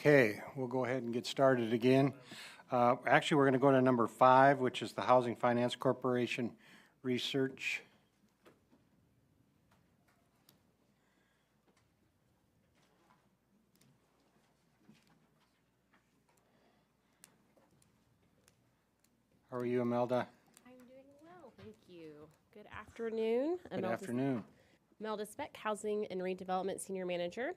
Okay, we'll go ahead and get started again. Actually, we're going to go to number 5, which is the Housing Finance Corporation research. How are you, Imelda? I'm doing well, thank you. Good afternoon. Good afternoon. Imelda Speck, Housing and Redevelopment Senior Manager.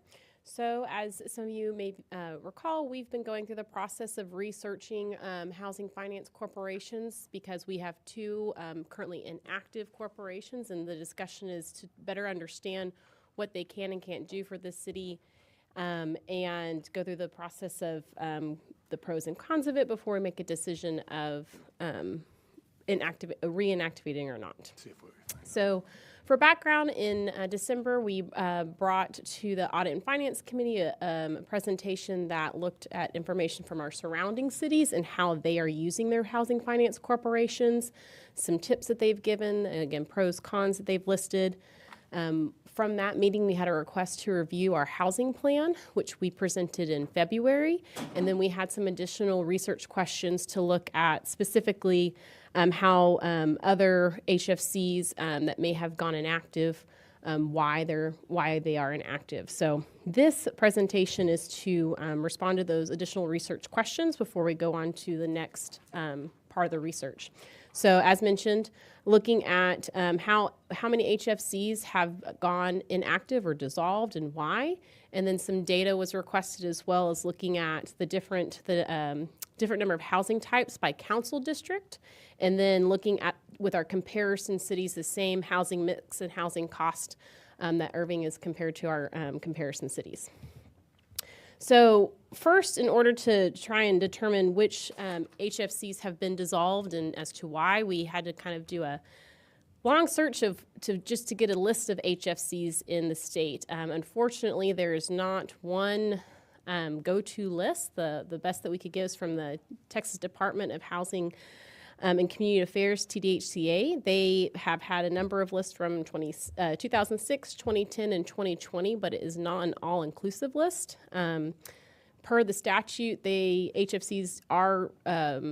So as some of you may recall, we've been going through the process of researching housing finance corporations because we have two currently inactive corporations, and the discussion is to better understand what they can and can't do for the city and go through the process of the pros and cons of it before we make a decision of reinactivating or not. So for background, in December, we brought to the Audit and Finance Committee a presentation that looked at information from our surrounding cities and how they are using their housing finance corporations, some tips that they've given, and again, pros, cons that they've listed. From that meeting, we had a request to review our housing plan, which we presented in February, and then we had some additional research questions to look at specifically how other HFCs that may have gone inactive, why they are inactive. So this presentation is to respond to those additional research questions before we go on to the next part of the research. So as mentioned, looking at how many HFCs have gone inactive or dissolved and why, and then some data was requested as well as looking at the different number of housing types by council district, and then looking at with our comparison cities the same housing mix and housing cost that Irving is compared to our comparison cities. So first, in order to try and determine which HFCs have been dissolved and as to why, we had to kind of do a long search just to get a list of HFCs in the state. Unfortunately, there is not one go-to list. The best that we could give is from the Texas Department of Housing and Community Affairs, TDHCA. They have had a number of lists from 2006, 2010, and 2020, but it is not an all-inclusive list. Per the statute, HFCs are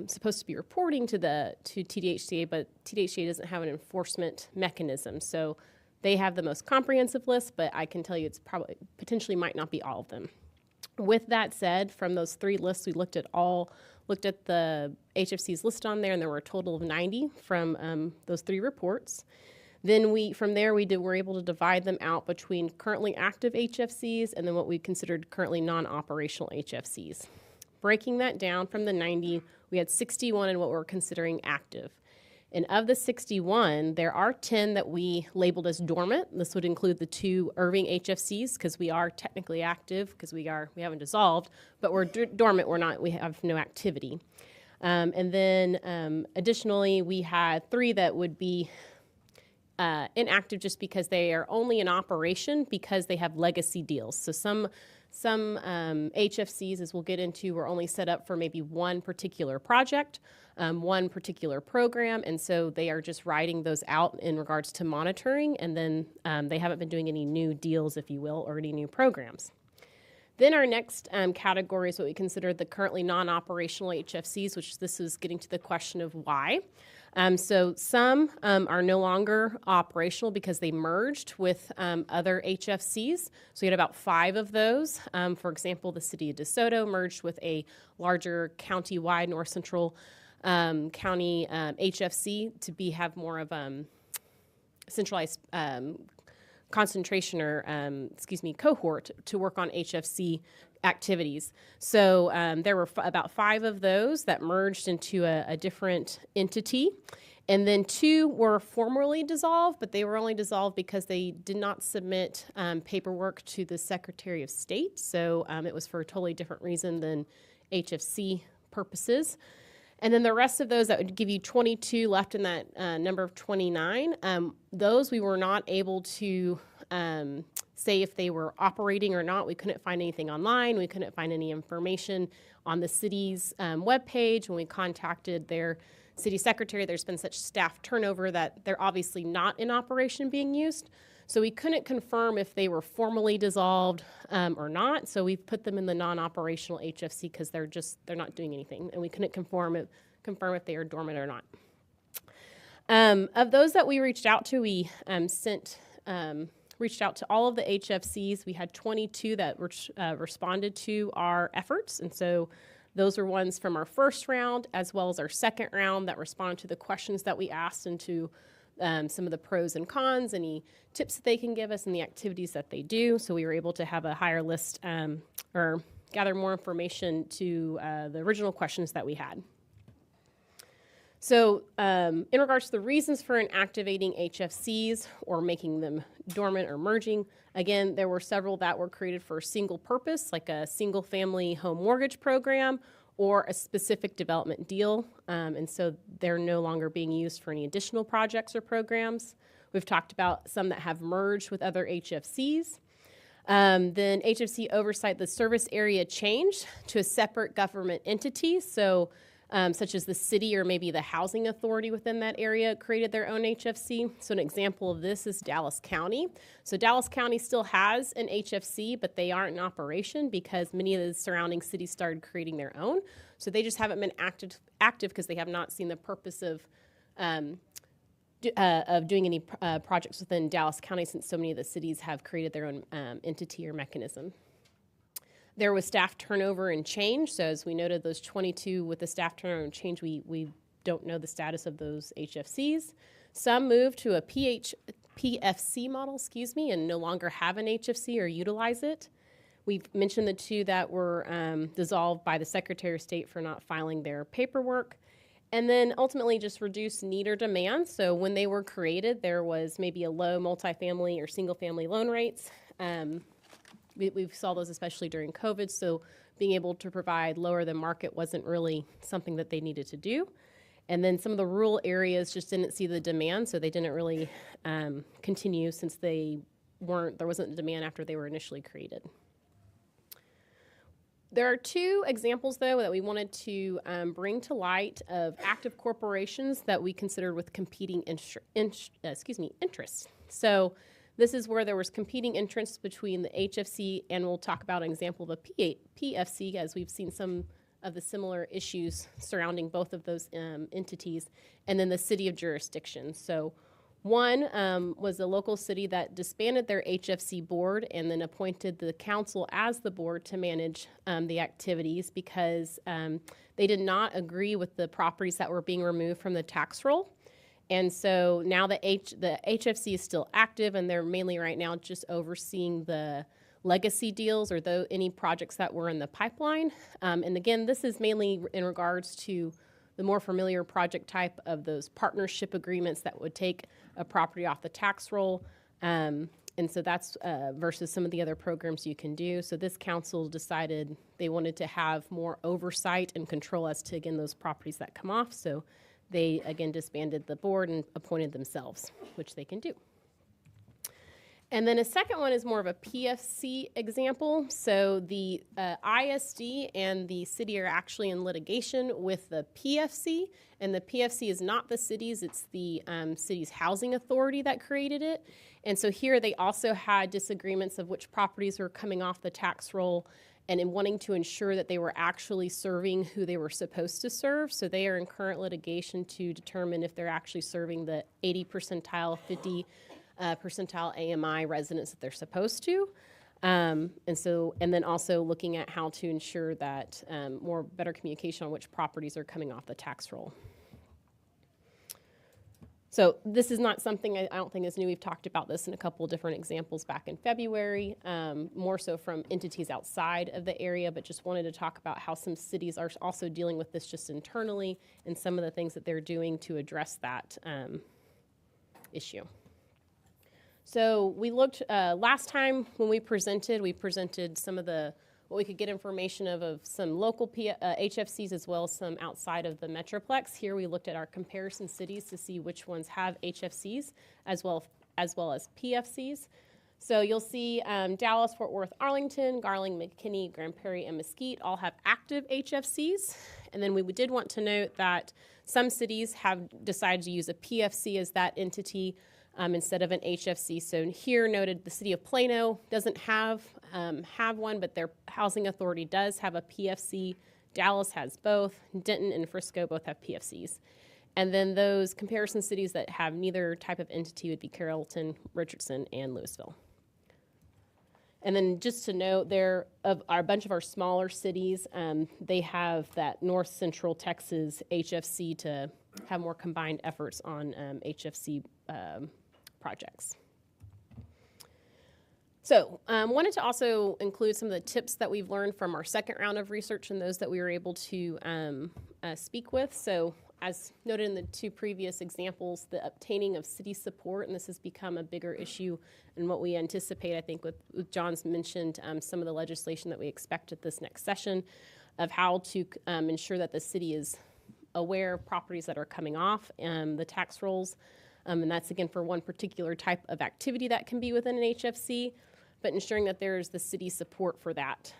supposed to be reporting to TDHCA, but TDHCA doesn't have an enforcement mechanism. So they have the most comprehensive list, but I can tell you it's potentially might not be all of them. With that said, from those 3 lists, we looked at the HFCs listed on there, and there were a total of 90 from those 3 reports. Then we're able to divide them out between currently active HFCs and then what we considered currently non-operational HFCs. Breaking that down from the 90, we had 61 in what we're considering active. And of the 61, there are 10 that we labeled as dormant. This would include the 2 Irving HFCs because we are technically active because we haven't dissolved, but we're dormant. We have no activity. And then additionally, we had 3 that would be inactive just because they are only in operation because they have legacy deals. So some HFCs, as we'll get into, were only set up for maybe one particular project, one particular program, and so they are just riding those out in regards to monitoring, and then they haven't been doing any new deals, if you will, or any new programs. Then our next category is what we consider the currently non-operational HFCs, which this is getting to the question of why. So some are no longer operational because they merged with other HFCs. So we had about 5 of those. For example, the city of DeSoto merged with a larger county-wide North Central County HFC to have more of centralized concentration or, cohort to work on HFC activities. So there were about 5 of those that merged into a different entity. And then 2 were formally dissolved, but they were only dissolved because they did not submit paperwork to the Secretary of State. So it was for a totally different reason than HFC purposes. And then the rest of those, that would give you 22 left in that number of 29. Those we were not able to say if they were operating or not. We couldn't find anything online. We couldn't find any information on the city's webpage. When we contacted their city secretary, there's been such staff turnover that they're obviously not in operation being used. So we couldn't confirm if they were formally dissolved or not. So we've put them in the non-operational HFC because they're not doing anything, and we couldn't confirm if they are dormant or not. Of those that we reached out to, we reached out to all of the HFCs. We had 22 that responded to our efforts, and so those are ones from our first round as well as our second round that responded to the questions that we asked and to some of the pros and cons, any tips that they can give us, and the activities that they do. So we were able to have a higher list or gather more information to the original questions that we had. So in regards to the reasons for inactivating HFCs or making them dormant or merging, again, there were several that were created for a single purpose, like a single family home mortgage program or a specific development deal. And so they're no longer being used for any additional projects or programs. We've talked about some that have merged with other HFCs. Then HFC oversight, the service area changed to a separate government entity. So such as the city or maybe the housing authority within that area created their own HFC. So an example of this is Dallas County. So Dallas County still has an HFC, but they aren't in operation because many of the surrounding cities started creating their own. So they just haven't been active because they have not seen the purpose of doing any projects within Dallas County since so many of the cities have created their own entity or mechanism. There was staff turnover and change. So as we noted, those 22 with the staff turnover and change, we don't know the status of those HFCs. Some moved to a PFC model, and no longer have an HFC or utilize it. We've mentioned the two that were dissolved by the Secretary of State for not filing their paperwork. And then ultimately just reduce need or demand. So when they were created, there was maybe a low multifamily or single family loan rates. We saw those especially during COVID, so being able to provide lower than market wasn't really something that they needed to do. And then some of the rural areas just didn't see the demand, so they didn't really continue since there wasn't demand after they were initially created. There are two examples, though, that we wanted to bring to light of active corporations that we considered with competing interests. So this is where there was competing interests between the HFC, and we'll talk about an example of a PFC, as we've seen some of the similar issues surrounding both of those entities, and then the city of jurisdiction. So one was a local city that disbanded their HFC board and then appointed the council as the board to manage the activities because they did not agree with the properties that were being removed from the tax roll. And so now the HFC is still active, and they're mainly right now just overseeing the legacy deals or any projects that were in the pipeline. And again, this is mainly in regards to the more familiar project type of those partnership agreements that would take a property off the tax roll. And so that's versus some of the other programs you can do. So this council decided they wanted to have more oversight and control as to, again, those properties that come off. So they, again, disbanded the board and appointed themselves, which they can do. And then a second one is more of a PFC example. So the ISD and the city are actually in litigation with the PFC, and the PFC is not the city's, it's the city's housing authority that created it. And so here they also had disagreements of which properties were coming off the tax roll and in wanting to ensure that they were actually serving who they were supposed to serve. So they are in current litigation to determine if they're actually serving the 80 percentile, 50 percentile AMI residents that they're supposed to. And then also looking at how to ensure that better communication on which properties are coming off the tax roll. So this is not something I don't think is new. We've talked about this in a couple of different examples back in February, more so from entities outside of the area, but just wanted to talk about how some cities are also dealing with this just internally and some of the things that they're doing to address that issue. So we looked, last time when we presented some of what we could get information of some local HFCs as well as some outside of the Metroplex. Here we looked at our comparison cities to see which ones have HFCs as well as PFCs. So you'll see Dallas, Fort Worth, Arlington, Garland, McKinney, Grand Prairie, and Mesquite all have active HFCs. And then we did want to note that some cities have decided to use a PFC as that entity instead of an HFC. So here noted the city of Plano doesn't have one, but their housing authority does have a PFC. Dallas has both. Denton and Frisco both have PFCs. And then those comparison cities that have neither type of entity would be Carrollton, Richardson, and Louisville. And then just to note, there of a bunch of our smaller cities, they have that North Central Texas HFC to have more combined efforts on HFC projects. So wanted to also include some of the tips that we've learned from our second round of research and those that we were able to speak with. So as noted in the two previous examples, the obtaining of city support, and this has become a bigger issue and what we anticipate, I think, with John's mentioned some of the legislation that we expect at this next session of how to ensure that the city is aware of properties that are coming off the tax rolls. And that's, again, for one particular type of activity that can be within an HFC, but ensuring that there's the city support for that.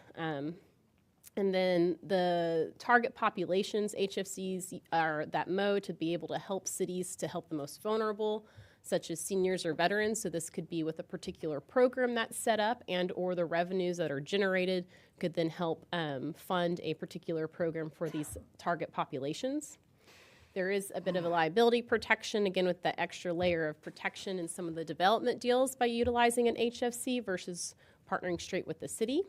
And then the target populations, HFCs are that mode to be able to help cities to help the most vulnerable, such as seniors or veterans. So this could be with a particular program that's set up and or the revenues that are generated could then help fund a particular program for these target populations. There is a bit of a liability protection, again, with the extra layer of protection in some of the development deals by utilizing an HFC versus partnering straight with the city.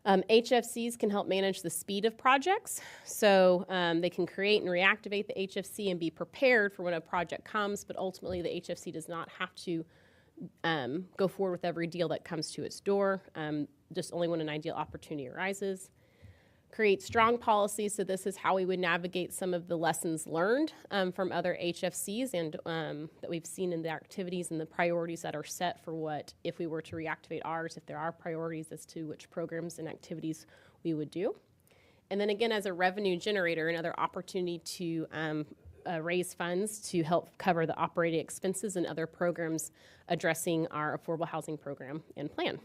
HFCs can help manage the speed of projects. So they can create and reactivate the HFC and be prepared for when a project comes, but ultimately the HFC does not have to go forward with every deal that comes to its door, just only when an ideal opportunity arises. Create strong policies, so this is how we would navigate some of the lessons learned from other HFCs and that we've seen in the activities and the priorities that are set for what, if we were to reactivate ours, if there are priorities as to which programs and activities we would do. And then again, as a revenue generator, another opportunity to raise funds to help cover the operating expenses and other programs addressing our affordable housing program and plan.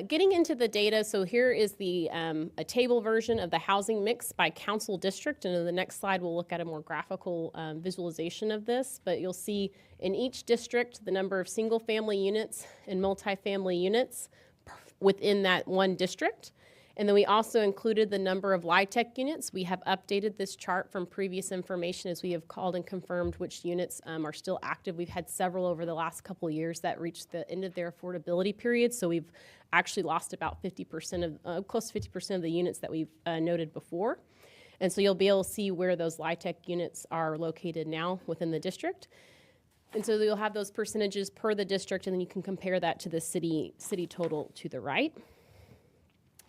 Getting into the data, so here is the a table version of the housing mix by council district, and in the next slide we'll look at a more graphical visualization of this, but you'll see in each district the number of single-family units and multifamily units within that one district. And then we also included the number of LIHTC units. We have updated this chart from previous information as we have called and confirmed which units are still active. We've had several over the last couple of years that reached the end of their affordability period, so we've actually lost about 50% of, close to 50% of the units that we've noted before. And so you'll be able to see where those LIHTC units are located now within the district. And so you'll have those percentages per the district, and then you can compare that to the city total to the right.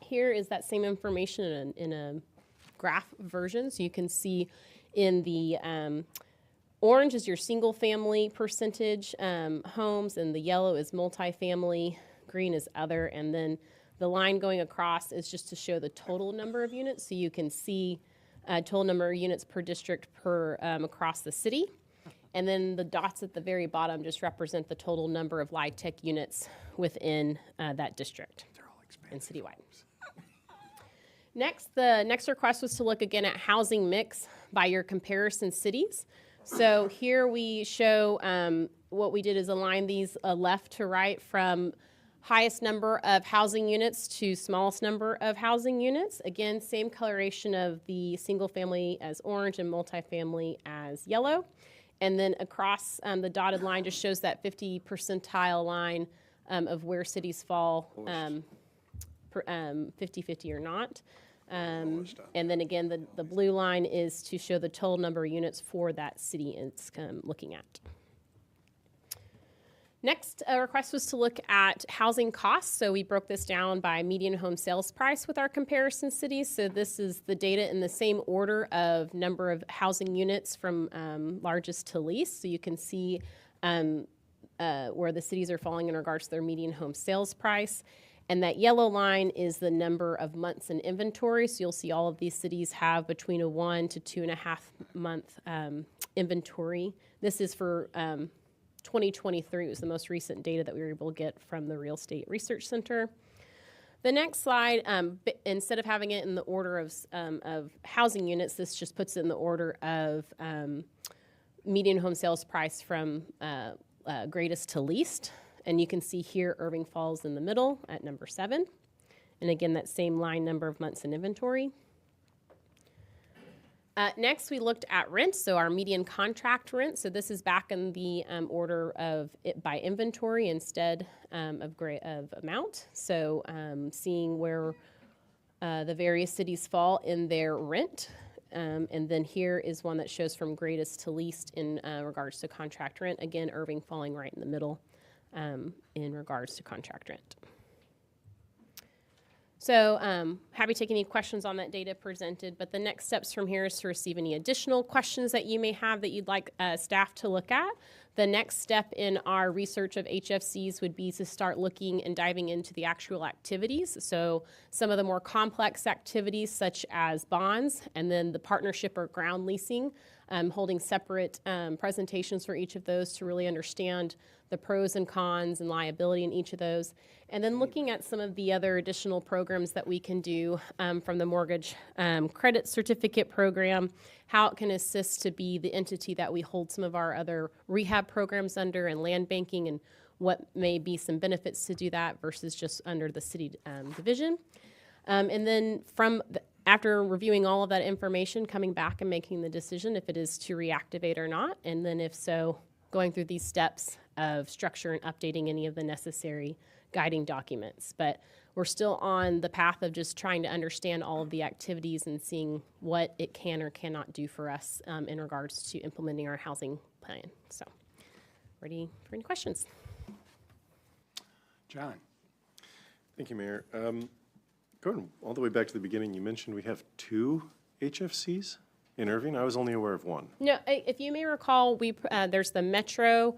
Here is that same information in a graph version. So you can see in the orange is your single family percentage homes, and the yellow is multifamily, green is other, and then the line going across is just to show the total number of units. So you can see total number of units per district per across the city. And then the dots at the very bottom just represent the total number of LIHTC units within that district and citywide. Next, the next request was to look again at housing mix by your comparison cities. So here we show what we did is align these left to right from highest number of housing units to smallest number of housing units. Again, same coloration of the single family as orange and multifamily as yellow. And then across the dotted line just shows that 50 percentile line of where cities fall 50-50 or not. And then again, the blue line is to show the total number of units for that city it's looking at. Next request was to look at housing costs. So we broke this down by median home sales price with our comparison cities. So this is the data in the same order of number of housing units from largest to least. So you can see where the cities are falling in regards to their median home sales price. And that yellow line is the number of months in inventory. So you'll see all of these cities have between a 1 to 2.5 month inventory. This is for 2023 was the most recent data that we were able to get from the Real Estate Research Center. The next slide, instead of having it in the order of housing units, this just puts it in the order of median home sales price from greatest to least. And you can see here Irving falls in the middle at number 7. And again, that same line number of months in inventory. Next, we looked at rent, so our median contract rent. So this is back in the order of it by inventory instead of amount. So seeing where the various cities fall in their rent. And then here is one that shows from greatest to least in regards to contract rent. Again, Irving falling right in the middle in regards to contract rent. So happy to take any questions on that data presented, but the next steps from here is to receive any additional questions that you may have that you'd like staff to look at. The next step in our research of HFCs would be to start looking and diving into the actual activities. So some of the more complex activities such as bonds and then the partnership or ground leasing, holding separate presentations for each of those to really understand the pros and cons and liability in each of those. And then looking at some of the other additional programs that we can do from the mortgage credit certificate program, how it can assist to be the entity that we hold some of our other rehab programs under and land banking and what may be some benefits to do that versus just under the city division. And then after reviewing all of that information, coming back and making the decision if it is to reactivate or not. And then if so, going through these steps of structure and updating any of the necessary guiding documents. But we're still on the path of just trying to understand all of the activities and seeing what it can or cannot do for us in regards to implementing our housing plan. So, ready for any questions? John. Thank you, Mayor. Going all the way back to the beginning, you mentioned we have 2 HFCs in Irving. I was only aware of 1. No, if you may recall, there's the Metro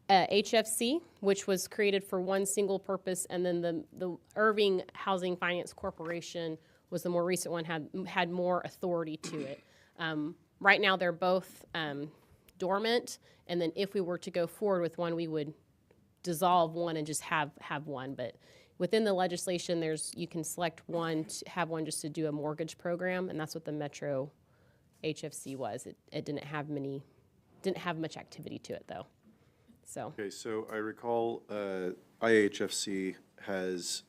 HFC, which was created for one single purpose, and then the Irving Housing Finance Corporation was the more recent one, had more authority to it. Right now, they're both dormant, and then if we were to go forward with one, we would dissolve one and just have one. But within the legislation, you can select one to have one just to do a mortgage program, and that's what the Metro HFC was. It didn't have much activity to it though. So. Okay, so I recall IHFC has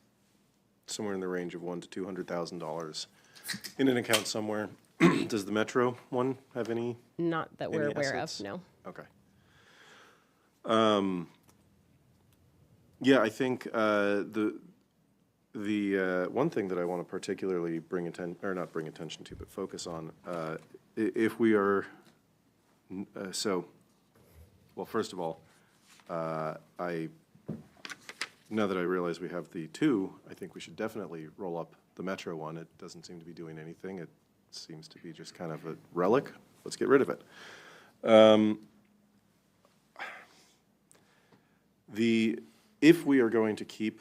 somewhere in the range of $100,000 to $200,000 in an account somewhere. Does the Metro one have any? Not that we're aware assets? of, no. Okay. Yeah, I think the one thing that I want to particularly not bring attention to, but focus on, if we are, well, first of all, now that I realize we have the 2, I think we should definitely roll up the Metro one. It doesn't seem to be doing anything. It seems to be just kind of a relic. Let's get rid of it. If we are going to keep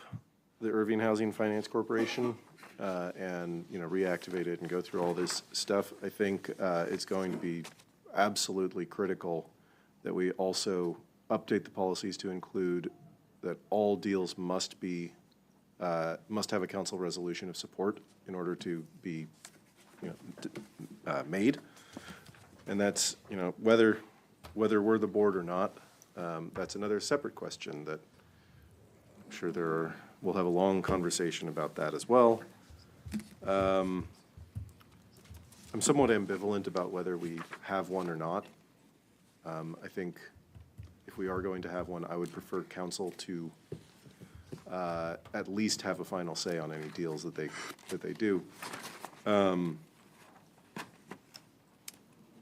the Irving Housing Finance Corporation and reactivate it and go through all this stuff, I think it's going to be absolutely critical that we also update the policies to include that all deals must have a council resolution of support in order to be made, and that's whether we're the board or not. That's another separate question that I'm sure we'll have a long conversation about that as well. I'm somewhat ambivalent about whether we have one or not. I think if we are going to have one, I would prefer council to at least have a final say on any deals that they do. And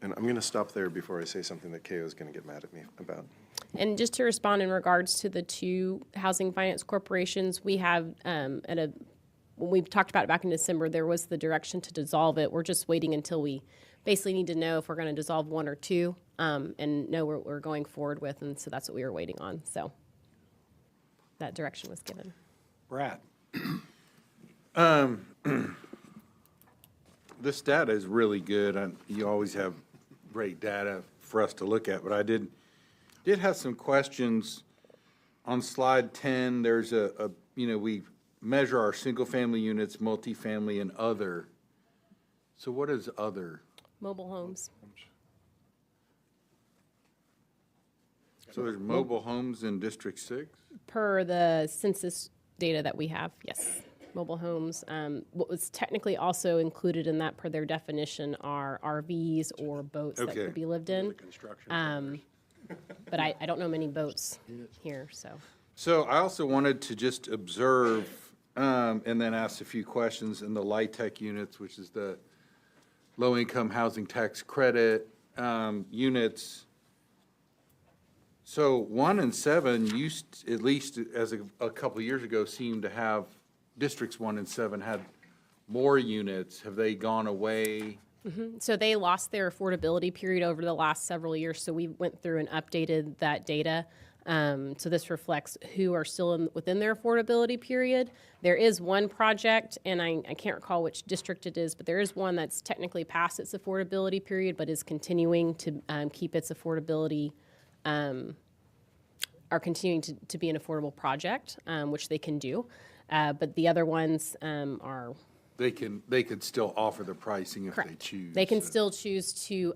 I'm going to stop there before I say something that KO is going to get mad at me about. And just to respond in regards to the 2 housing finance corporations, we have when we talked about it back in December, there was the direction to dissolve it. We're just waiting until we basically need to know if we're going to dissolve 1 or 2 and know what we're going forward with. And so that's what we were waiting on. So that direction was given. Brad. This data is really good. You always have great data for us to look at, but I did Did have some questions on slide 10. There's we measure our single-family units, multifamily, and other. So what is other? Mobile homes. So there's mobile homes in District 6? Per the census data that we have, yes. Mobile homes. What was technically also included in that per their definition are RVs or boats that Okay. could be lived in. But I don't know many boats here, so. So I also wanted to just observe and then ask a few questions in the LIHTC units, which is the low-income housing tax credit units. So 1 and 7 used, at least as a couple of years ago, seemed to have, districts 1 and 7 had more units. Have they gone away? So they lost their affordability period over the last several years, so we went through and updated that data. So this reflects who are still within their affordability period. There is one project, and I can't recall which district it is, but there is one that's technically past its affordability period, but is continuing to keep its affordability, are continuing to be an affordable project, which they can do. But the other ones are They could still offer the pricing if they correct. choose. They can still choose to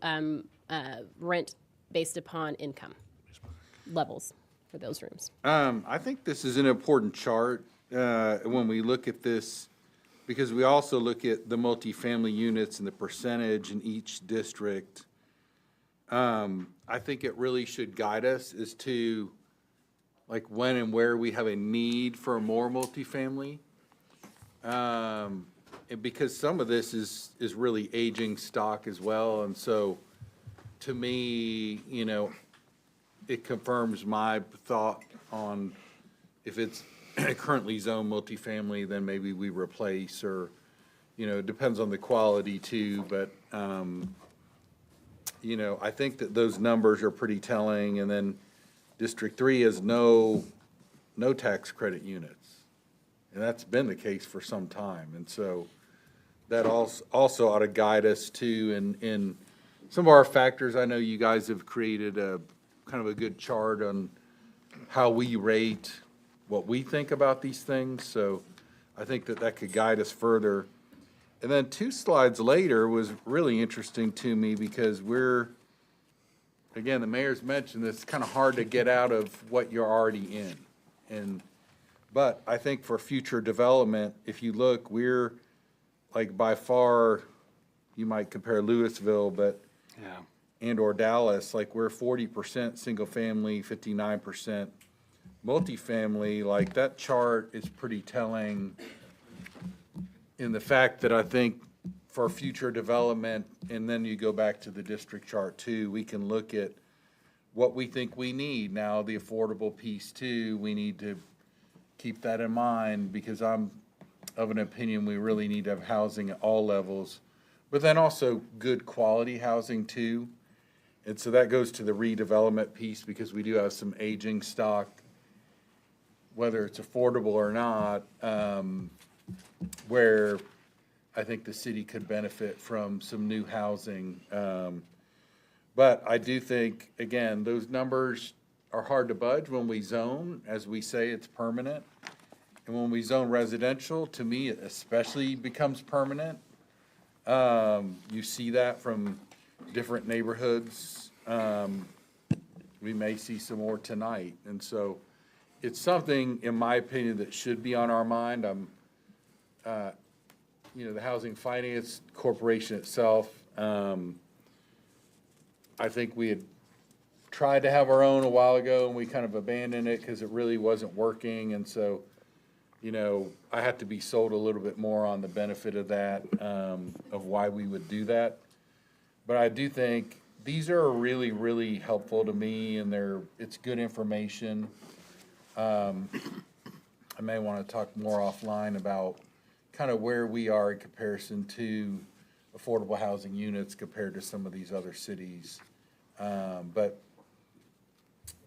rent based upon income levels for those rooms. I think this is an important chart when we look at this, because we also look at the multifamily units and the percentage in each district. I think it really should guide us as to like when and where we have a need for more multifamily. And because some of this is really aging stock as well, and so to me, it confirms my thought on if it's currently zoned multifamily, then maybe we replace, or, it depends on the quality too, but, I think that those numbers are pretty telling, and then District 3 has no tax credit units. And that's been the case for some time, and so that also ought to guide us too in some of our factors. I know you guys have created a kind of a good chart on how we rate what we think about these things, so I think that could guide us further. And then 2 slides later was really interesting to me because again, the mayor's mentioned this, it's kind of hard to get out of what you're already in. But I think for future development, if you look, we're like by far, you might compare Louisville, but Yeah. and/or Dallas, like we're 40% single family, 59% multifamily. Like that chart is pretty telling in the fact that I think for future development, and then you go back to the district chart too, we can look at what we think we need. Now, the affordable piece too, we need to keep that in mind, because I'm of an opinion we really need to have housing at all levels, but then also good quality housing too. And so that goes to the redevelopment piece, because we do have some aging stock, whether it's affordable or not, where I think the city could benefit from some new housing. But I do think, again, those numbers are hard to budge when we zone. As we say, it's permanent. And when we zone residential, to me, it especially becomes permanent. You see that from different neighborhoods. We may see some more tonight. And so it's something, in my opinion, that should be on our mind. The Housing Finance Corporation itself, I think we had tried to have our own a while ago, and we kind of abandoned it because it really wasn't working. And so, I have to be sold a little bit more on the benefit of that, of why we would do that. But I do think these are really, really helpful to me, and it's good information. I may want to talk more offline about kind of where we are in comparison to affordable housing units compared to some of these other cities. But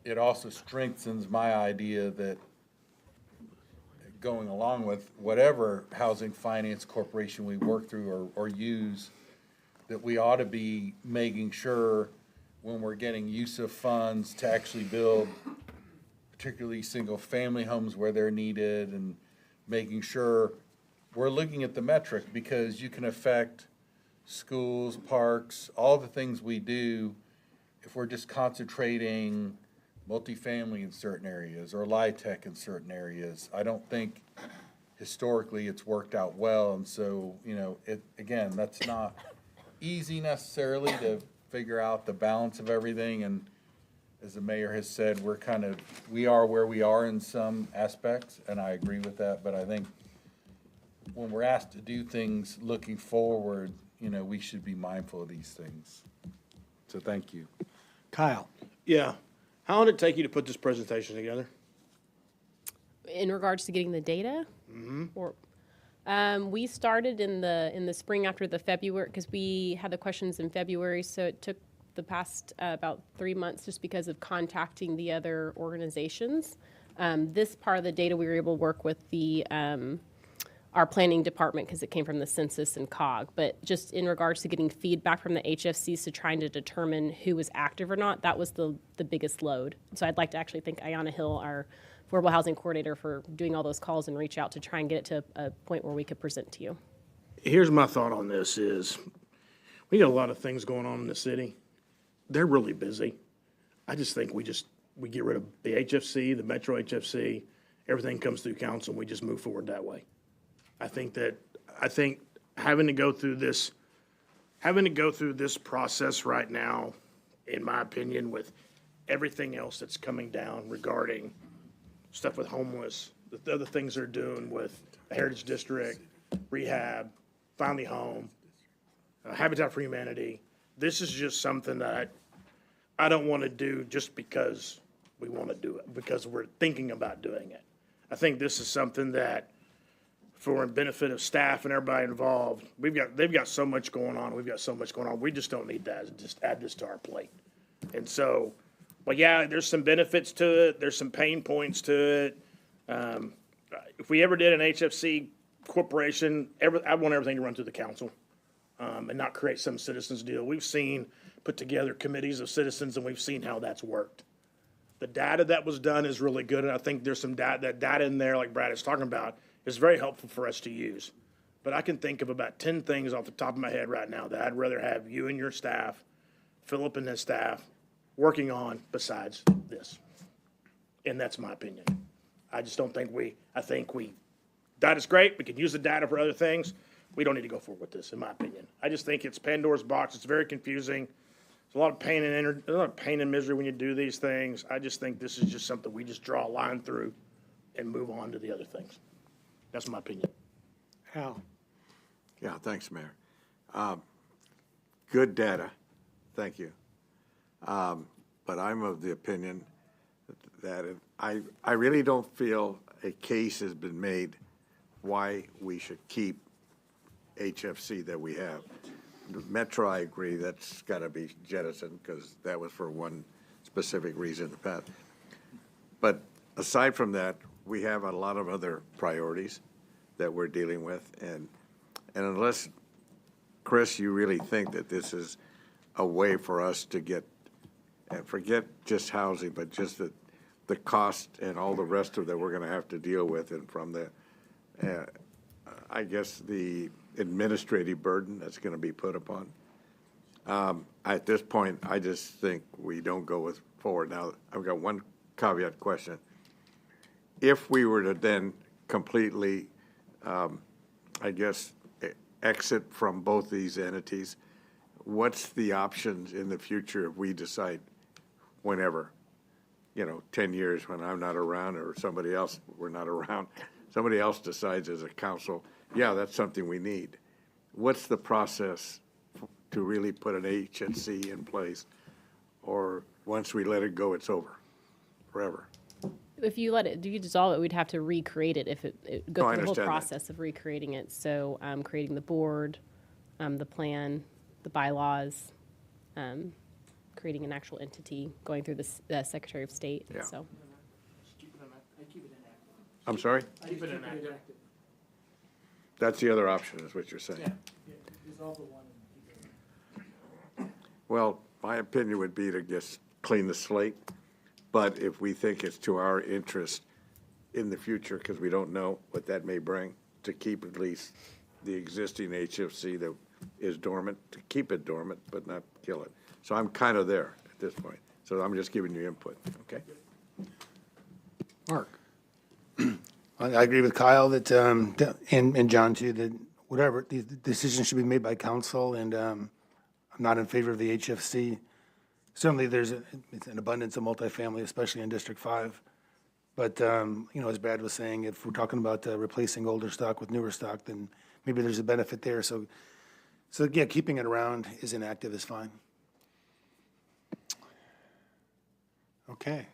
it also strengthens my idea that going along with whatever housing finance corporation we work through or use, that we ought to be making sure when we're getting use of funds to actually build particularly single-family homes where they're needed, and making sure we're looking at the metric, because you can affect schools, parks, all the things we do if we're just concentrating multifamily in certain areas or LIHTC in certain areas. I don't think historically it's worked out well, and so, again, that's not easy necessarily to figure out the balance of everything, and as the mayor has said, we are where we are in some aspects, and I agree with that, but I think when we're asked to do things looking forward, we should be mindful of these things. So thank you. Kyle? Yeah. How long did it take you to put this presentation together? In regards to getting the data? Or, we started in the spring after the February, because we had the questions in February, so it took the past about 3 months just because of contacting the other organizations. This part of the data, we were able to work with our planning department because it came from the census and COG. But just in regards to getting feedback from the HFCs to trying to determine who was active or not, that was the biggest load. So I'd like to actually thank Ayanna Hill, our affordable housing coordinator, for doing all those calls and reach out to try and get it to a point where we could present to you. Here's my thought on this is, we got a lot of things going on in the city. They're really busy. I just think we get rid of the HFC, the Metro HFC, everything comes through council, and we just move forward that way. I think having to go through this process right now, in my opinion, with everything else that's coming down regarding stuff with homeless, the other things they're doing with the Heritage District, rehab, Finally Home, Habitat for Humanity. This is just something that I don't want to do just because we want to do it, because we're thinking about doing it. I think this is something that, for the benefit of staff and everybody involved, they've got so much going on. We've got so much going on. We just don't need that. Just add this to our plate. And so, well, yeah, there's some benefits to it. There's some pain points to it. If we ever did an HFC corporation, I want everything to run through the council, and not create some citizens deal. We've seen put together committees of citizens, and we've seen how that's worked. The data that was done is really good, and I think there's some data in there, like Brad is talking about, is very helpful for us to use. But I can think of about 10 things off the top of my head right now that I'd rather have you and your staff, Philip and his staff, working on besides this. And that's my opinion. I just don't think data's great. We can use the data for other things. We don't need to go forward with this, in my opinion. I just think it's Pandora's box. It's very confusing. There's a lot of pain and misery when you do these things. I just think this is just something we just draw a line through and move on to the other things. That's my opinion. Hal? Yeah, thanks, Mayor. Good data, thank you. But I'm of the opinion that I really don't feel a case has been made why we should keep HFC that we have. Metro, I agree, that's got to be jettisoned because that was for one specific reason in the past. But aside from that, we have a lot of other priorities that we're dealing with. And unless, Chris, you really think that this is a way for us to get, and forget just housing, but just the cost and all the rest of that we're going to have to deal with, and from the, I guess, the administrative burden that's going to be put upon. At this point, I just think we don't go forward. Now, I've got one caveat question. If we were to then completely, I guess, exit from both these entities, what's the options in the future if we decide whenever, 10 years when I'm not around, or somebody else, we're not around, somebody else decides as a council, yeah, that's something we need. What's the process to really put an HNC in place? Or once we let it go, it's over forever? If you dissolve it, we'd have to recreate it if it go No, I through the whole understand that. process of recreating it. So creating the board, the plan, the bylaws, creating an actual entity, going through the Secretary of State. Yeah. So I'm sorry? Keep it inactive. That's the other option, is what you're saying? Dissolve the one and keep it. Well, my opinion would be to just clean the slate. But if we think it's to our interest in the future, because we don't know what that may bring, to keep at least the existing HFC that is dormant, to keep it dormant, but not kill it. So I'm kind of there at this point. So I'm just giving you input, okay? Mark? I agree with Kyle that, and John too, that whatever, the decision should be made by council, and I'm not in favor of the HFC. Certainly, it's an abundance of multifamily, especially in District 5. But, as Brad was saying, if we're talking about replacing older stock with newer stock, then maybe there's a benefit there. So yeah, keeping it around is inactive is fine. Okay.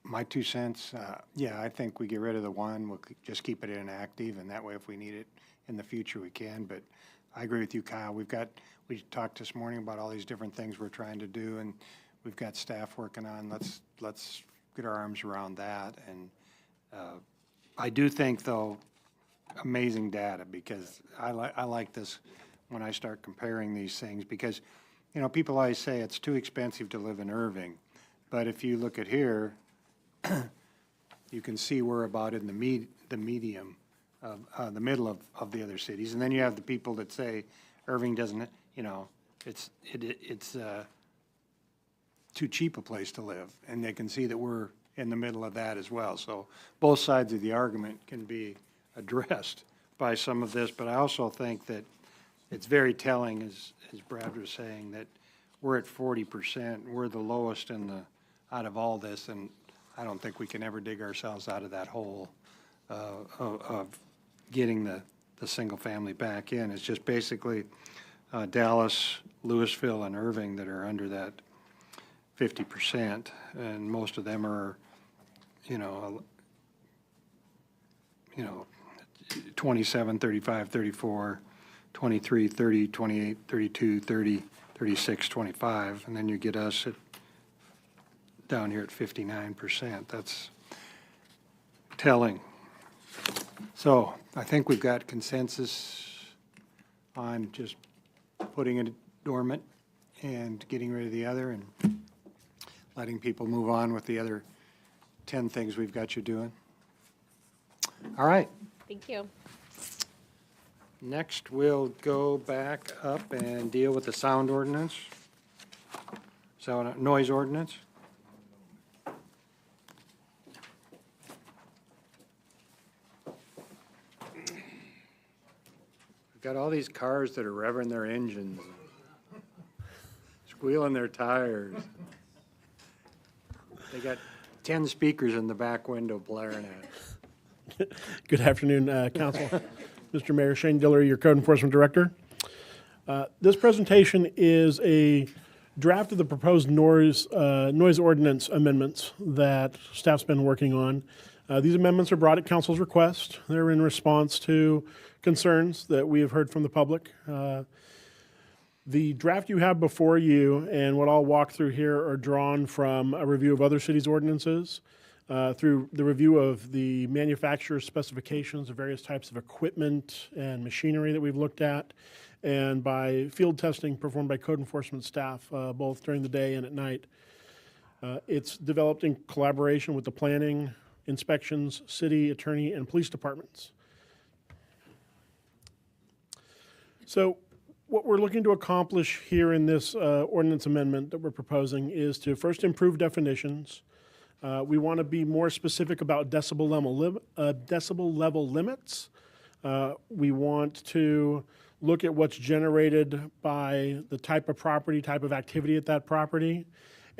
My 2 cents, yeah, I think we get rid of the one, we'll just keep it inactive, and that way if we need it in the future, we can. But I agree with you, Kyle. We talked this morning about all these different things we're trying to do, and we've got staff working on, let's get our arms around that. And I do think, though, amazing data, because I like this when I start comparing these things, because, people always say it's too expensive to live in Irving. But if you look at here, you can see we're about in the medium of the middle of the other cities. And then you have the people that say Irving doesn't, it's too cheap a place to live. And they can see that we're in the middle of that as well. So both sides of the argument can be addressed by some of this. But I also think that it's very telling, as Brad was saying, that we're at 40%. We're the lowest out of all this, and I don't think we can ever dig ourselves out of that hole of getting the single family back in. It's just basically Dallas, Louisville, and Irving that are under that 50%, and most of them are, 27, 35, 34, 23, 30, 28, 32, 30, 36, 25, and then you get us down here at 59%. That's telling. So I think we've got consensus on just putting it dormant and getting rid of the other and letting people move on with the other 10 things we've got you doing. All right. Thank you. Next, we'll go back up and deal with the sound ordinance. So, noise ordinance. We've got all these cars that are revving their engines, squealing their tires. They got 10 speakers in the back window blaring at us. Good afternoon, Council. Mr. Mayor, Shane Diller, your Code Enforcement Director. This presentation is a draft of the proposed noise ordinance amendments that staff's been working on. These amendments are brought at Council's request. They're in response to concerns that we have heard from the public. The draft you have before you and what I'll walk through here are drawn from a review of other cities' ordinances, through the review of the manufacturer's specifications of various types of equipment and machinery that we've looked at, and by field testing performed by code enforcement staff, both during the day and at night. It's developed in collaboration with the planning, inspections, city, attorney, and police departments. So what we're looking to accomplish here in this ordinance amendment that we're proposing is to first improve definitions. We want to be more specific about decibel level limits. We want to look at what's generated by the type of property, type of activity at that property,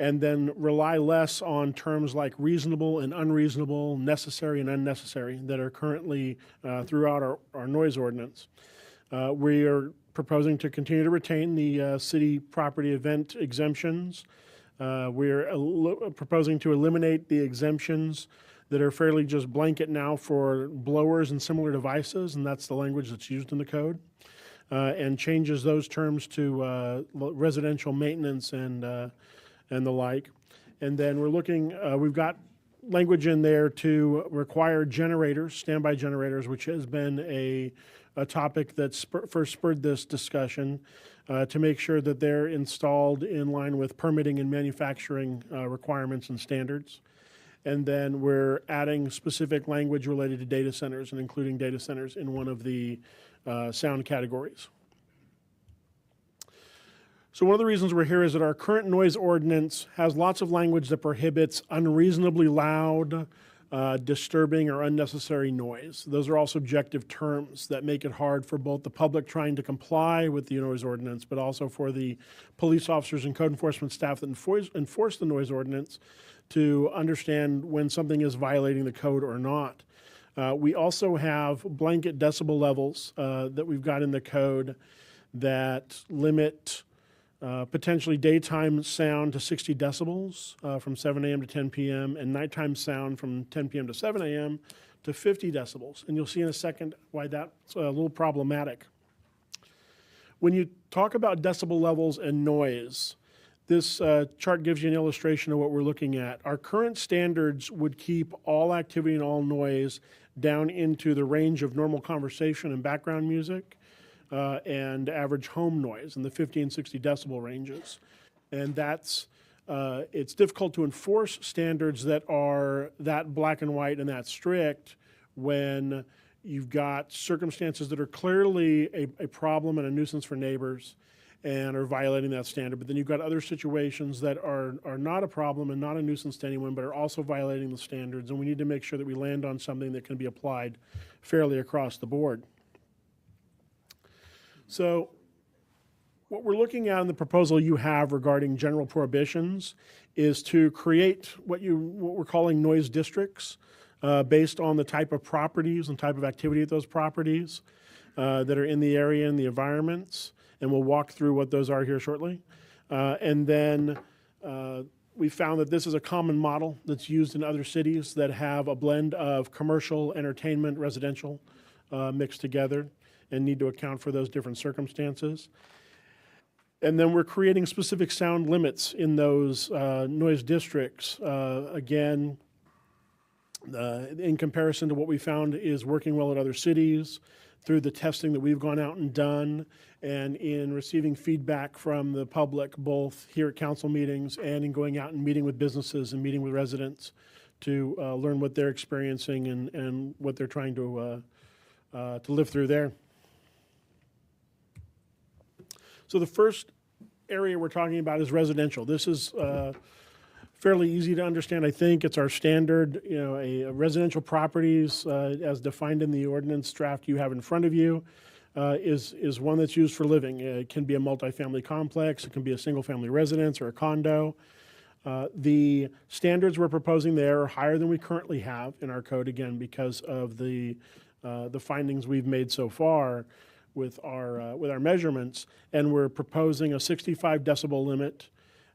and then rely less on terms like reasonable and unreasonable, necessary and unnecessary that are currently throughout our noise ordinance. We are proposing to continue to retain the city property event exemptions. We're proposing to eliminate the exemptions that are fairly just blanket now for blowers and similar devices, and that's the language that's used in the code, and changes those terms to residential maintenance and the like. And then we're looking, we've got language in there to require generators, standby generators, which has been a a topic that first spurred this discussion to make sure that they're installed in line with permitting and manufacturing requirements and standards. And then we're adding specific language related to data centers and including data centers in one of the sound categories. So one of the reasons we're here is that our current noise ordinance has lots of language that prohibits unreasonably loud, disturbing, or unnecessary noise. Those are all subjective terms that make it hard for both the public trying to comply with the noise ordinance, but also for the police officers and code enforcement staff that enforce the noise ordinance to understand when something is violating the code or not. We also have blanket decibel levels that we've got in the code that limit potentially daytime sound to 60 decibels from 7 a.m. to 10 p.m. and nighttime sound from 10 p.m. to 7 a.m. to 50 decibels. And you'll see in a second why that's a little problematic. When you talk about decibel levels and noise, this chart gives you an illustration of what we're looking at. Our current standards would keep all activity and all noise down into the range of normal conversation and background music and average home noise in the 50 and 60 decibel ranges. And that's, it's difficult to enforce standards that are that black and white and that strict when you've got circumstances that are clearly a problem and a nuisance for neighbors and are violating that standard. But then you've got other situations that are not a problem and not a nuisance to anyone, but are also violating the standards. And we need to make sure that we land on something that can be applied fairly across the board. So what we're looking at in the proposal you have regarding general prohibitions is to create what we're calling noise districts based on the type of properties and type of activity at those properties that are in the area and the environments. And we'll walk through what those are here shortly. And then we found that this is a common model that's used in other cities that have a blend of commercial, entertainment, residential mixed together and need to account for those different circumstances. And then we're creating specific sound limits in those noise districts. Again, in comparison to what we found is working well in other cities, through the testing that we've gone out and done, and in receiving feedback from the public, both here at council meetings and in going out and meeting with businesses and meeting with residents to learn what they're experiencing and what they're trying to live through there. So the first area we're talking about is residential. This is fairly easy to understand, I think. It's our standard, a residential properties as defined in the ordinance draft you have in front of you is one that's used for living. It can be a multifamily complex, it can be a single-family residence or a condo. The standards we're proposing there are higher than we currently have in our code, again, because of the findings we've made so far with our measurements, and we're proposing a 65 decibel limit,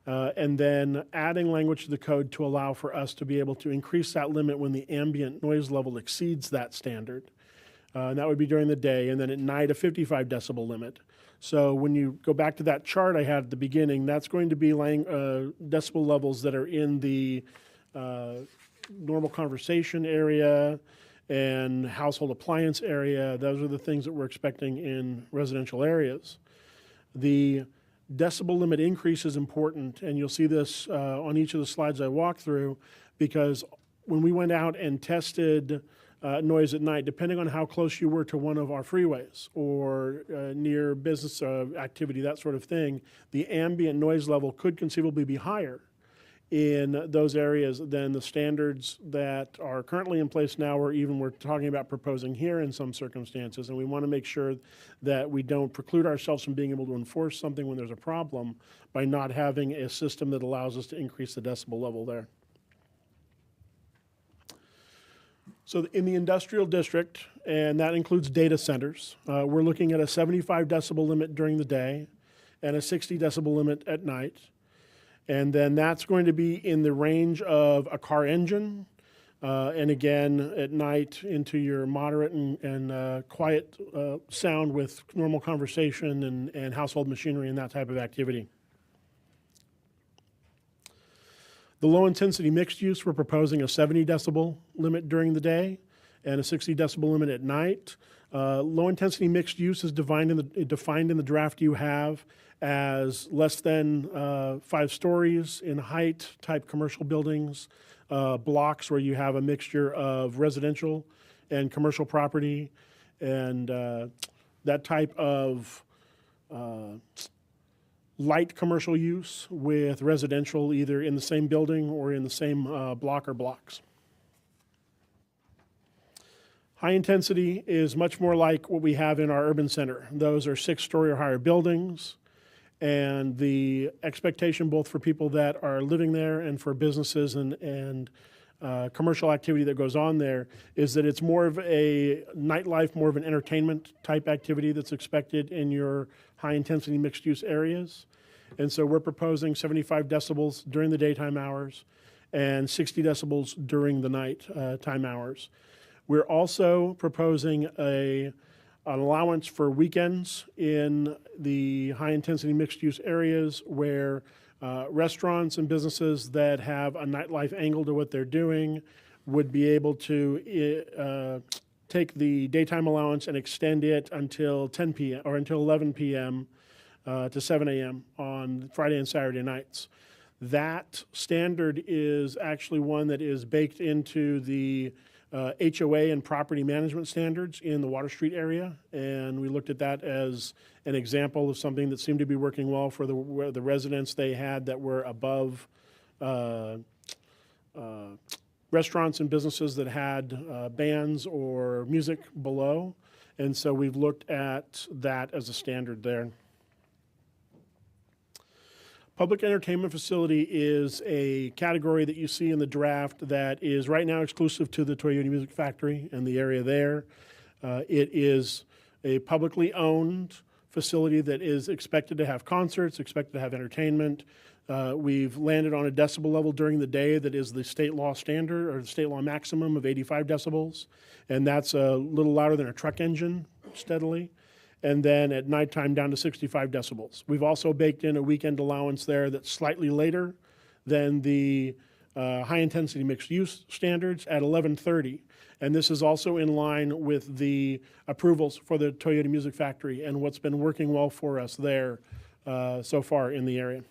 and then adding language to the code to allow for us to be able to increase that limit when the ambient noise level exceeds that standard. And that would be during the day, and then at night a 55 decibel limit. So when you go back to that chart I had at the beginning, that's going to be decibel levels that are in the normal conversation area and household appliance area. Those are the things that we're expecting in residential areas. The decibel limit increase is important, and you'll see this on each of the slides I walk through, because when we went out and tested noise at night, depending on how close you were to one of our freeways or near business activity, that sort of thing, the ambient noise level could conceivably be higher in those areas than the standards that are currently in place now, or even we're talking about proposing here in some circumstances. And we want to make sure that we don't preclude ourselves from being able to enforce something when there's a problem by not having a system that allows us to increase the decibel level there. So in the industrial district, and that includes data centers, we're looking at a 75 decibel limit during the day and a 60 decibel limit at night. And then that's going to be in the range of a car engine, and again, at night into your moderate and quiet sound with normal conversation and household machinery and that type of activity. The low-intensity mixed use, we're proposing a 70 decibel limit during the day and a 60 decibel limit at night. Low-intensity mixed use is defined in the draft you have as less than 5 stories in height type commercial buildings, blocks where you have a mixture of residential and commercial property, and that type of light commercial use with residential either in the same building or in the same block or blocks. High intensity is much more like what we have in our urban center. Those are 6-story or higher buildings, and the expectation both for people that are living there and for businesses and commercial activity that goes on there is that it's more of a nightlife, more of an entertainment type activity that's expected in your high intensity mixed use areas. And so we're proposing 75 decibels during the daytime hours and 60 decibels during the night time hours. We're also proposing an allowance for weekends in the high-intensity mixed-use areas where restaurants and businesses that have a nightlife angle to what they're doing would be able to take the daytime allowance and extend it until 10 p.m. or until 11 p.m. To 7 a.m. on Friday and Saturday nights. That standard is actually one that is baked into the HOA and property management standards in the Water Street area, and we looked at that as an example of something that seemed to be working well for the residents they had that were above restaurants and businesses that had bands or music below, and so we've looked at that as a standard there. Public entertainment facility is a category that you see in the draft that is right now exclusive to the Toyota Music Factory and the area there. It is a publicly owned facility that is expected to have concerts, expected to have entertainment. We've landed on a decibel level during the day that is the state law standard or the state law maximum of 85 decibels, and that's a little louder than a truck engine steadily. And then at nighttime down to 65 decibels. We've also baked in a weekend allowance there that's slightly later than the high-intensity mixed-use standards at 11:30. And this is also in line with the approvals for the Toyota Music Factory and what's been working well for us there so far in the area.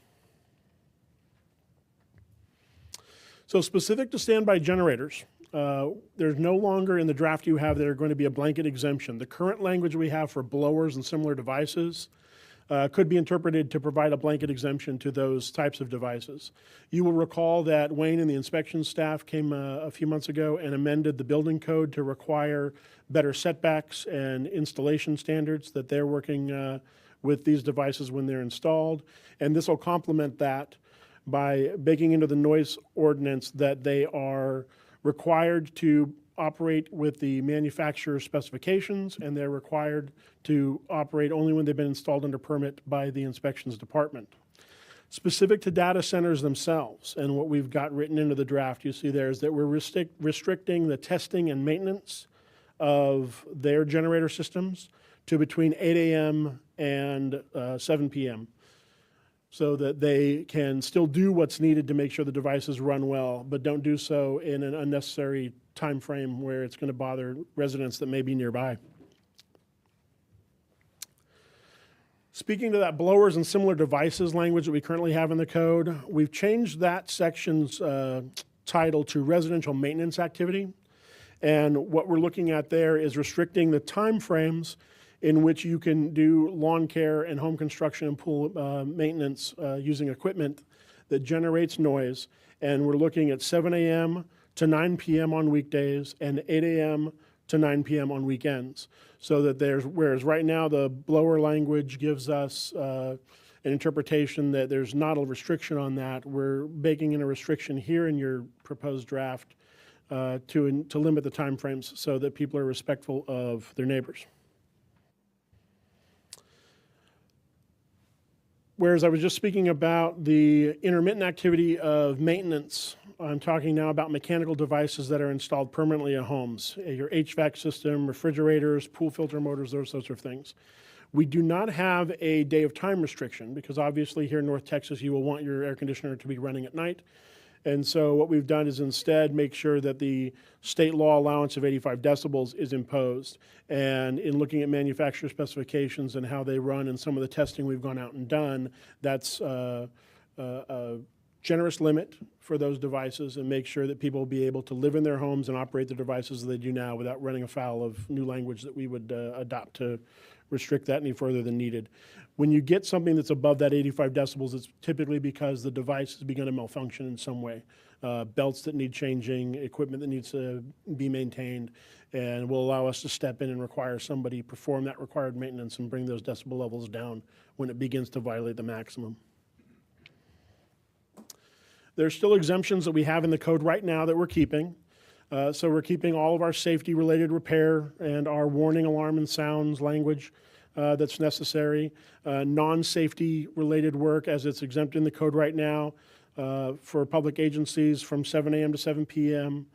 So specific to standby generators, there's no longer in the draft you have there going to be a blanket exemption. The current language we have for blowers and similar devices could be interpreted to provide a blanket exemption to those types of devices. You will recall that Wayne and the inspection staff came a few months ago and amended the building code to require better setbacks and installation standards that they're working with these devices when they're installed. And this will complement that by baking into the noise ordinance that they are required to operate with the manufacturer's specifications, and they're required to operate only when they've been installed under permit by the inspections department. Specific to data centers themselves, and what we've got written into the draft you see there is that we're restricting the testing and maintenance of their generator systems to between 8 a.m. and 7 p.m. so that they can still do what's needed to make sure the devices run well, but don't do so in an unnecessary time frame where it's going to bother residents that may be nearby. Speaking to that blowers and similar devices language that we currently have in the code, we've changed that section's title to residential maintenance activity. And what we're looking at there is restricting the time frames in which you can do lawn care and home construction and pool maintenance using equipment that generates noise. And we're looking at 7 a.m. to 9 p.m. on weekdays and 8 a.m. to 9 p.m. on weekends. So that whereas right now the blower language gives us an interpretation that there's not a restriction on that, we're baking in a restriction here in your proposed draft to limit the time frames so that people are respectful of their neighbors. Whereas I was just speaking about the intermittent activity of maintenance, I'm talking now about mechanical devices that are installed permanently at homes, your HVAC system, refrigerators, pool filter motors, those sorts of things. We do not have a day of time restriction because obviously here in North Texas you will want your air conditioner to be running at night. And so what we've done is instead make sure that the state law allowance of 85 decibels is imposed. And in looking at manufacturer specifications and how they run and some of the testing we've gone out and done, that's a generous limit for those devices, and make sure that people will be able to live in their homes and operate the devices as they do now without running afoul of new language that we would adopt to restrict that any further than needed. When you get something that's above that 85 decibels, it's typically because the device has begun to malfunction in some way. Belts that need changing, equipment that needs to be maintained, and will allow us to step in and require somebody perform that required maintenance and bring those decibel levels down when it begins to violate the maximum. There's still exemptions that we have in the code right now that we're keeping. So we're keeping all of our safety-related repair and our warning, alarm, and sounds language that's necessary. Non-safety related work, as it's exempt in the code right now, for public agencies from 7 a.m. to 7 p.m.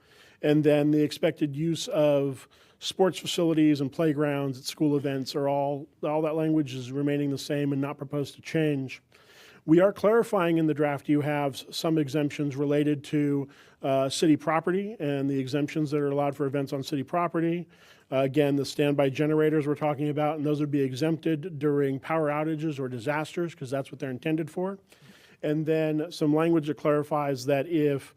And then the expected use of sports facilities and playgrounds at school events are all that language is remaining the same and not proposed to change. We are clarifying in the draft you have some exemptions related to city property and the exemptions that are allowed for events on city property. Again, the standby generators we're talking about, and those would be exempted during power outages or disasters because that's what they're intended for. And then some language that clarifies that if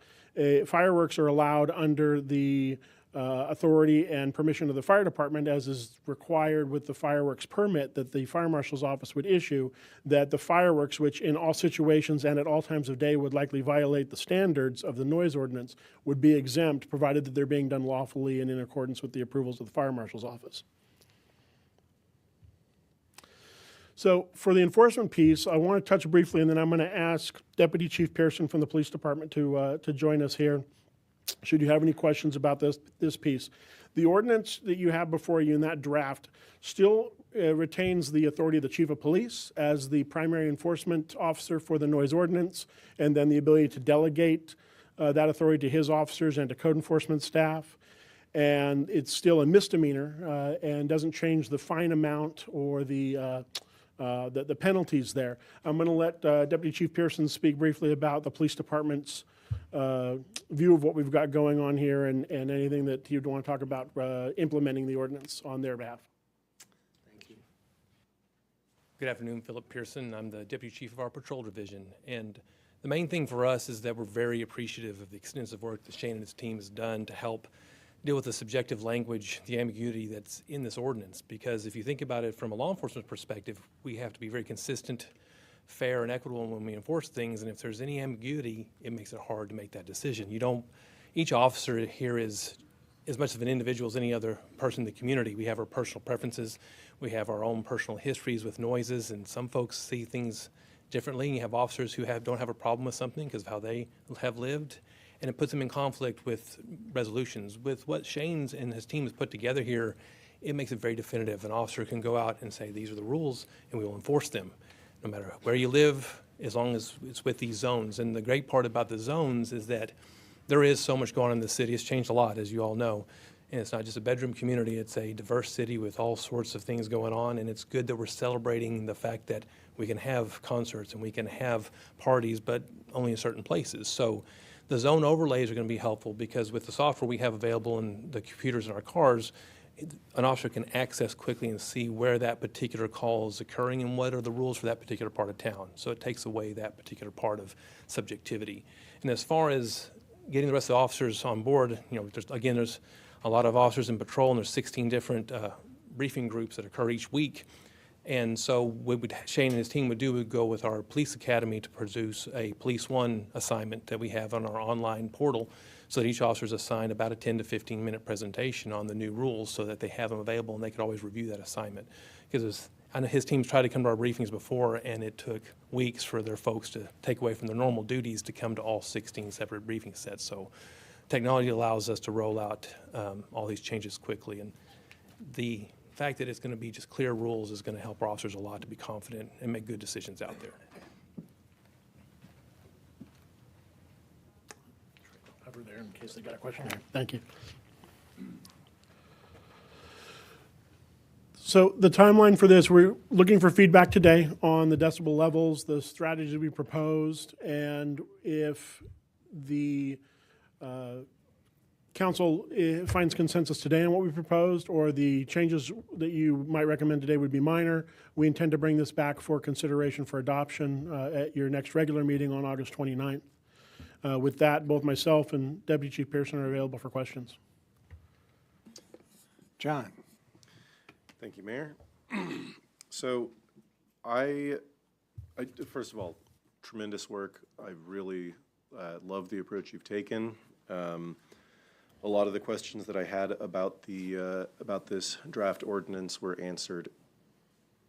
fireworks are allowed under the authority and permission of the fire department, as is required with the fireworks permit that the fire marshal's office would issue, that the fireworks, which in all situations and at all times of day would likely violate the standards of the noise ordinance, would be exempt, provided that they're being done lawfully and in accordance with the approvals of the fire marshal's office. So for the enforcement piece, I want to touch briefly, and then I'm going to ask Deputy Chief Pearson from the police department to join us here, should you have any questions about this piece. The ordinance that you have before you in that draft still retains the authority of the chief of police as the primary enforcement officer for the noise ordinance, and then the ability to delegate that authority to his officers and to code enforcement staff. And it's still a misdemeanor and doesn't change the fine amount or the penalties there. I'm going to let Deputy Chief Pearson speak briefly about the police department's view of what we've got going on here and anything that you'd want to talk about implementing the ordinance on their behalf. Thank you. Good afternoon, Philip Pearson. I'm the Deputy Chief of our Patrol Division. And the main thing for us is that we're very appreciative of the extensive work that Shane and his team has done to help deal with the subjective language, the ambiguity that's in this ordinance. Because if you think about it from a law enforcement perspective, we have to be very consistent, fair, and equitable when we enforce things, and if there's any ambiguity, it makes it hard to make that decision. Each officer here is as much of an individual as any other person in the community. We have our personal preferences, we have our own personal histories with noises, and some folks see things differently. You have officers who don't have a problem with something because of how they have lived, and it puts them in conflict with resolutions. With what Shane's and his team has put together here, it makes it very definitive. An officer can go out and say, these are the rules, and we will enforce them, no matter where you live, as long as it's with these zones. And the great part about the zones is that there is so much going on in the city. It's changed a lot, as you all know. And it's not just a bedroom community, it's a diverse city with all sorts of things going on. And it's good that we're celebrating the fact that we can have concerts and we can have parties, but only in certain places. So the zone overlays are going to be helpful because with the software we have available in the computers in our cars, an officer can access quickly and see where that particular call is occurring and what are the rules for that particular part of town. So it takes away that particular part of subjectivity. And as far as getting the rest of the officers on board, there's a lot of officers in patrol, and there's 16 different briefing groups that occur each week. And so what Shane and his team would do would go with our police academy to produce a Police One assignment that we have on our online portal, so that each officer is assigned about a 10 to 15 minute presentation on the new rules so that they have them available and they could always review that assignment. Because I know his team's tried to come to our briefings before, and it took weeks for their folks to take away from their normal duties to come to all 16 separate briefing sets. So technology allows us to roll out all these changes quickly. And the fact that it's going to be just clear rules is going to help our officers a lot to be confident and make good decisions out there. Over there in case they got a question. Thank you. So the timeline for this, we're looking for feedback today on the decibel levels, the strategies we proposed, and if the council finds consensus today on what we proposed, or the changes that you might recommend today would be minor, we intend to bring this back for consideration for adoption at your next regular meeting on August 29th. With that, both myself and Deputy Chief Pearson are available for questions. John? Thank you, Mayor. So I first of all, tremendous work. I really love the approach you've taken. A lot of the questions that I had about this draft ordinance were answered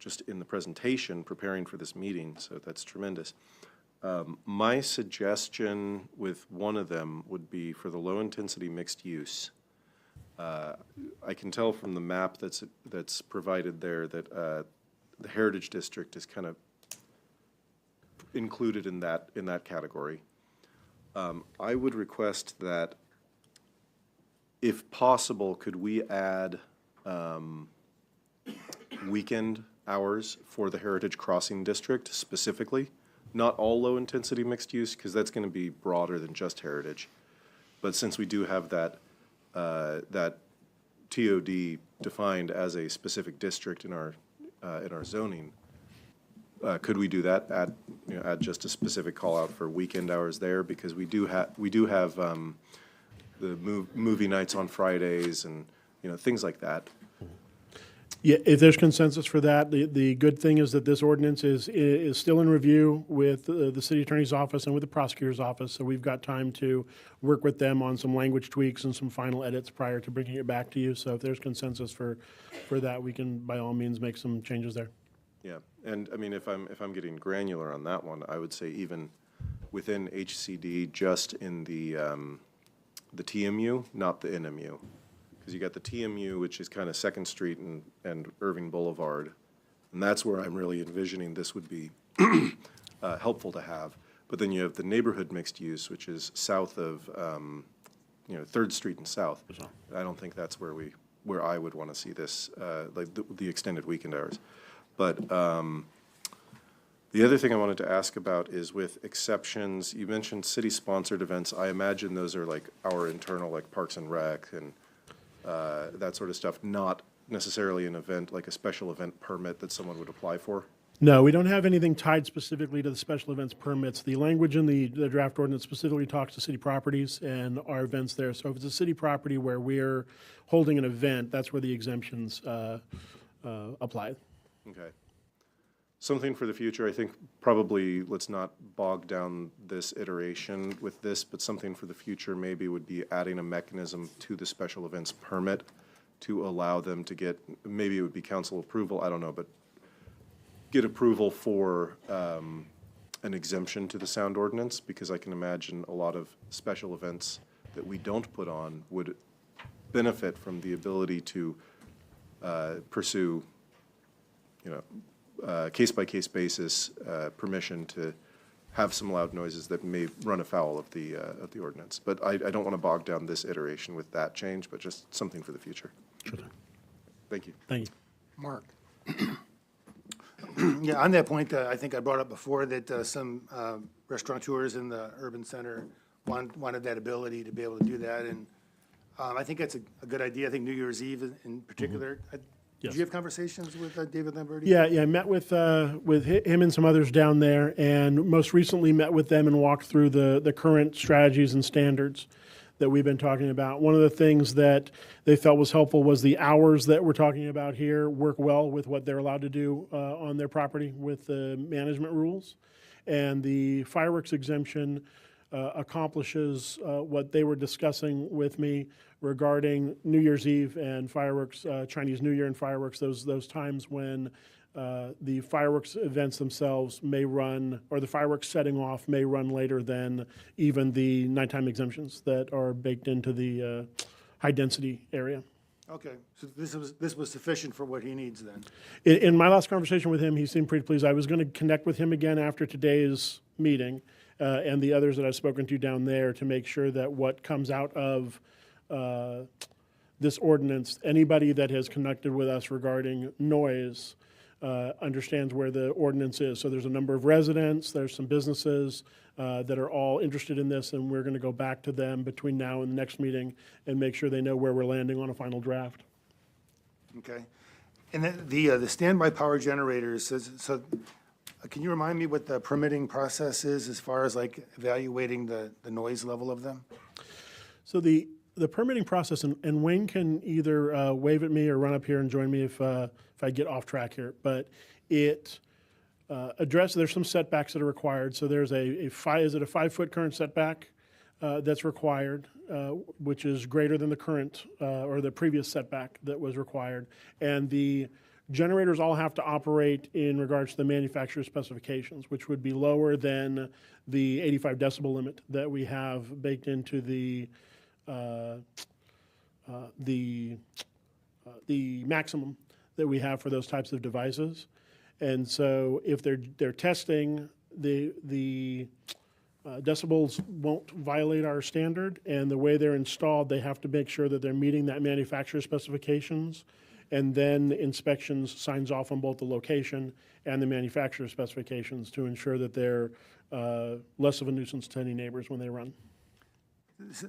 just in the presentation preparing for this meeting, so that's tremendous. My suggestion with one of them would be for the low-intensity mixed use. I can tell from the map that's provided there that the Heritage District is kind of included in that category. I would request that, if possible, could we add weekend hours for the Heritage Crossing District specifically? Not all low-intensity mixed use, because that's going to be broader than just Heritage. But since we do have that TOD defined as a specific district in our zoning, could we do that? Add just a specific call out for weekend hours there, because we do have the movie nights on Fridays and things like that. Yeah, if there's consensus for that, the good thing is that this ordinance is still in review with the city attorney's office and with the prosecutor's office, so we've got time to work with them on some language tweaks and some final edits prior to bringing it back to you. So if there's consensus for that, we can by all means make some changes there. Yeah, and I mean, if I'm getting granular on that one, I would say even within HCD, just in the TMU, not the NMU. Because you got the TMU, which is kind of 2nd Street and Irving Boulevard, and that's where I'm really envisioning this would be helpful to have. But then you have the neighborhood mixed use, which is south of 3rd Street and south. I don't think that's where I would want to see this, like the extended weekend hours. But the other thing I wanted to ask about is with exceptions. You mentioned city-sponsored events. I imagine those are like our internal, like Parks and Rec and that sort of stuff, not necessarily an event, like a special event permit that someone would apply for? No, we don't have anything tied specifically to the special events permits. The language in the draft ordinance specifically talks to city properties and our events there. So if it's a city property where we're holding an event, that's where the exemptions apply. Okay. Something for the future, I think probably let's not bog down this iteration with this, but something for the future maybe would be adding a mechanism to the special events permit to allow them to get, maybe it would be council approval, I don't know, but get approval for an exemption to the sound ordinance, because I can imagine a lot of special events that we don't put on would benefit from the ability to pursue, case-by-case basis, permission to have some loud noises that may run afoul of the ordinance. But I don't want to bog down this iteration with that change, but just something for the future. Sure thing. Thank you. Thank you. Mark? Yeah, on that point, I think I brought up before that some restaurateurs in the urban center wanted that ability to be able to do that, and I think that's a good idea. I think New Year's Eve in particular. Yes. Did you have conversations with David Lamberti? Yeah, I met with him and some others down there, and most recently met with them and walked through the current strategies and standards that we've been talking about. One of the things that they felt was helpful was the hours that we're talking about here work well with what they're allowed to do on their property with the management rules. And the fireworks exemption accomplishes what they were discussing with me regarding New Year's Eve and fireworks, Chinese New Year and fireworks, those times when the fireworks events themselves may run, or the fireworks setting off may run later than even the nighttime exemptions that are baked into the high-density area. Okay, so this was sufficient for what he needs then? In my last conversation with him, he seemed pretty pleased. I was going to connect with him again after today's meeting and the others that I've spoken to down there to make sure that what comes out of this ordinance, anybody that has connected with us regarding noise, understands where the ordinance is. So there's a number of residents, there's some businesses that are all interested in this, and we're going to go back to them between now and the next meeting and make sure they know where we're landing on a final draft. Okay. And then the standby power generators, can you remind me what the permitting process is as far as like evaluating the noise level of them? So the permitting process, and Wayne can either wave at me or run up here and join me if I get off track here, but it addresses, there's some setbacks that are required. So there's a 5-foot current setback that's required, which is greater than the current or the previous setback that was required. And the generators all have to operate in regards to the manufacturer's specifications, which would be lower than the 85 decibel limit that we have baked into the maximum that we have for those types of devices. And so if they're testing, the decibels won't violate our standard, and the way they're installed, they have to make sure that they're meeting that manufacturer specifications, and then inspections signs off on both the location and the manufacturer specifications to ensure that they're less of a nuisance to any neighbors when they run.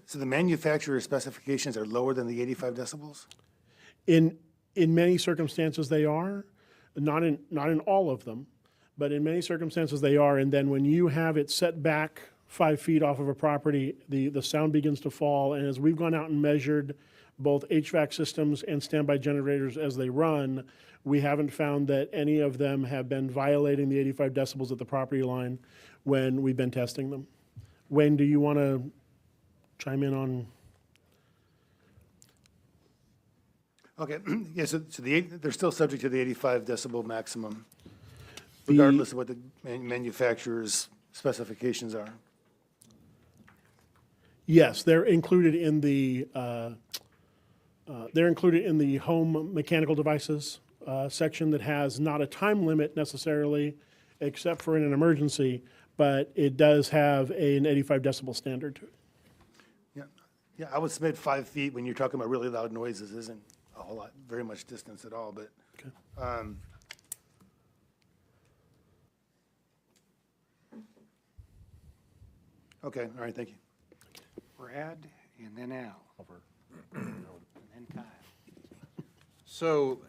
So the manufacturer specifications are lower than the 85 decibels? In many circumstances, they are. Not in all of them, but in many circumstances they are. And then when you have it set back 5 feet off of a property, the sound begins to fall. And as we've gone out and measured both HVAC systems and standby generators as they run, we haven't found that any of them have been violating the 85 decibels at the property line when we've been testing them. Wayne, do you want to chime in on? Okay, yeah, so they're still subject to the 85 decibel maximum, regardless of what the manufacturer's specifications are. Yes, they're included in the home mechanical devices section that has not a time limit necessarily, except for in an emergency, but it does have an 85 decibel standard to it. Yeah, I would submit 5 feet when you're talking about really loud noises isn't a whole lot, very much distance at all, but. Okay. Okay, all right, thank you. Brad, and then Al. And then Kyle. So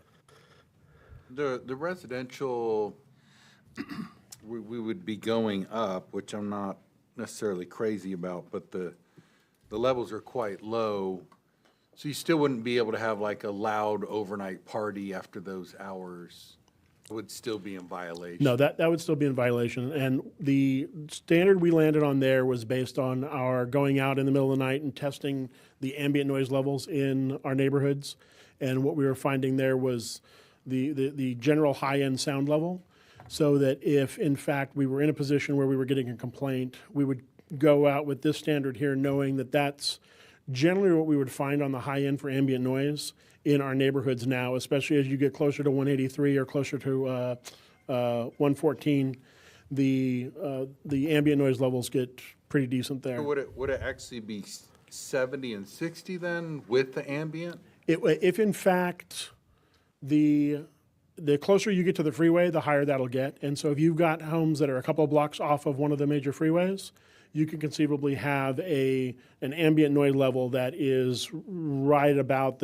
the residential, we would be going up, which I'm not necessarily crazy about, but the levels are quite low. So you still wouldn't be able to have like a loud overnight party after those hours. It would still be in violation. No, that would still be in violation. And the standard we landed on there was based on our going out in the middle of the night and testing the ambient noise levels in our neighborhoods. And what we were finding there was the general high-end sound level, so that if, in fact, we were in a position where we were getting a complaint, we would go out with this standard here knowing that that's generally what we would find on the high end for ambient noise in our neighborhoods now, especially as you get closer to 183 or closer to 114, the ambient noise levels get pretty decent there. Would it actually be 70 and 60 then with the ambient? If in fact the closer you get to the freeway, the higher that'll get. And so if you've got homes that are a couple of blocks off of one of the major freeways, you can conceivably have an ambient noise level that is right about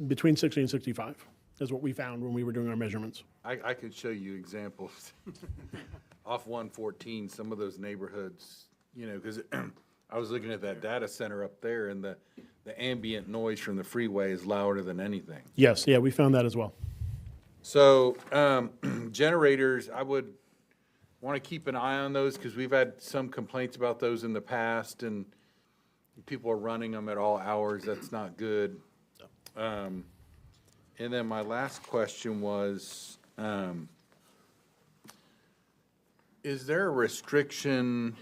between 60 and 65 is what we found when we were doing our measurements. I could show you examples. Off 114, some of those neighborhoods, because I was looking at that data center up there, and the ambient noise from the freeway is louder than anything. Yes, yeah, we found that as well. So generators, I would want to keep an eye on those because we've had some complaints about those in the past, and people are running them at all hours. That's not good. And then my last question was, is there a restriction,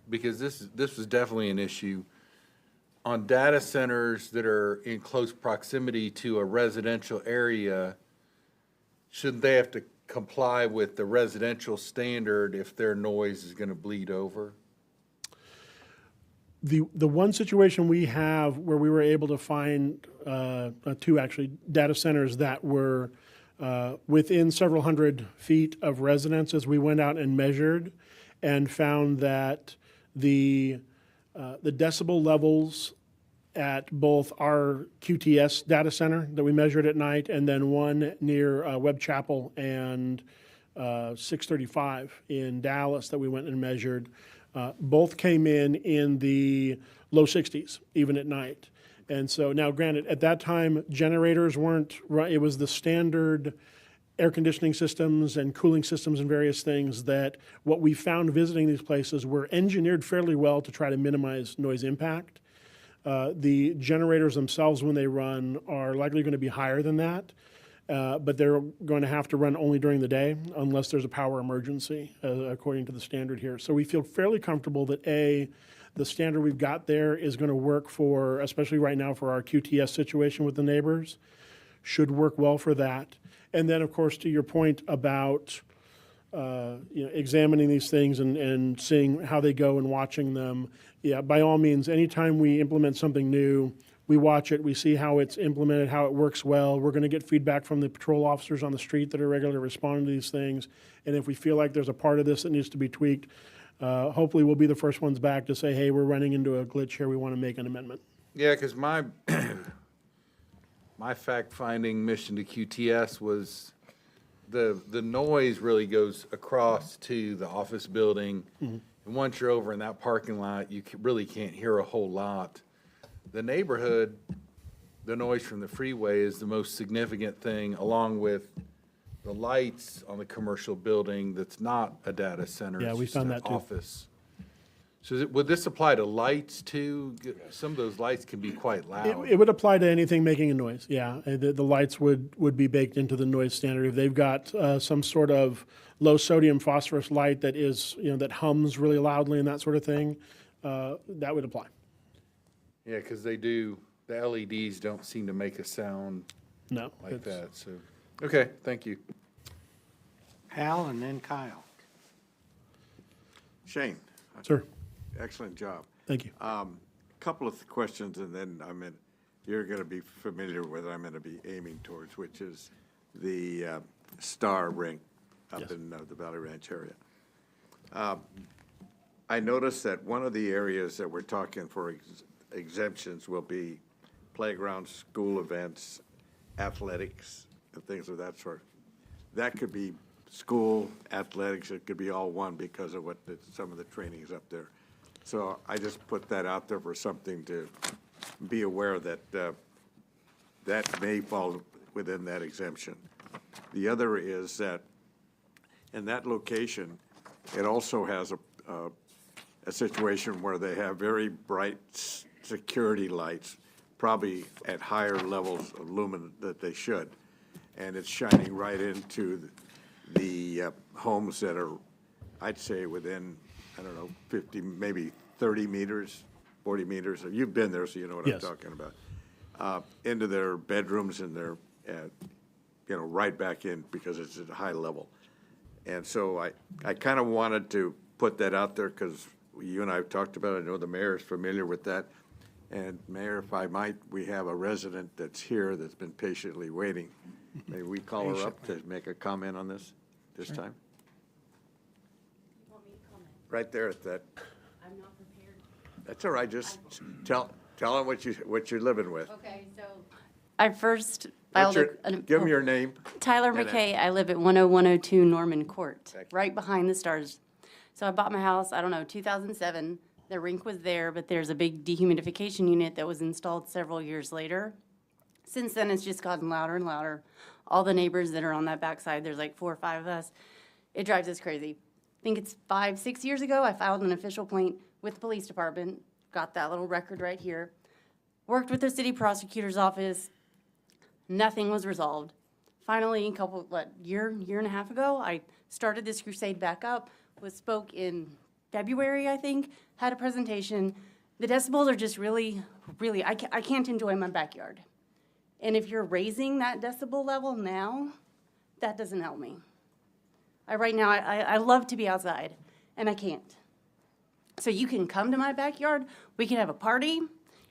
because this was definitely an issue, on data centers that are in close proximity to a residential area? Shouldn't they have to comply with the residential standard if their noise is going to bleed over? The one situation we have where we were able to find two actually data centers that were within several hundred feet of residences, we went out and measured and found that the decibel levels at both our QTS data center that we measured at night and then one near Webb Chapel and 635 in Dallas that we went and measured, both came in the low 60s, even at night. And so now granted, at that time, generators weren't, it was the standard air conditioning systems and cooling systems and various things that what we found visiting these places were engineered fairly well to try to minimize noise impact. The generators themselves, when they run, are likely going to be higher than that, but they're going to have to run only during the day unless there's a power emergency, according to the standard here. So we feel fairly comfortable that the standard we've got there is going to work for, especially right now for our QTS situation with the neighbors, should work well for that. And then, of course, to your point about examining these things and seeing how they go and watching them, yeah, by all means, anytime we implement something new, we watch it, we see how it's implemented, how it works well. We're going to get feedback from the patrol officers on the street that are regularly responding to these things. And if we feel like there's a part of this that needs to be tweaked, hopefully we'll be the first ones back to say, hey, we're running into a glitch here, we want to make an amendment. Yeah, because my fact-finding mission to QTS was the noise really goes across to the office building. Mm-hmm. And once you're over in that parking lot, you really can't hear a whole lot. The neighborhood, the noise from the freeway is the most significant thing, along with the lights on the commercial building that's not a data center. Yeah, it's we just found an that too. office. So would this apply to lights too? Some of those lights can be quite loud. It would apply to anything making a noise, yeah. The lights would be baked into the noise standard. If they've got some sort of low sodium phosphorus light that is, that hums really loudly and that sort of thing, that would apply. Yeah, because the LEDs don't seem to make a sound No. like that, so. Okay, thank you. Hal and then Kyle. Shane, Sir, excellent job. thank you. Couple of questions, and then you're going to be familiar with what I'm going to be aiming towards, which is the Star Ring up Yes. in the Valley Ranch area. I noticed that one of the areas that we're talking for exemptions will be playgrounds, school events, athletics, and things of that sort. That could be school, athletics, it could be all one because of what some of the trainings up there. So I just put that out there for something to be aware that that may fall within that exemption. The other is that in that location, it also has a situation where they have very bright security lights, probably at higher levels of lumen that they should. And it's shining right into the homes that are, I'd say, within, 50, maybe 30 meters, 40 meters. You've been there, so you know what Yes. I'm talking about. Into their bedrooms and their, right back in because it's at a high level. And so I kind of wanted to put that out there because you and I have talked about it. I know the mayor is familiar with that. And Mayor, if I might, we have a resident that's here that's been patiently waiting. May we call her up to make a comment on this time? You want me to comment? Right there at that. I'm not prepared. That's all right. Just tell them what you're living with. Okay, so. I first filed Give them your name. Tyler and McKay, I live at 10102 Norman Court, Thank you. right behind the Stars. So I bought my house, 2007. The rink was there, but there's a big dehumidification unit that was installed several years later. Since then, it's just gotten louder and louder. All the neighbors that are on that backside, there's like 4 or 5 of us. It drives us crazy. I think it's 5, 6 years ago, I filed an official complaint with the police department. Got that little record right here. Worked with the city prosecutor's office. Nothing was resolved. Finally, year and a half ago, I started this crusade back up. Spoke in February, I think, had a presentation. The decibels are just really, I can't enjoy my backyard. And if you're raising that decibel level now, that doesn't help me. Right now, I love to be outside, and I can't. So you can come to my backyard, we can have a party.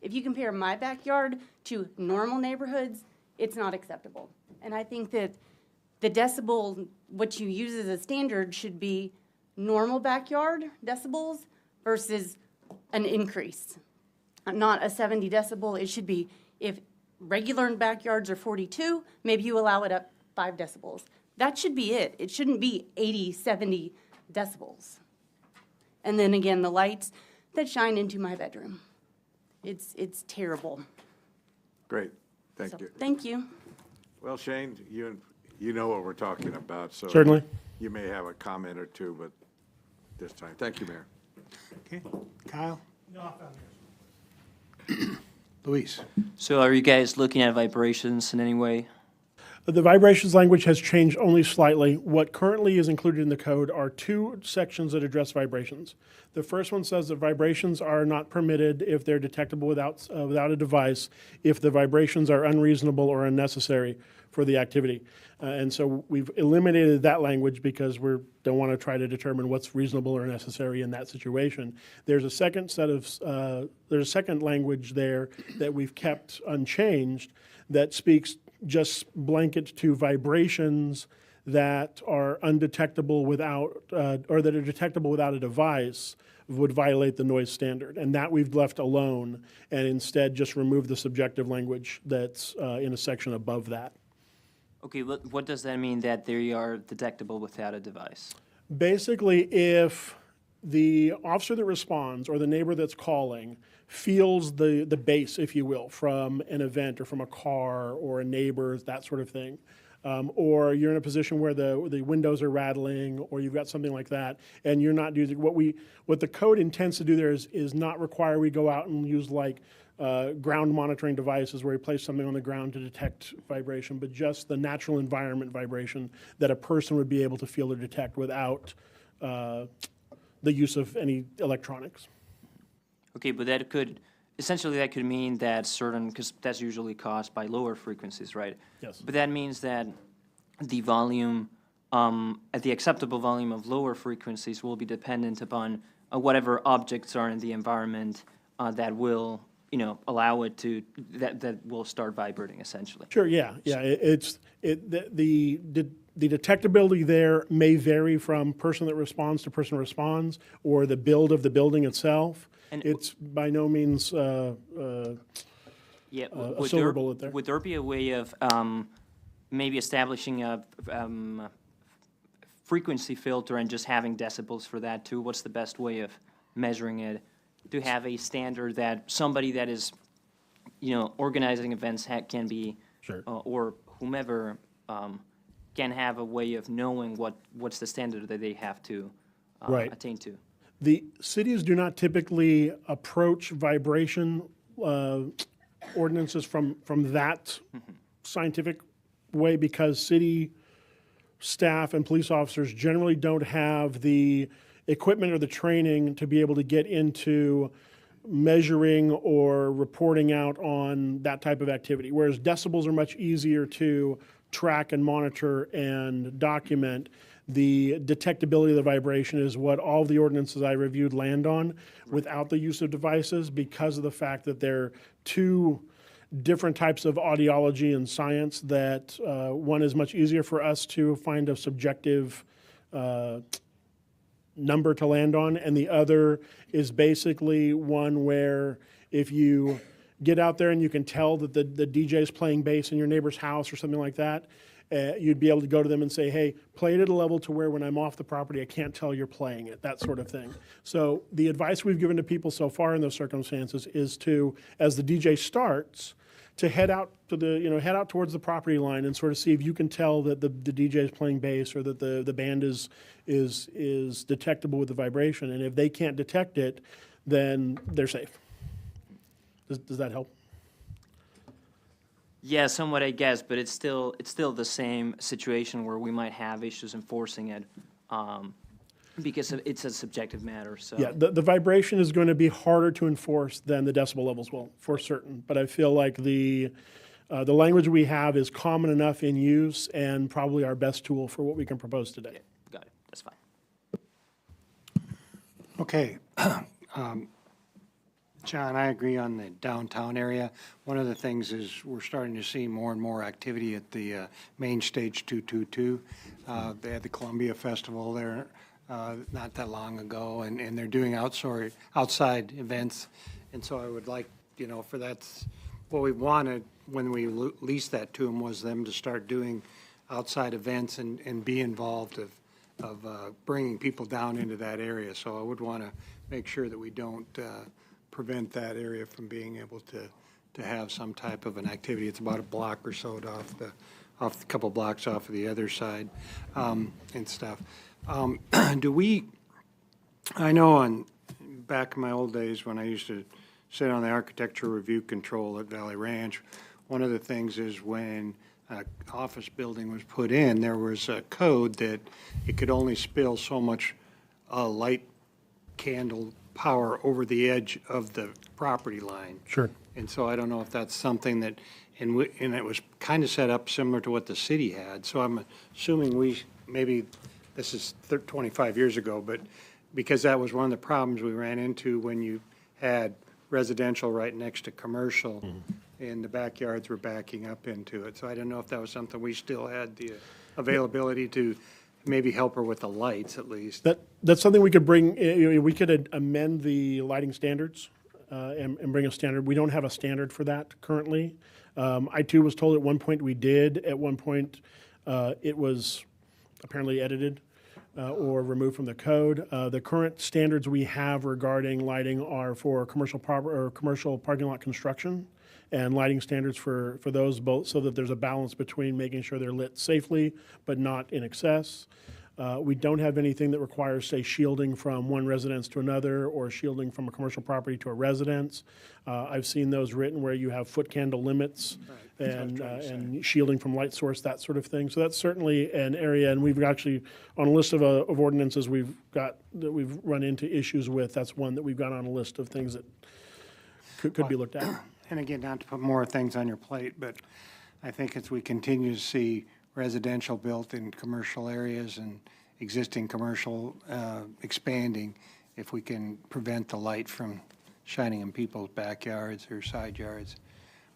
If you compare my backyard to normal neighborhoods, it's not acceptable. And I think that the decibel, what you use as a standard should be normal backyard decibels versus an increase. Not a 70 decibel, it should be, if regular backyards are 42, maybe you allow it up 5 decibels. That should be it. It shouldn't be 80, 70 decibels. And then again, the lights that shine into my bedroom. It's terrible. Great, thank So, you. thank you. Well, Shane, you know what we're talking about, so. Certainly. You may have a comment or two, but this time, thank you, Mayor. Okay, Kyle? Luis? So are you guys looking at vibrations in any way? The vibrations language has changed only slightly. What currently is included in the code are 2 sections that address vibrations. The first one says that vibrations are not permitted if they're detectable without a device, if the vibrations are unreasonable or unnecessary for the activity. And so we've eliminated that language because we don't want to try to determine what's reasonable or necessary in that situation. There's a second language there that we've kept unchanged that speaks just blanket to vibrations that are undetectable without, or that are detectable without a device would violate the noise standard. And that we've left alone and instead just removed the subjective language that's in a section above that. Okay, what does that mean that they are detectable without a device? Basically, if the officer that responds or the neighbor that's calling feels the bass, if you will, from an event or from a car or a neighbor, that sort of thing, or you're in a position where the windows are rattling or you've got something like that, and you're not using, what the code intends to do there is not require we go out and use like ground monitoring devices where we place something on the ground to detect vibration, but just the natural environment vibration that a person would be able to feel or detect without the use of any electronics. Okay, but that could mean that certain, because that's usually caused by lower frequencies, right? Yes. But that means that the volume, at the acceptable volume of lower frequencies will be dependent upon whatever objects are in the environment that will, allow it to, that will start vibrating essentially. Sure, yeah. The detectability there may vary from person that responds to person responds, or the build of the building itself. And It's by no means Yeah, a silver bullet there. would there be a way of maybe establishing a frequency filter and just having decibels for that too? What's the best way of measuring it? To have a standard that somebody that is, organizing events can be, Sure. Or whomever can have a way of knowing what's the standard that they have to Right. attain to. The cities do not typically approach vibration ordinances from that scientific way because city staff and police officers generally don't have the equipment or the training to be able to get into measuring or reporting out on that type of activity. Whereas decibels are much easier to track and monitor and document. The detectability of the vibration is what all the ordinances I reviewed land on without the use of devices because of the fact that they're 2 different types of audiology and science that one is much easier for us to find a subjective number to land on, and the other is basically one where if you get out there and you can tell that the DJ is playing bass in your neighbor's house or something like that, you'd be able to go to them and say, hey, play it at a level to where when I'm off the property, I can't tell you're playing it, that sort of thing. So the advice we've given to people so far in those circumstances is to, as the DJ starts, to head out to head out towards the property line and sort of see if you can tell that the DJ is playing bass or that the band is detectable with the vibration. And if they can't detect it, then they're safe. Does that help? Yeah, somewhat, I guess, but it's still the same situation where we might have issues enforcing it because it's a subjective matter. So Yeah, the vibration is going to be harder to enforce than the decibel levels will, for certain. But I feel like the language we have is common enough in use and probably our best tool for what we can propose today. yeah, got it. That's fine. Okay. John, I agree on the downtown area. One of the things is we're starting to see more and more activity at the Main Stage 222. They had the Columbia Festival there not that long ago, and they're doing outside events. And so I would like, for that's what we wanted when we leased that to them, was them to start doing outside events and be involved of bringing people down into that area. So I would want to make sure that we don't prevent that area from being able to have some type of an activity. It's about a block or so off a couple blocks off of the other side and stuff. I know back in my old days when I used to sit on the architecture review control at Valley Ranch, one of the things is when an office building was put in, there was a code that it could only spill so much light candle power over the edge of the property line. Sure. And so I don't know if that's something that, and it was kind of set up similar to what the city had. So I'm assuming maybe this is 25 years ago, but because that was one of the problems we ran into when you had residential right next to commercial, and the backyards were backing up into it. So I don't know if that was something we still had the availability to maybe help her with the lights at least. That's something we could bring, we could amend the lighting standards and bring a standard. We don't have a standard for that currently. I too was told at one point we did. At one point, it was apparently edited or removed from the code. The current standards we have regarding lighting are for commercial parking lot construction, and lighting standards for those both, so that there's a balance between making sure they're lit safely but not in excess. We don't have anything that requires, say, shielding from one residence to another or shielding from a commercial property to a residence. I've seen those written where you have foot candle limits and shielding from light source, that sort of thing. So that's certainly an area, and we've actually, on a list of ordinances we've run into issues with, that's one that we've got on a list of things that could be looked at. And again, not to put more things on your plate, but I think as we continue to see residential built in commercial areas and existing commercial expanding, if we can prevent the light from shining in people's backyards or side yards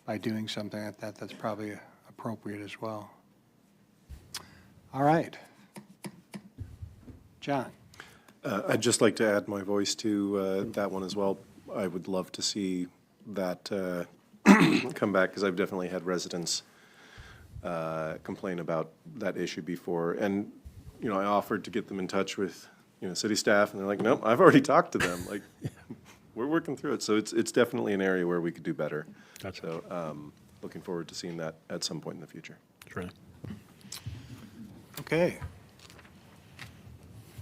by doing something like that, that's probably appropriate as well. All right. John. I'd just like to add my voice to that one as well. I would love to see that come back, because I've definitely had residents complain about that issue before. And, I offered to get them in touch with, city staff, and they're like, nope, I've already talked to them. Like, we're working through it. So it's definitely an area where we could do better. Gotcha. So looking forward to seeing that at some point in the future. Sure. Okay.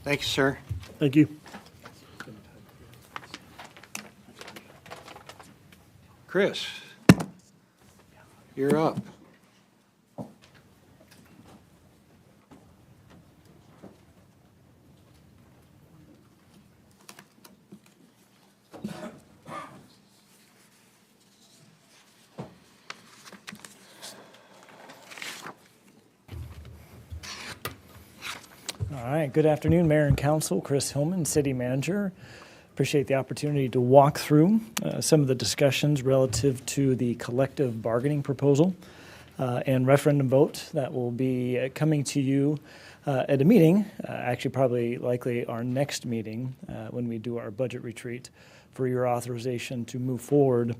Thank you, sir. Thank you. Chris, you're up. All right, good afternoon, Mayor and Council. Chris Hillman, City Manager. Appreciate the opportunity to walk through some of the discussions relative to the collective bargaining proposal and referendum vote that will be coming to you at a meeting, actually probably likely our next meeting when we do our budget retreat, for your authorization to move forward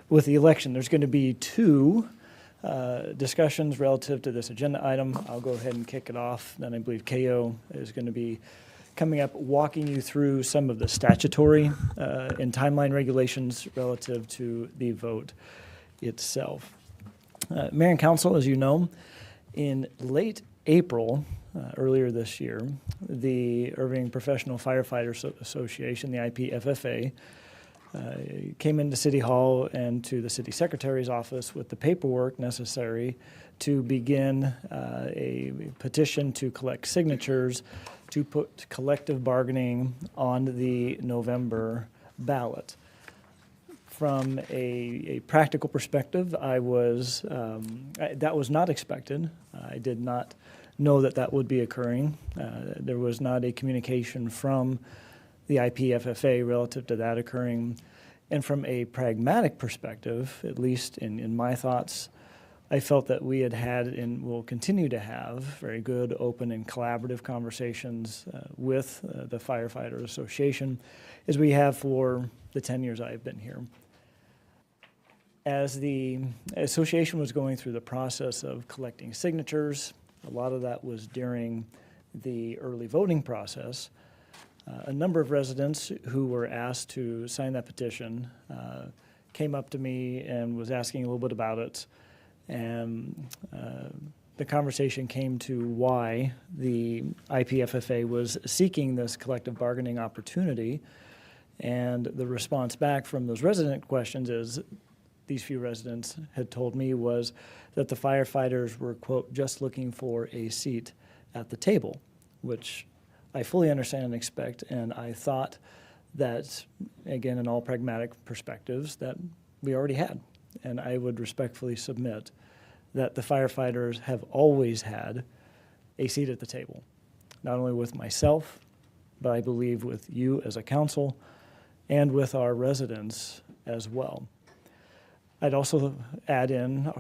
with the election. There's going to be two discussions relative to this agenda item. I'll go ahead and kick it off. Then I believe KO is going to be coming up, walking you through some of the statutory and timeline regulations relative to the vote itself. Mayor and Council, as you know, in late April, earlier this year, the Irving Professional Firefighters Association, the IPFFA, came into City Hall and to the City Secretary's office with the paperwork necessary to begin a petition to collect signatures to put collective bargaining on the November ballot. From a practical perspective, that was not expected. I did not know that would be occurring. There was not a communication from the IPFFA relative to that occurring. And from a pragmatic perspective, at least in my thoughts, I felt that we had had and will continue to have very good, open, and collaborative conversations with the Firefighter Association, as we have for the 10 years I've been here. As the association was going through the process of collecting signatures, a lot of that was during the early voting process. A number of residents who were asked to sign that petition came up to me and was asking a little bit about it. And the conversation came to why the IPFFA was seeking this collective bargaining opportunity. And the response back from those resident questions is, these few residents had told me, was that the firefighters were, quote, just looking for a seat at the table, which I fully understand and expect. And I thought that, again, in all pragmatic perspectives, that we already had. And I would respectfully submit that the firefighters have always had a seat at the table, not only with myself, but I believe with you as a council and with our residents as well. I'd also add in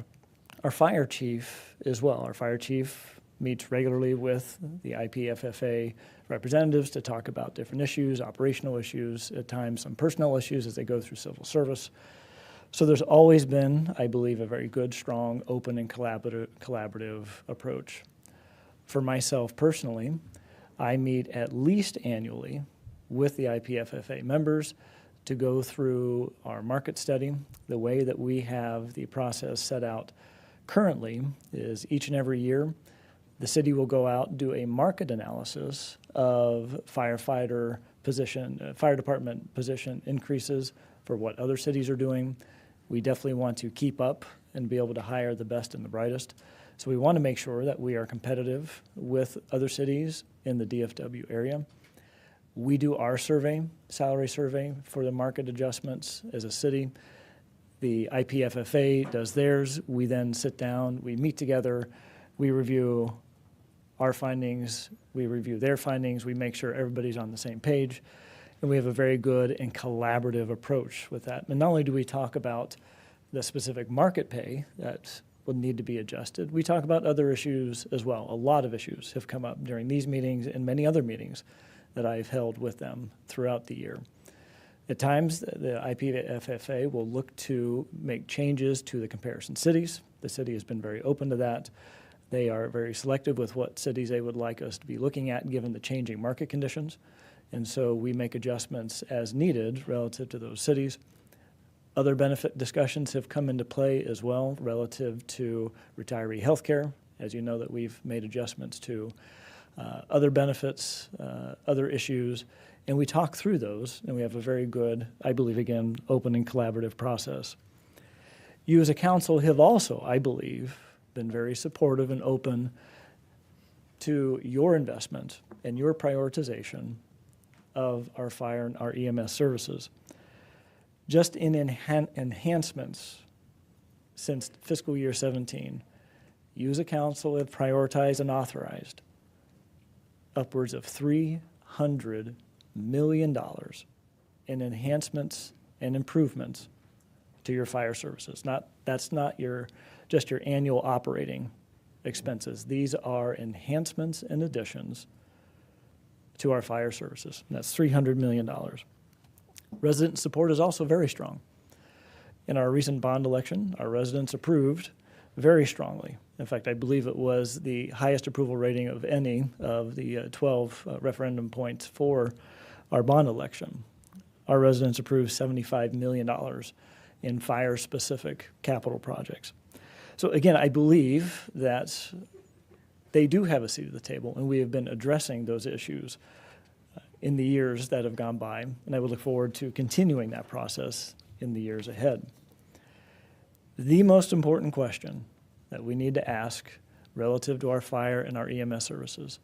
our fire chief as well. Our fire chief meets regularly with the IPFFA representatives to talk about different issues, operational issues, at times some personnel issues as they go through civil service. So there's always been, I believe, a very good, strong, open, and collaborative approach. For myself personally, I meet at least annually with the IPFFA members to go through our market study. The way that we have the process set out currently is each and every year, the city will go out and do a market analysis of firefighter position, fire department position increases for what other cities are doing. We definitely want to keep up and be able to hire the best and the brightest. So we want to make sure that we are competitive with other cities in the DFW area. We do our survey, salary survey for the market adjustments as a city. The IPFFA does theirs. We then sit down, we meet together, we review our findings, we review their findings, we make sure everybody's on the same page, and we have a very good and collaborative approach with that. And not only do we talk about the specific market pay that will need to be adjusted, we talk about other issues as well. A lot of issues have come up during these meetings and many other meetings that I've held with them throughout the year. At times, the IPFFA will look to make changes to the comparison cities. The city has been very open to that. They are very selective with what cities they would like us to be looking at given the changing market conditions. And so we make adjustments as needed relative to those cities. Other benefit discussions have come into play as well relative to retiree health care. As you know, that we've made adjustments to other benefits, other issues, and we talk through those, and we have a very good, I believe, again, open and collaborative process. You as a council have also, I believe, been very supportive and open to your investment and your prioritization of our fire and our EMS services. Just in enhancements since fiscal year 17, you as a council have prioritized and authorized upwards of $300 million in enhancements and improvements to your fire services. That's not just your annual operating expenses. These are enhancements and additions to our fire services. And that's $300 million. Resident support is also very strong. In our recent bond election, our residents approved very strongly. In fact, I believe it was the highest approval rating of any of the 12 referendum points for our bond election. Our residents approved $75 million in fire-specific capital projects. So again, I believe that they do have a seat at the table, and we have been addressing those issues in the years that have gone by, and I would look forward to continuing that process in the years ahead. The most important question that we need to ask relative to our fire and our EMS services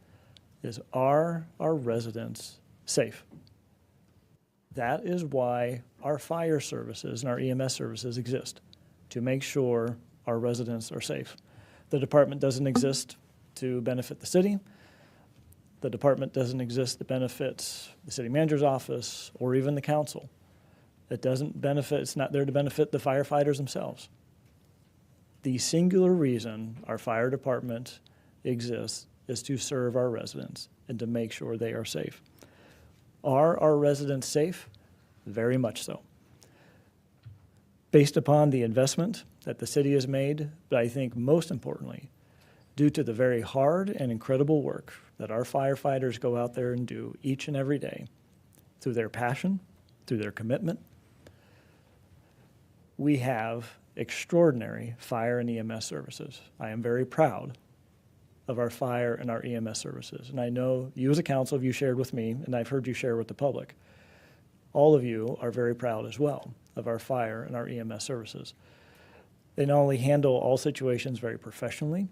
is, are our residents safe? That is why our fire services and our EMS services exist, to make sure our residents are safe. The department doesn't exist to benefit the city. The department doesn't exist to benefit the city manager's office or even the council. It doesn't benefit, it's not there to benefit the firefighters themselves. The singular reason our fire department exists is to serve our residents and to make sure they are safe. Are our residents safe? Very much so. Based upon the investment that the city has made, but I think most importantly, due to the very hard and incredible work that our firefighters go out there and do each and every day, through their passion, through their commitment, we have extraordinary fire and EMS services. I am very proud of our fire and our EMS services. And I know you as a council, you shared with me, and I've heard you share with the public. All of you are very proud as well of our fire and our EMS services. They not only handle all situations very professionally,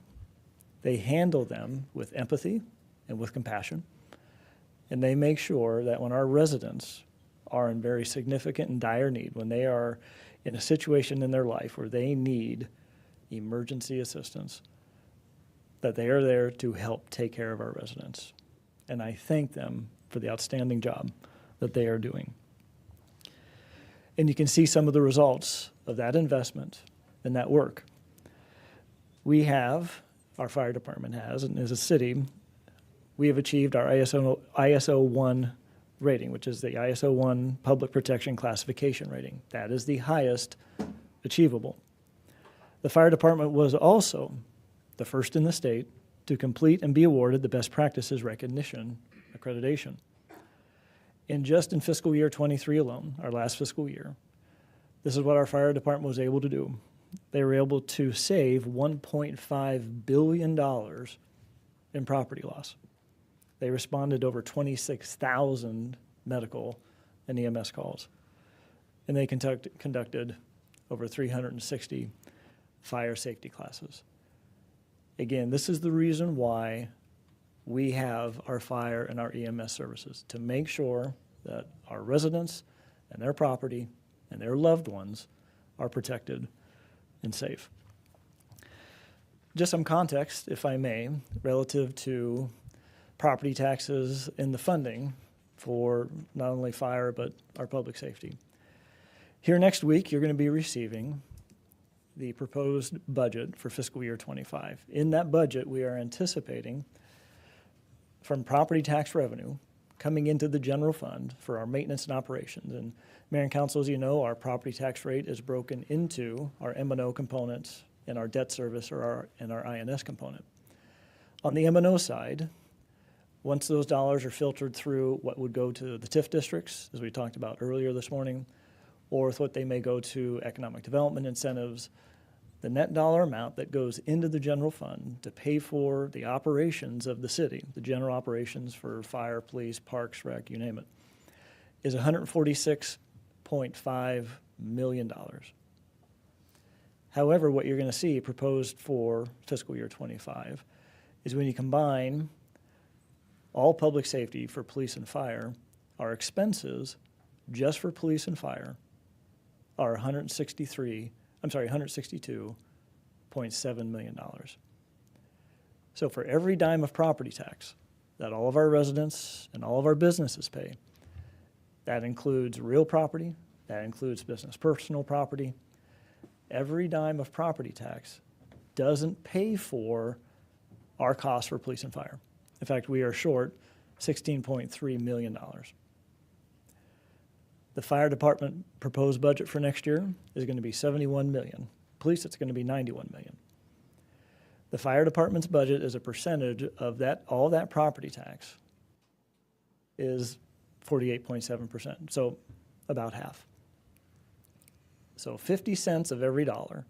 they handle them with empathy and with compassion. And they make sure that when our residents are in very significant and dire need, when they are in a situation in their life where they need emergency assistance, that they are there to help take care of our residents. And I thank them for the outstanding job that they are doing. And you can see some of the results of that investment and that work. We have, our fire department has, and as a city, we have achieved our ISO 1 rating, which is the ISO 1 Public Protection Classification rating. That is the highest achievable. The fire department was also the first in the state to complete and be awarded the Best Practices Recognition accreditation. And just in fiscal year 23 alone, our last fiscal year, this is what our fire department was able to do. They were able to save $1.5 billion in property loss. They responded to over 26,000 medical and EMS calls. And they conducted over 360 fire safety classes. Again, this is the reason why we have our fire and our EMS services, to make sure that our residents and their property and their loved ones are protected and safe. Just some context, if I may, relative to property taxes and the funding for not only fire but our public safety. Here next week, you're going to be receiving the proposed budget for fiscal year 25. In that budget, we are anticipating from property tax revenue coming into the general fund for our maintenance and operations. And Mayor and Council, as you know, our property tax rate is broken into our M&O components and our debt service and our INS component. On the M&O side, once those dollars are filtered through what would go to the TIF districts, as we talked about earlier this morning, or with what they may go to economic development incentives, the net dollar amount that goes into the general fund to pay for the operations of the city, the general operations for fire, police, parks, rec, you name it, is $146.5 million. However, what you're going to see proposed for fiscal year 25 is when you combine all public safety for police and fire, our expenses just for police and fire are $162.7 million. So for every dime of property tax that all of our residents and all of our businesses pay, that includes real property, that includes business personal property, every dime of property tax doesn't pay for our costs for police and fire. In fact, we are short $16.3 million. The fire department proposed budget for next year is going to be $71 million. Police, it's going to be $91 million. The fire department's budget as a percentage of that, all that property tax is 48.7%, so about half. So 50 cents of every dollar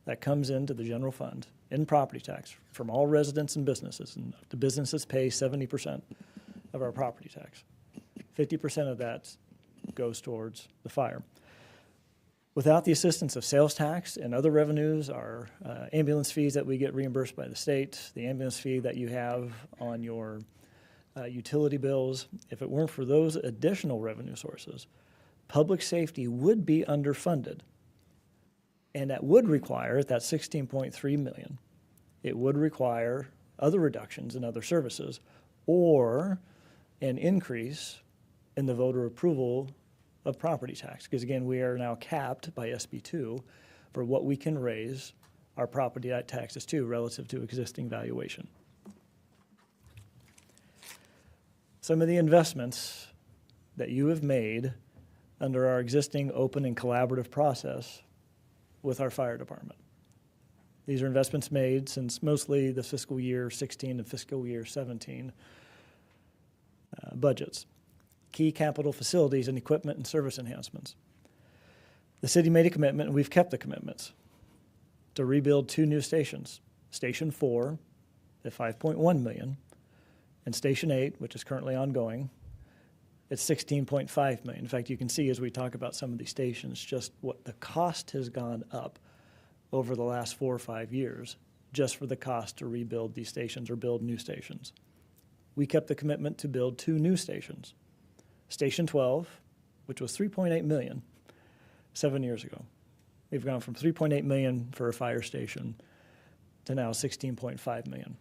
that comes into the general fund in property tax from all residents and businesses, and the businesses pay 70% of our property tax. 50% of that goes towards the fire. Without the assistance of sales tax and other revenues, our ambulance fees that we get reimbursed by the state, the ambulance fee that you have on your utility bills, if it weren't for those additional revenue sources, public safety would be underfunded. And that would require, at that $16.3 million, it would require other reductions in other services or an increase in the voter approval of property tax, because again, we are now capped by SB2 for what we can raise our property taxes to relative to existing valuation. Some of the investments that you have made under our existing open and collaborative process with our fire department. These are investments made since mostly the fiscal year 16 and fiscal year 17 budgets. Key capital facilities and equipment and service enhancements. The city made a commitment, and we've kept the commitments, to rebuild 2 new stations. Station 4 at $5.1 million, and Station 8, which is currently ongoing, at $16.5 million. In fact, you can see as we talk about some of these stations, just what the cost has gone up over the last 4 or 5 years, just for the cost to rebuild these stations or build new stations. We kept the commitment to build 2 new stations. Station 12, which was $3.8 million 7 years ago. We've gone from $3.8 million for a fire station to now $16.5 million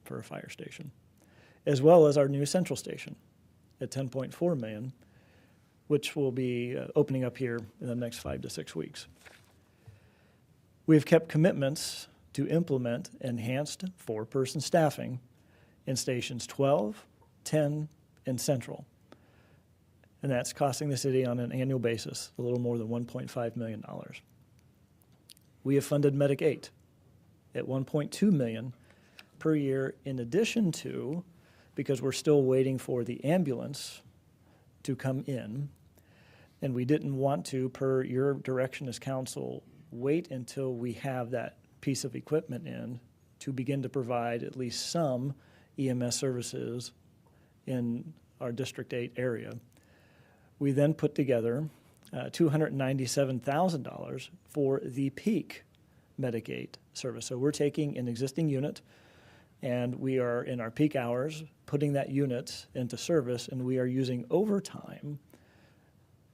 for a fire station, as well as our new central station at $10.4 million, which will be opening up here in the next 5 to 6 weeks. We've kept commitments to implement enhanced 4-person staffing in stations 12, 10, and central. And that's costing the city on an annual basis a little more than $1.5 million. We have funded Medic 8 at $1.2 million per year, in addition to, because we're still waiting for the ambulance to come in, and we didn't want to, per your direction as council, wait until we have that piece of equipment in to begin to provide at least some EMS services in our District 8 area. We then put together $297,000 for the peak Medic 8 service. So we're taking an existing unit, and we are in our peak hours putting that unit into service, and we are using overtime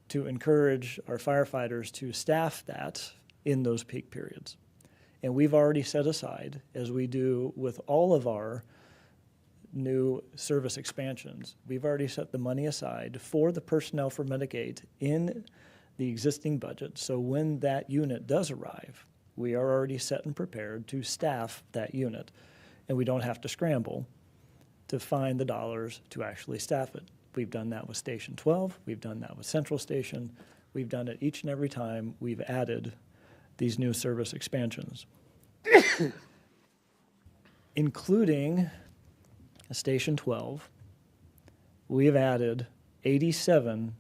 to encourage our firefighters to staff that in those peak periods. And we've already set aside, as we do with all of our new service expansions, we've already set the money aside for the personnel for Medic 8 in the existing budget. So when that unit does arrive, we are already set and prepared to staff that unit, and we don't have to scramble to find the dollars to actually staff it. We've done that with Station 12. We've done that with Central Station. We've done it each and every time we've added these new service expansions, including Station 12. We have added 87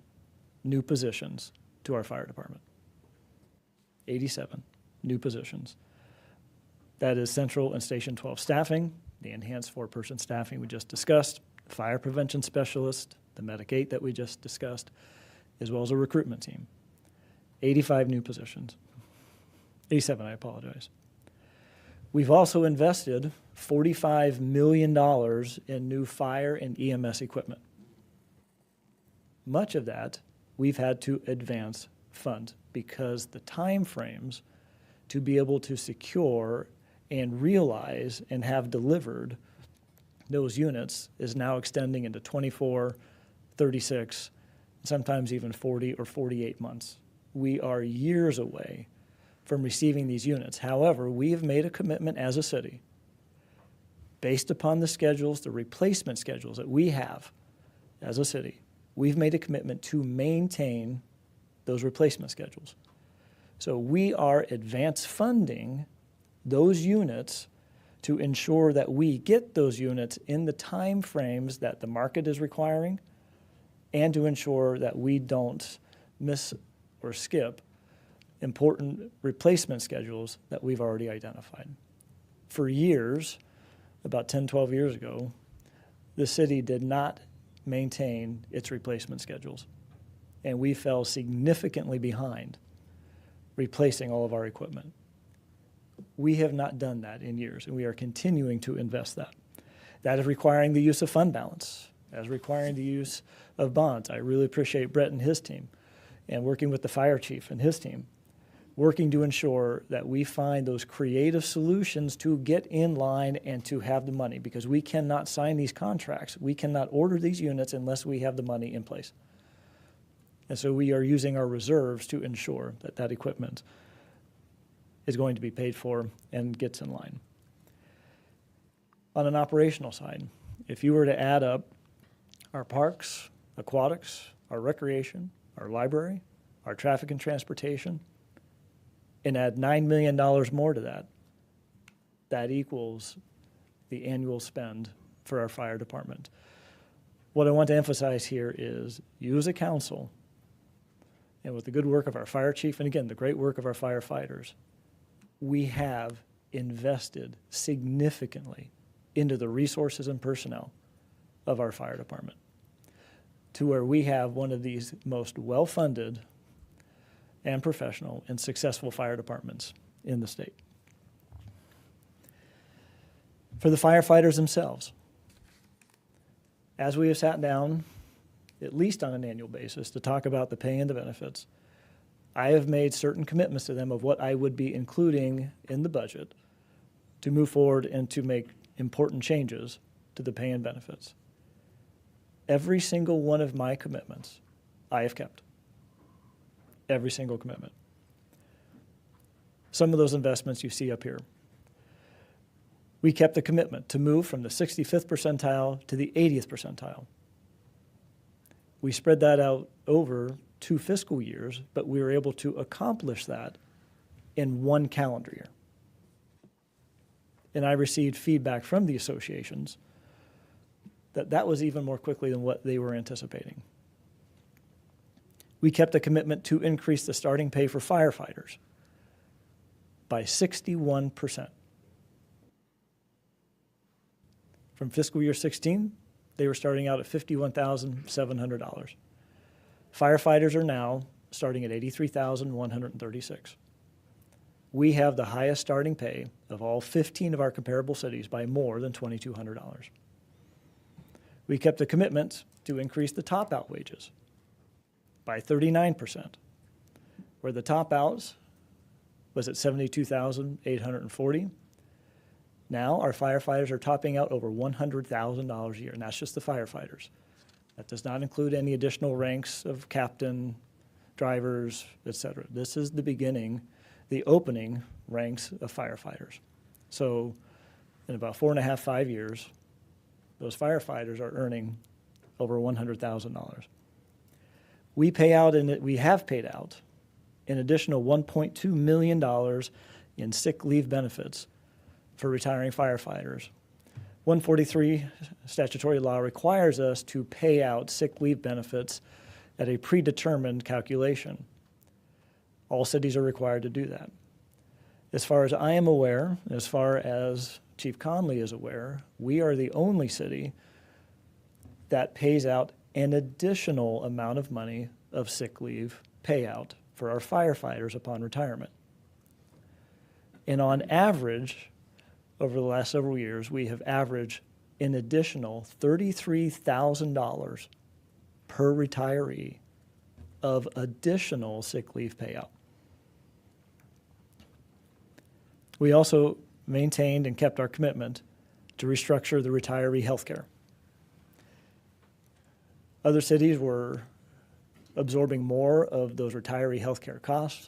new positions to our fire department. 87 new positions. That is Central and Station 12 staffing, the enhanced 4-person staffing we just discussed, fire prevention specialist, the Medic 8 that we just discussed, as well as a recruitment team. 85 new positions. 87, I apologize. We've also invested $45 million in new fire and EMS equipment. Much of that we've had to advance fund because the time frames to be able to secure and realize and have delivered those units is now extending into 24, 36, sometimes even 40 or 48 months. We are years away from receiving these units. However, we have made a commitment as a city, based upon the schedules, the replacement schedules that we have as a city, we've made a commitment to maintain those replacement schedules. So we are advance funding those units to ensure that we get those units in the time frames that the market is requiring, and to ensure that we don't miss or skip important replacement schedules that we've already identified. For years, about 10, 12 years ago, the city did not maintain its replacement schedules, and we fell significantly behind replacing all of our equipment. We have not done that in years, and we are continuing to invest that. That is requiring the use of fund balance. That is requiring the use of bonds. I really appreciate Brett and his team, and working with the fire chief and his team, working to ensure that we find those creative solutions to get in line and to have the money, because we cannot sign these contracts. We cannot order these units unless we have the money in place. And so we are using our reserves to ensure that that equipment is going to be paid for and gets in line. On an operational side, if you were to add up our parks, aquatics, our recreation, our library, our traffic and transportation, and add $9 million more to that, that equals the annual spend for our fire department. What I want to emphasize here is you as a council, and with the good work of our fire chief, and again, the great work of our firefighters, we have invested significantly into the resources and personnel of our fire department to where we have one of these most well-funded and professional and successful fire departments in the state. For the firefighters themselves, as we have sat down, at least on an annual basis, to talk about the pay and the benefits, I have made certain commitments to them of what I would be including in the budget to move forward and to make important changes to the pay and benefits. Every single one of my commitments I have kept. Every single commitment. Some of those investments you see up here. We kept the commitment to move from the 65th percentile to the 80th percentile. We spread that out over 2 fiscal years, but we were able to accomplish that in 1 calendar year. And I received feedback from the associations that that was even more quickly than what they were anticipating. We kept a commitment to increase the starting pay for firefighters by 61%. From fiscal year 16, they were starting out at $51,700. Firefighters are now starting at $83,136. We have the highest starting pay of all 15 of our comparable cities by more than $2,200. We kept a commitment to increase the top-out wages by 39%, where the top-outs was at $72,840. Now our firefighters are topping out over $100,000 a year, and that's just the firefighters. That does not include any additional ranks of captain, drivers, et cetera. This is the beginning, the opening ranks of firefighters. So in about 4.5, 5 years, those firefighters are earning over $100,000. We pay out, and we have paid out an additional $1.2 million in sick leave benefits for retiring firefighters. 143 statutory law requires us to pay out sick leave benefits at a predetermined calculation. All cities are required to do that. As far as I am aware, as far as Chief Conley is aware, we are the only city that pays out an additional amount of money of sick leave payout for our firefighters upon retirement. And on average, over the last several years, we have averaged an additional $33,000 per retiree of additional sick leave payout. We also maintained and kept our commitment to restructure the retiree health care. Other cities were absorbing more of those retiree health care costs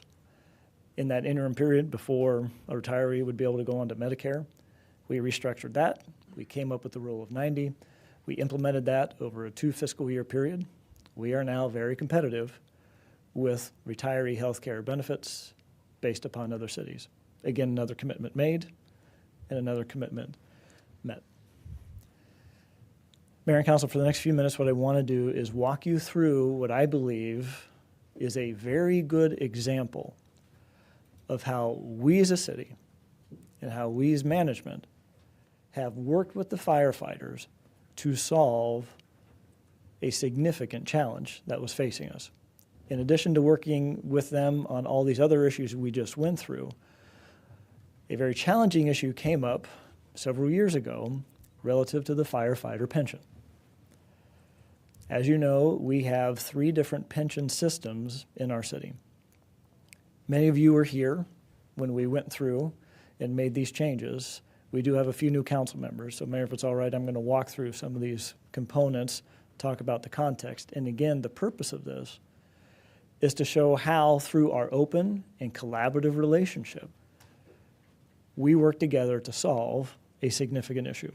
in that interim period before a retiree would be able to go on to Medicare. We restructured that. We came up with the rule of 90. We implemented that over a 2 fiscal year period. We are now very competitive with retiree health care benefits based upon other cities. Again, another commitment made and another commitment met. Mayor and Council, for the next few minutes, what I want to do is walk you through what I believe is a very good example of how we as a city and how we as management have worked with the firefighters to solve a significant challenge that was facing us. In addition to working with them on all these other issues we just went through, a very challenging issue came up several years ago relative to the firefighter pension. As you know, we have 3 different pension systems in our city. Many of you were here when we went through and made these changes. We do have a few new council members, so Mayor, if it's all right, I'm going to walk through some of these components, talk about the context. And again, the purpose of this is to show how, through our open and collaborative relationship, we work together to solve a significant issue.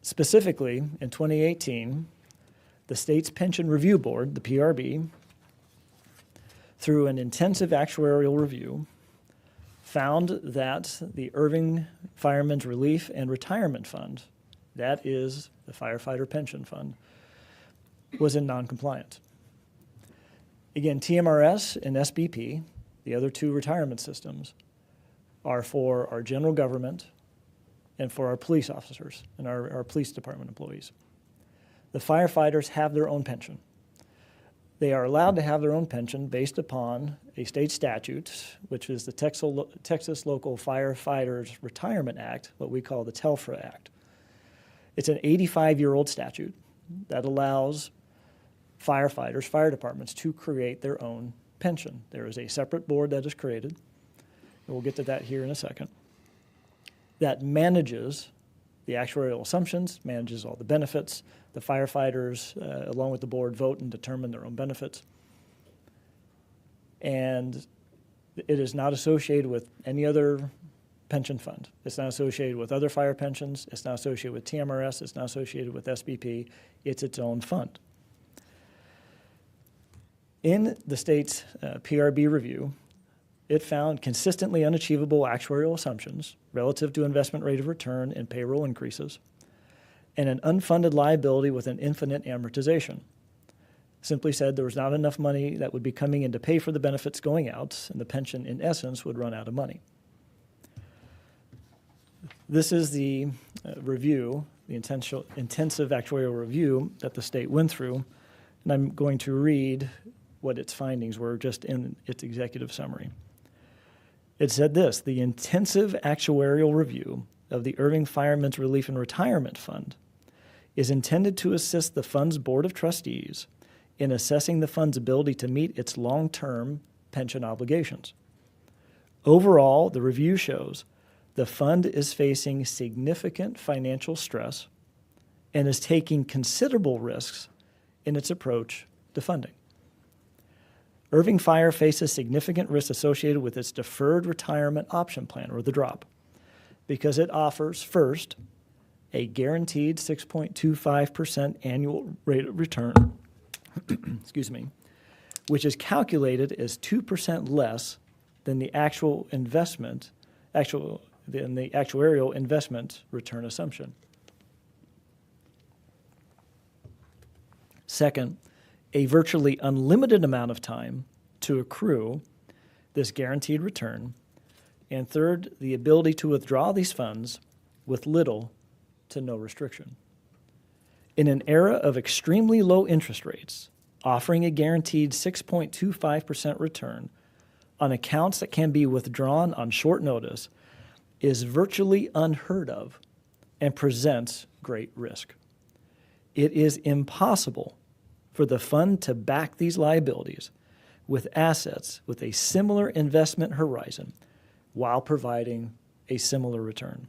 Specifically, in 2018, the State's Pension Review Board, the PRB, through an intensive actuarial review, found that the Irving Firemen's Relief and Retirement Fund, that is the firefighter pension fund, was in noncompliance. Again, TMRS and SBP, the other two retirement systems, are for our general government and for our police officers and our police department employees. The firefighters have their own pension. They are allowed to have their own pension based upon a state statute, which is the Texas Local Firefighters Retirement Act, what we call the TELFRA Act. It's an 85-year-old statute that allows firefighters, fire departments, to create their own pension. There is a separate board that is created, and we'll get to that here in a second, that manages the actuarial assumptions, manages all the benefits. The firefighters, along with the board, vote and determine their own benefits. And it is not associated with any other pension fund. It's not associated with other fire pensions. It's not associated with TMRS. It's not associated with SBP. It's its own fund. In the state's PRB review, it found consistently unachievable actuarial assumptions relative to investment rate of return and payroll increases, and an unfunded liability with an infinite amortization. Simply said, there was not enough money that would be coming in to pay for the benefits going out, and the pension, in essence, would run out of money. This is the review, the intensive actuarial review that the state went through, and I'm going to read what its findings were just in its executive summary. It said this: the intensive actuarial review of the Irving Firemen's Relief and Retirement Fund is intended to assist the fund's Board of Trustees in assessing the fund's ability to meet its long-term pension obligations. Overall, the review shows the fund is facing significant financial stress and is taking considerable risks in its approach to funding. Irving Fire faces significant risks associated with its deferred retirement option plan, or the DROP, because it offers, first, a guaranteed 6.25% annual rate of return, excuse me, which is calculated as 2% less than the actual investment, than the actuarial investment return assumption. Second, a virtually unlimited amount of time to accrue this guaranteed return. And third, the ability to withdraw these funds with little to no restriction. In an era of extremely low interest rates, offering a guaranteed 6.25% return on accounts that can be withdrawn on short notice is virtually unheard of and presents great risk. It is impossible for the fund to back these liabilities with assets with a similar investment horizon while providing a similar return.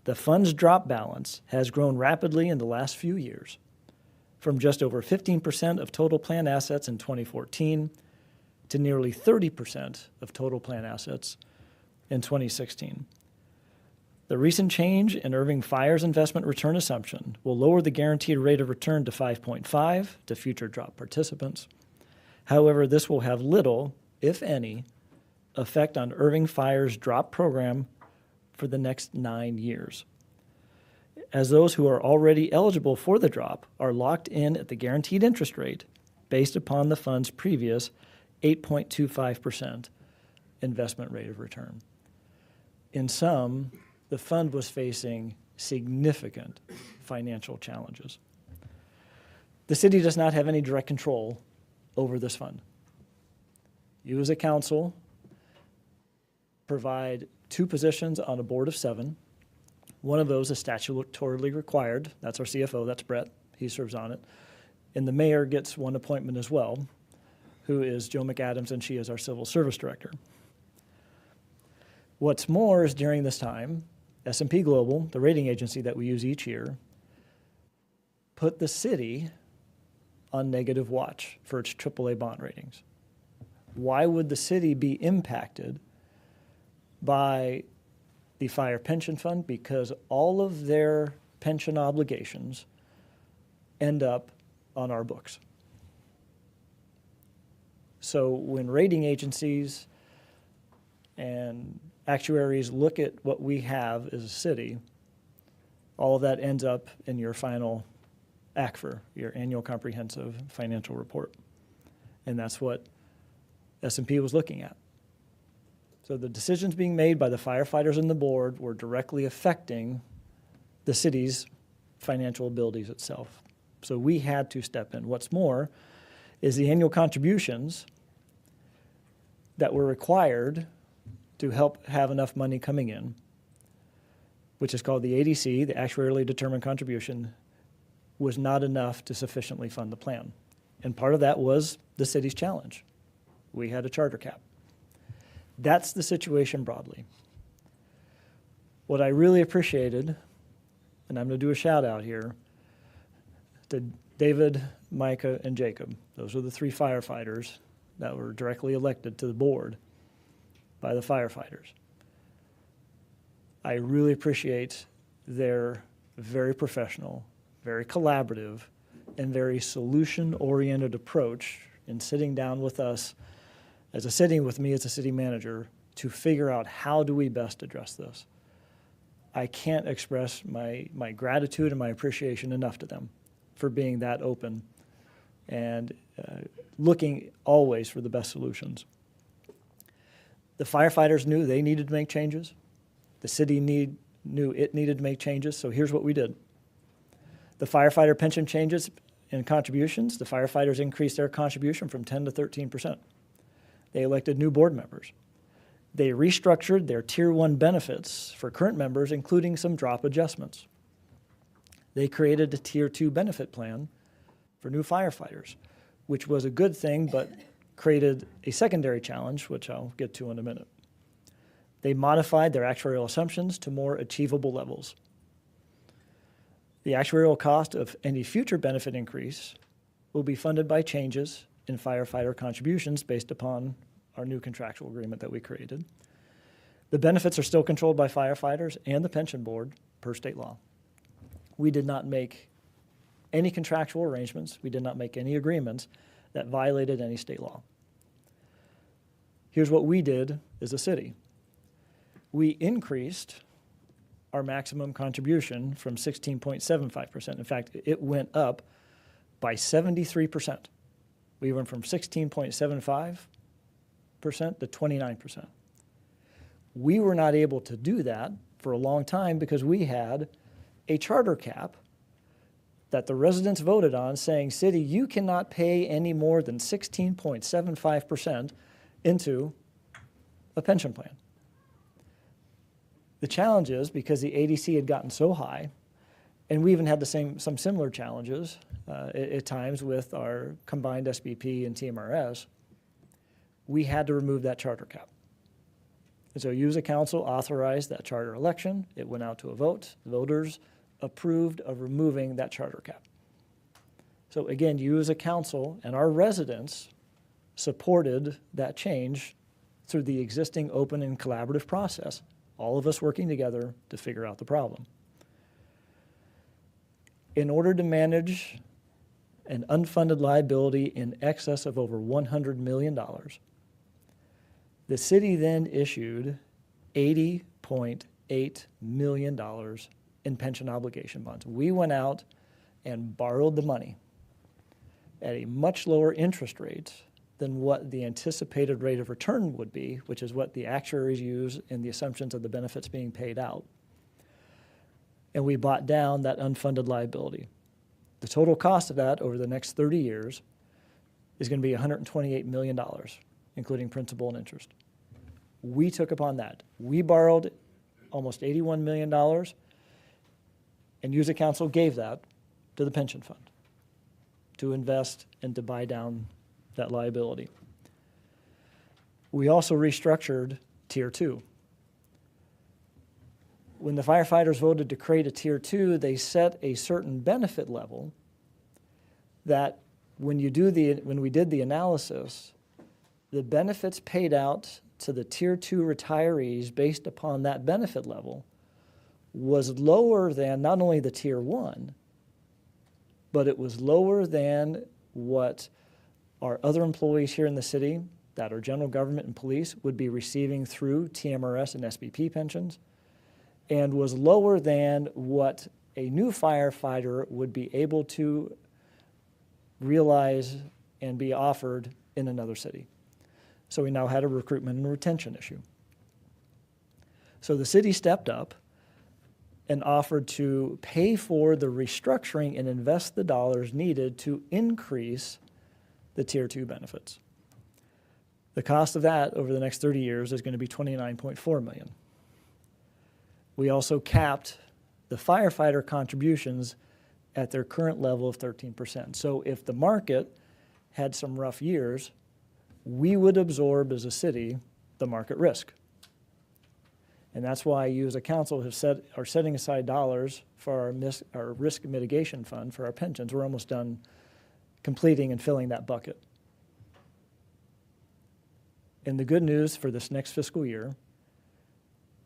The fund's drop balance has grown rapidly in the last few years, from just over 15% of total plan assets in 2014 to nearly 30% of total plan assets in 2016. The recent change in Irving Fire's investment return assumption will lower the guaranteed rate of return to 5.5 to future drop participants. However, this will have little, if any, effect on Irving Fire's drop program for the next 9 years, as those who are already eligible for the drop are locked in at the guaranteed interest rate based upon the fund's previous 8.25% investment rate of return. In sum, the fund was facing significant financial challenges. The city does not have any direct control over this fund. You as a council provide 2 positions on a board of 7. One of those is statutorily required. That's our CFO, that's Brett. He serves on it. And the mayor gets 1 appointment as well, who is Joe McAdams, and she is our civil service director. What's more is during this time, S&P Global, the rating agency that we use each year, put the city on negative watch for its AAA bond ratings. Why would the city be impacted by the fire pension fund? Because all of their pension obligations end up on our books. So when rating agencies and actuaries look at what we have as a city, all of that ends up in your final ACFR, your annual comprehensive financial report. And that's what S&P was looking at. So the decisions being made by the firefighters and the board were directly affecting the city's financial abilities itself. So we had to step in. What's more is the annual contributions that were required to help have enough money coming in, which is called the ADC, the actuarially determined contribution, was not enough to sufficiently fund the plan. And part of that was the city's challenge. We had a charter cap. That's the situation broadly. What I really appreciated, and I'm going to do a shout out here, to David, Micah, and Jacob. Those are the 3 firefighters that were directly elected to the board by the firefighters. I really appreciate their very professional, very collaborative, and very solution-oriented approach in sitting down with us, sitting with me as a city manager, to figure out how do we best address this. I can't express my gratitude and my appreciation enough to them for being that open and looking always for the best solutions. The firefighters knew they needed to make changes. The city knew it needed to make changes, so here's what we did. The firefighter pension changes in contributions, the firefighters increased their contribution from 10 to 13%. They elected new board members. They restructured their Tier 1 benefits for current members, including some drop adjustments. They created a Tier 2 benefit plan for new firefighters, which was a good thing, but created a secondary challenge, which I'll get to in a minute. They modified their actuarial assumptions to more achievable levels. The actuarial cost of any future benefit increase will be funded by changes in firefighter contributions based upon our new contractual agreement that we created. The benefits are still controlled by firefighters and the pension board per state law. We did not make any contractual arrangements. We did not make any agreements that violated any state law. Here's what we did as a city. We increased our maximum contribution from 16.75%. In fact, it went up by 73%. We went from 16.75% to 29%. We were not able to do that for a long time because we had a charter cap that the residents voted on saying, city, you cannot pay any more than 16.75% into a pension plan. The challenge is because the ADC had gotten so high, and we even had some similar challenges at times with our combined SBP and TMRS, we had to remove that charter cap. And so you as a council authorized that charter election. It went out to a vote. The voters approved of removing that charter cap. So again, you as a council and our residents supported that change through the existing open and collaborative process, all of us working together to figure out the problem. In order to manage an unfunded liability in excess of over $100 million, the city then issued $80.8 million in pension obligation bonds. We went out and borrowed the money at a much lower interest rate than what the anticipated rate of return would be, which is what the actuaries use in the assumptions of the benefits being paid out. And we bought down that unfunded liability. The total cost of that over the next 30 years is going to be $128 million, including principal and interest. We took upon that. We borrowed almost $81 million, and you as a council gave that to the pension fund to invest and to buy down that liability. We also restructured Tier 2. When the firefighters voted to create a Tier 2, they set a certain benefit level that when we did the analysis, the benefits paid out to the Tier 2 retirees based upon that benefit level was lower than not only the Tier 1, but it was lower than what our other employees here in the city, that are general government and police, would be receiving through TMRS and SBP pensions, and was lower than what a new firefighter would be able to realize and be offered in another city. So we now had a recruitment and retention issue. So the city stepped up and offered to pay for the restructuring and invest the dollars needed to increase the Tier 2 benefits. The cost of that over the next 30 years is going to be $29.4 million. We also capped the firefighter contributions at their current level of 13%. So if the market had some rough years, we would absorb as a city the market risk. And that's why you as a council are setting aside dollars for our risk mitigation fund for our pensions. We're almost done completing and filling that bucket. And the good news for this next fiscal year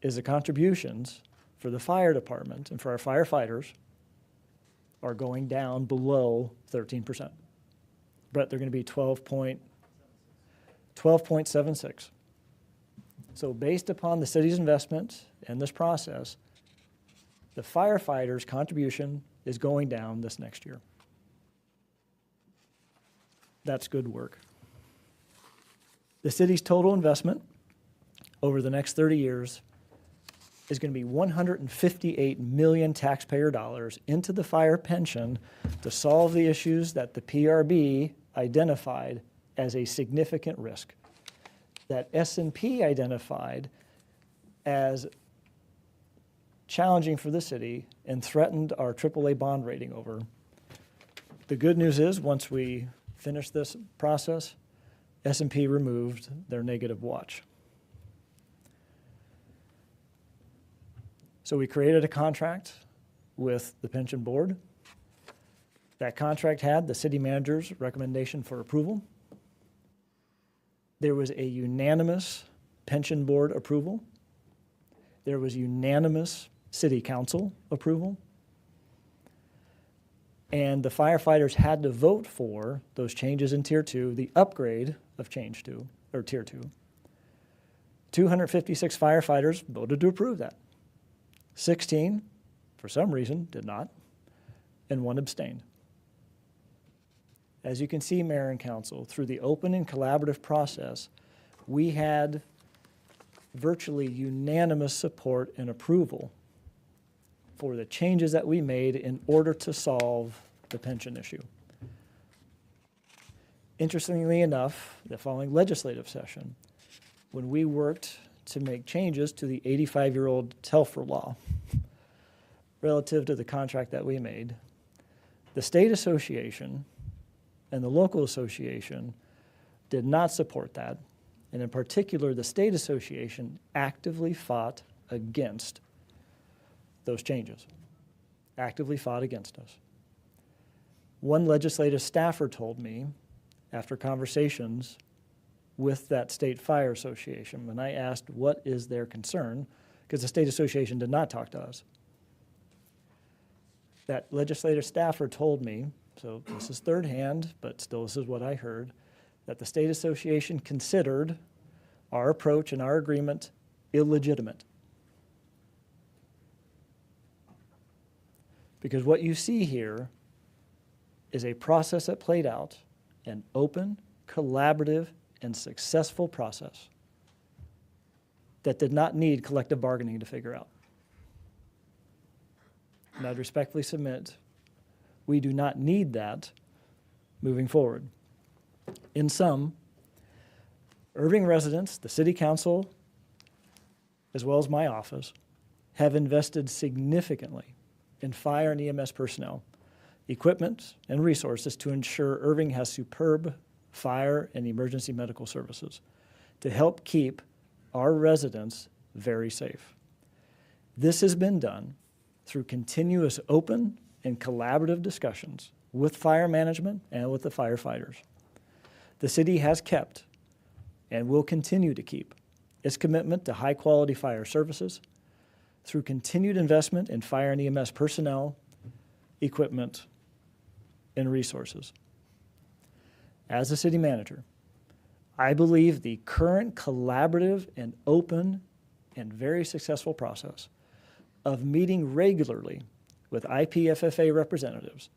is the contributions for the fire department and for our firefighters are going down below 13%. But they're going to be 12.76. So based upon the city's investment in this process, the firefighters' contribution is going down this next year. That's good work. The city's total investment over the next 30 years is going to be $158 million taxpayer dollars into the fire pension to solve the issues that the PRB identified as a significant risk, that S&P identified as challenging for the city and threatened our AAA bond rating over. The good news is, once we finish this process, S&P removed their negative watch. So we created a contract with the pension board. That contract had the city manager's recommendation for approval. There was a unanimous pension board approval. There was unanimous city council approval. And the firefighters had to vote for those changes in Tier 2, the upgrade of Change 2, or Tier 2. 256 firefighters voted to approve that. 16, for some reason, did not, and 1 abstained. As you can see, Mayor and Council, through the open and collaborative process, we had virtually unanimous support and approval for the changes that we made in order to solve the pension issue. Interestingly enough, the following legislative session, when we worked to make changes to the 85-year-old Telfer law relative to the contract that we made, the state association and the local association did not support that. And in particular, the state association actively fought against those changes, actively fought against us. One legislative staffer told me, after conversations with that state fire association, when I asked what is their concern, because the state association did not talk to us, that legislative staffer told me, so this is third hand, but still this is what I heard, that the state association considered our approach and our agreement illegitimate. Because what you see here is a process that played out, an open, collaborative, and successful process that did not need collective bargaining to figure out. And I'd respectfully submit, we do not need that moving forward. In sum, Irving residents, the city council, as well as my office, have invested significantly in fire and EMS personnel, equipment, and resources to ensure Irving has superb fire and emergency medical services to help keep our residents very safe. This has been done through continuous open and collaborative discussions with fire management and with the firefighters. The city has kept and will continue to keep its commitment to high-quality fire services through continued investment in fire and EMS personnel, equipment, and resources. As a city manager, I believe the current collaborative and open and very successful process of meeting regularly with IPFFA representatives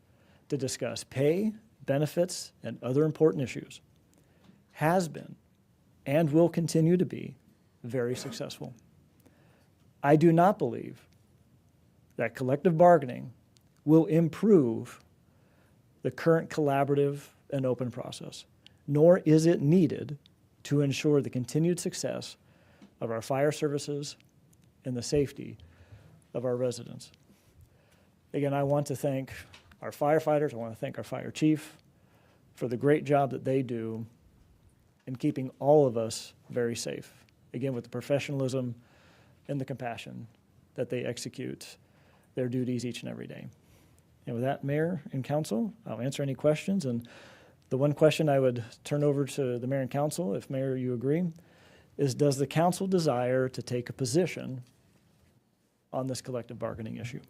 to discuss pay, benefits, and other important issues has been and will continue to be very successful. I do not believe that collective bargaining will improve the current collaborative and open process, nor is it needed to ensure the continued success of our fire services and the safety of our residents. Again, I want to thank our firefighters, I want to thank our fire chief for the great job that they do in keeping all of us very safe. Again, with the professionalism and the compassion that they execute their duties each and every day. And with that, Mayor and Council, I'll answer any questions. And the one question I would turn over to the Mayor and Council, if Mayor, you agree, is does the council desire to take a position on this collective bargaining issue?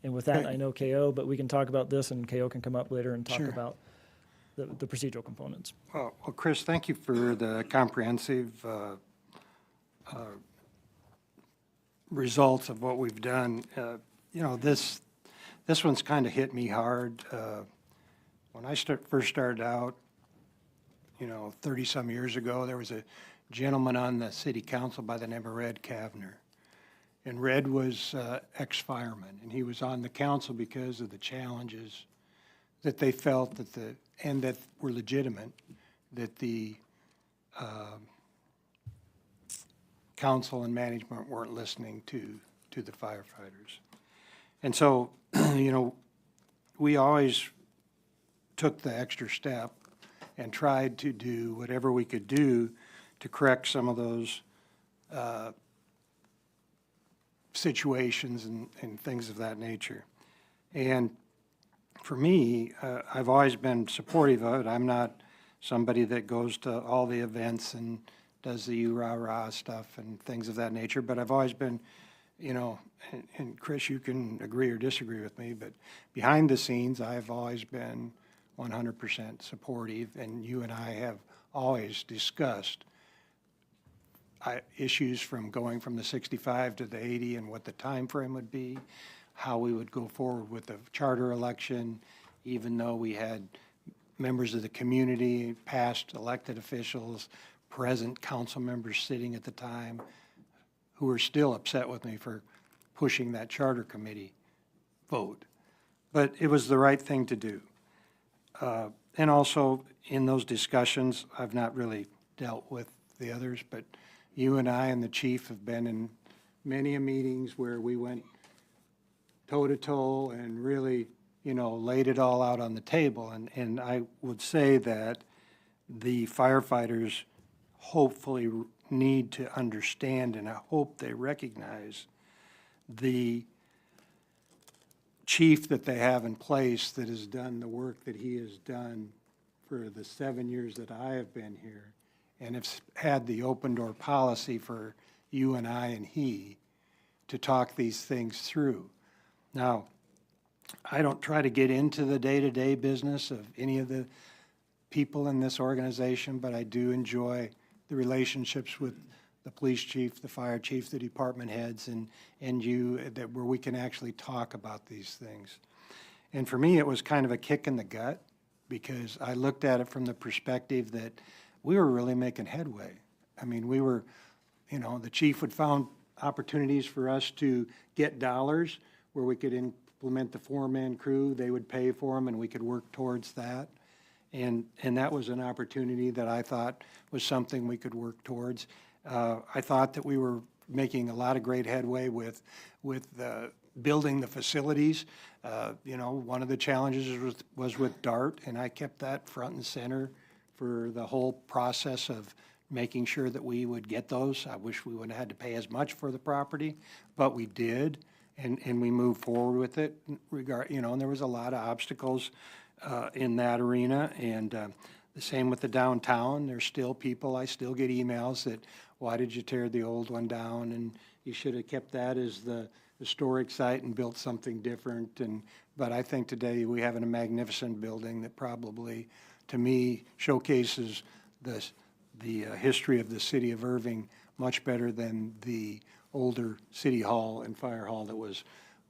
And with that, I know KO, but we can talk about this and KO can come up later and talk Sure. about the procedural components. Well, Chris, thank you for the comprehensive results of what we've done. You know, this one's kind of hit me hard. When I first started out, you know, 30-some years ago, there was a gentleman on the city council by the name of Red Kavner. And Red was ex-fireman, and he was on the council because of the challenges that they felt and that were legitimate, that the council and management weren't listening to the firefighters. And so, you know, we always took the extra step and tried to do whatever we could do to correct some of those situations and things of that nature. And for me, I've always been supportive of it. I'm not somebody that goes to all the events and does the rah-rah stuff and things of that nature, but I've always been, you know, and Chris, you can agree or disagree with me, but behind the scenes, I've always been 100% supportive, and you and I have always discussed issues from going from the 65 to the 80 and what the time frame would be, how we would go forward with the charter election, even though we had members of the community, past elected officials, present council members sitting at the time who were still upset with me for pushing that charter committee vote. But it was the right thing to do. And also, in those discussions, I've not really dealt with the others, but you and I and the chief have been in many meetings where we went toe-to-toe and really, you know, laid it all out on the table. And I would say that the firefighters hopefully need to understand, and I hope they recognize the chief that they have in place that has done the work that he has done for the 7 years that I have been here, and have had the open door policy for you and I and he to talk these things through. Now, I don't try to get into the day-to-day business of any of the people in this organization, but I do enjoy the relationships with the police chief, the fire chief, the department heads, and you, that where we can actually talk about these things. And for me, it was kind of a kick in the gut, because I looked at it from the perspective that we were really making headway. I mean, we were, you know, the chief would found opportunities for us to get dollars where we could implement the four-man crew. They would pay for them, and we could work towards that. And that was an opportunity that I thought was something we could work towards. I thought that we were making a lot of great headway with building the facilities. You know, one of the challenges was with DART, and I kept that front and center for the whole process of making sure that we would get those. I wish we wouldn't have had to pay as much for the property, but we did. and we move forward with it and there was a lot of obstacles in that arena, and the same with the downtown. There's still people, I still get emails that, why did you tear the old one down? And you should have kept that as the historic site and built something different. But I think today we have a magnificent building that probably, to me, showcases the history of the city of Irving much better than the older city hall and fire hall that was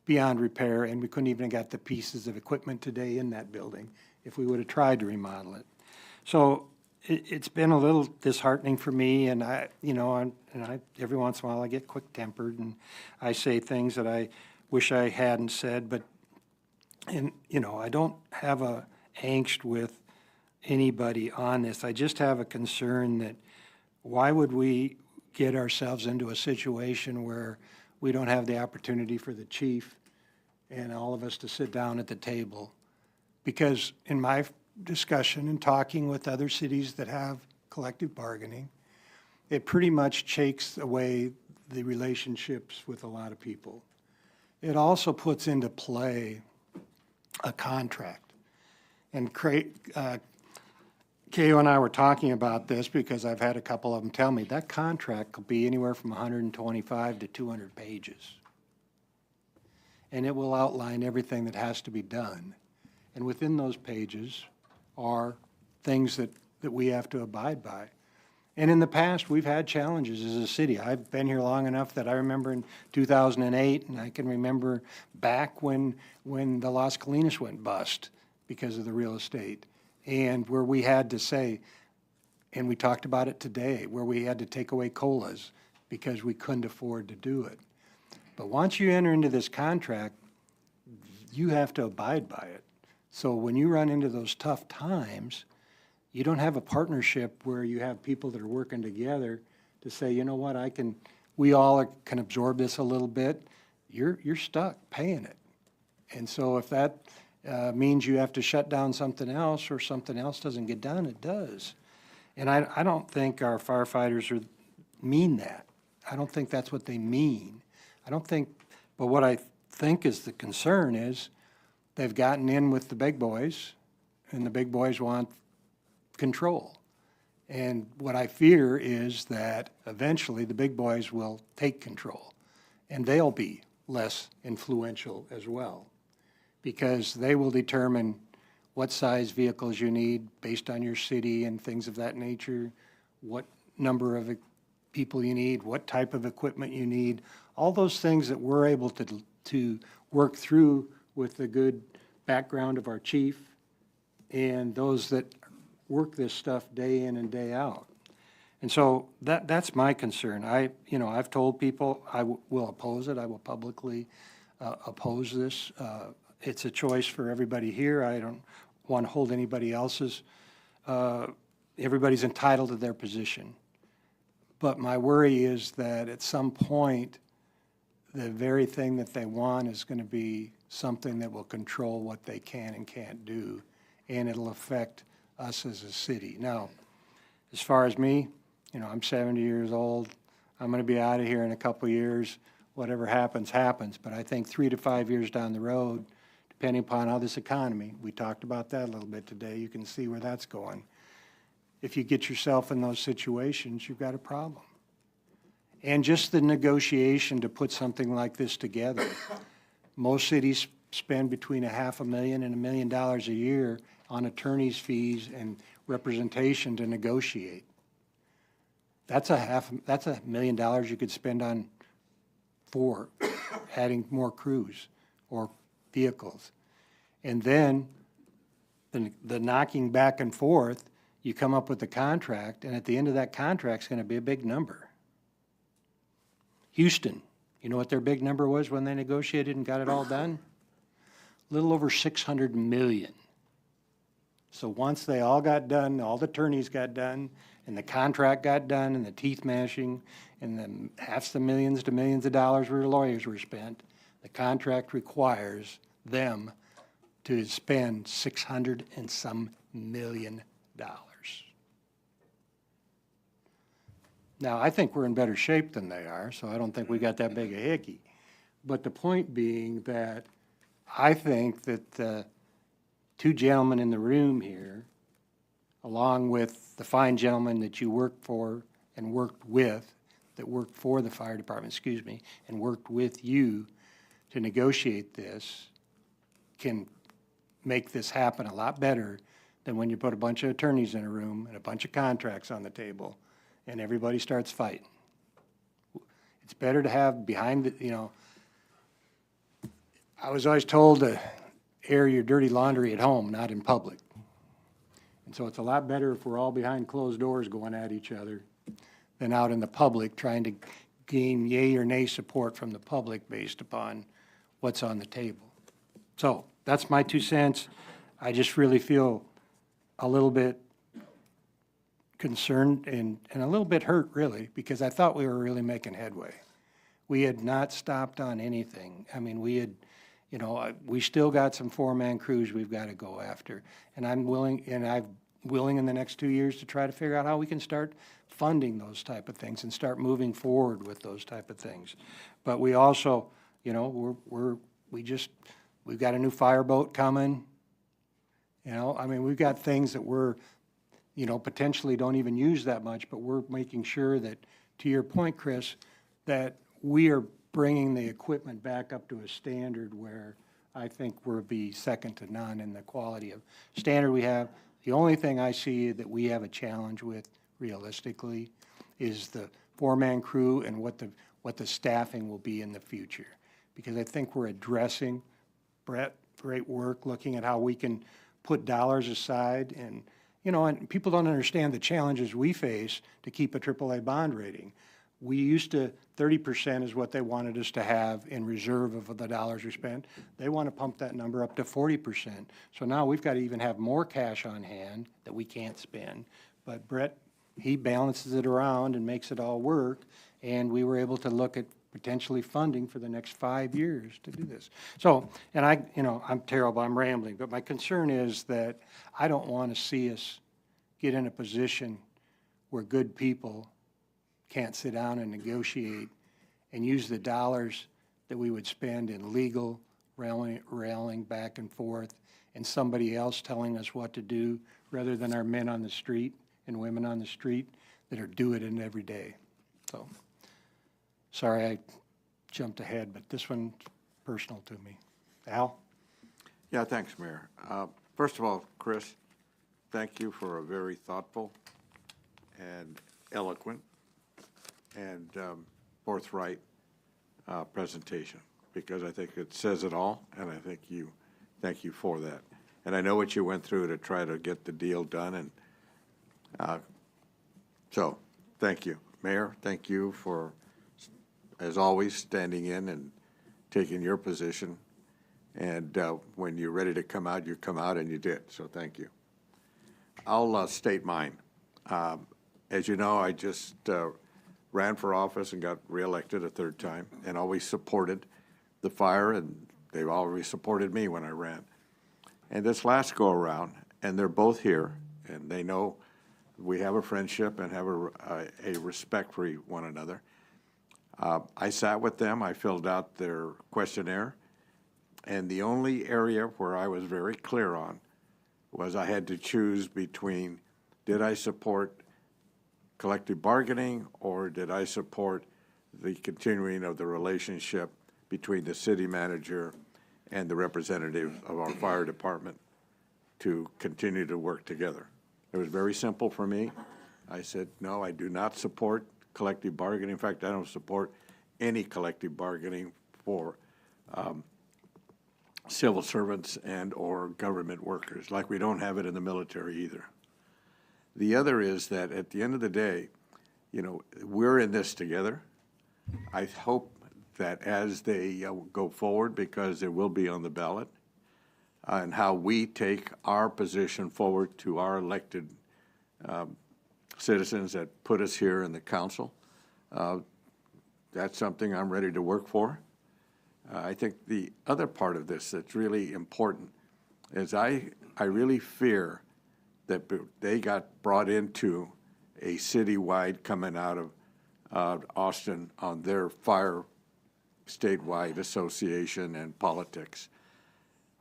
beyond repair, and we couldn't even have got the pieces of equipment today in that building if we would have tried to remodel it. So it's been a little disheartening for me, and I every once in a while I get quick-tempered and I say things that I wish I hadn't said, but I don't have a angst with anybody on this. I just have a concern that why would we get ourselves into a situation where we don't have the opportunity for the chief and all of us to sit down at the table? Because in my discussion and talking with other cities that have collective bargaining, it pretty much takes away the relationships with a lot of people. It also puts into play a contract. And Keo and I were talking about this because I've had a couple of them tell me that contract could be anywhere from 125 to 200 pages. And it will outline everything that has to be done. And within those pages are things that we have to abide by. And in the past, we've had challenges as a city. I've been here long enough that I remember in 2008, and I can remember back when the Las Colinas went bust because of the real estate, and where we had to say, and we talked about it today, where we had to take away COLAs because we couldn't afford to do it. But once you enter into this contract, you have to abide by it. So when you run into those tough times, you don't have a partnership where you have people that are working together to say, you know what, we all can absorb this a little bit. You're stuck paying it. And so if that means you have to shut down something else or something else doesn't get done, it does. And I don't think our firefighters mean that. I don't think that's what they mean. But what I think is the concern is they've gotten in with the big boys, and the big boys want control. And what I fear is that eventually the big boys will take control, and they'll be less influential as well, because they will determine what size vehicles you need based on your city and things of that nature, what number of people you need, what type of equipment you need, all those things that we're able to work through with the good background of our chief and those that work this stuff day in and day out. And so that's my concern. I've told people I will oppose it. I will publicly oppose this. It's a choice for everybody here. I don't want to hold anybody else's. Everybody's entitled to their position. But my worry is that at some point, the very thing that they want is going to be something that will control what they can and can't do, and it'll affect us as a city. Now, as far as me, I'm 70 years old. I'm going to be out of here in a couple years. Whatever happens, happens. But I think 3 to 5 years down the road, depending upon how this economy, we talked about that a little bit today, you can see where that's going. If you get yourself in those situations, you've got a problem. And just the negotiation to put something like this together. Most cities spend between $500,000 and $1 million a year on attorney's fees and representation to negotiate. That's $1 million you could spend on adding more crews or vehicles. And then the knocking back and forth, you come up with the contract, and at the end of that contract is going to be a big number. Houston, you know what their big number was when they negotiated and got it all done? A little over $600 million. So once they all got done, all the attorneys got done, and the contract got done, and the teeth mashing, and the half the millions to millions of dollars where lawyers were spent, the contract requires them to spend $600 and some million. Now, I think we're in better shape than they are, so I don't think we got that big a hickey. but the point being that I think that the two gentlemen in the room here, along with the fine gentleman that you worked for and worked with, that worked for the fire department, excuse me, and worked with you to negotiate this, can make this happen a lot better than when you put a bunch of attorneys in a room and a bunch of contracts on the table and everybody starts fighting. It's better to have behind the, you know, I was always told to air your dirty laundry at home, not in public. And so it's a lot better if we're all behind closed doors going at each other than out in the public trying to gain yay or nay support from the public based upon what's on the table. So that's my 2 cents. I just really feel a little bit concerned and a little bit hurt, really, because I thought we were really making headway. We had not stopped on anything. I mean, we had, you know, we still got some four-man crews we've got to go after. And I'm willing in the next 2 years to try to figure out how we can start funding those type of things and start moving forward with those type of things. But we also, you know, we've got a new fireboat coming. You know, I mean, we've got things that we're, you know, potentially don't even use that much, but we're making sure that, to your point, Chris, that we are bringing the equipment back up to a standard where I think we'll be second to none in the quality of standard we have. The only thing I see that we have a challenge with realistically is the four-man crew and what the staffing will be in the future. Because I think we're addressing, Brett, great work, looking at how we can put dollars aside and, you know, and people don't understand the challenges we face to keep a AAA bond rating. We used to, 30% is what they wanted us to have in reserve of the dollars we spent. They want to pump that number up to 40%. So now we've got to even have more cash on hand that we can't spend. But Brett, he balances it around and makes it all work. And we were able to look at potentially funding for the next 5 years to do this. So, and I, you know, I'm terrible, I'm rambling, but my concern is that I don't want to see us get in a position where good people can't sit down and negotiate and use the dollars that we would spend in legal railing back and forth and somebody else telling us what to do rather than our men on the street and women on the street that are doing it every day. So, sorry I jumped ahead, but this one's personal to me. Al? Yeah, thanks, Mayor. First of all, Chris, thank you for a very thoughtful and eloquent and forthright presentation, because I think it says it all, and I think thank you for that. And I know what you went through to try to get the deal done, and so thank you. Mayor, thank you for, as always, standing in and taking your position. And when you're ready to come out, you come out, and you did. So thank you. I'll state mine. As you know, I just ran for office and got reelected a third time, and always supported the fire, and they've always supported me when I ran. And this last go around, and they're both here, and they know we have a friendship and have a respect for one another. I sat with them, I filled out their questionnaire, and the only area where I was very clear on was I had to choose between, did I support collective bargaining, or did I support the continuing of the relationship between the city manager and the representative of our fire department to continue to work together? It was very simple for me. I said, no, I do not support collective bargaining. In fact, I don't support any collective bargaining for civil servants and or government workers, like we don't have it in the military either. The other is that at the end of the day, you know, we're in this together. I hope that as they go forward, because it will be on the ballot, and how we take our position forward to our elected citizens that put us here in the council, that's something I'm ready to work for. I think the other part of this that's really important is I really fear that they got brought into a citywide coming out of Austin on their fire statewide association and politics,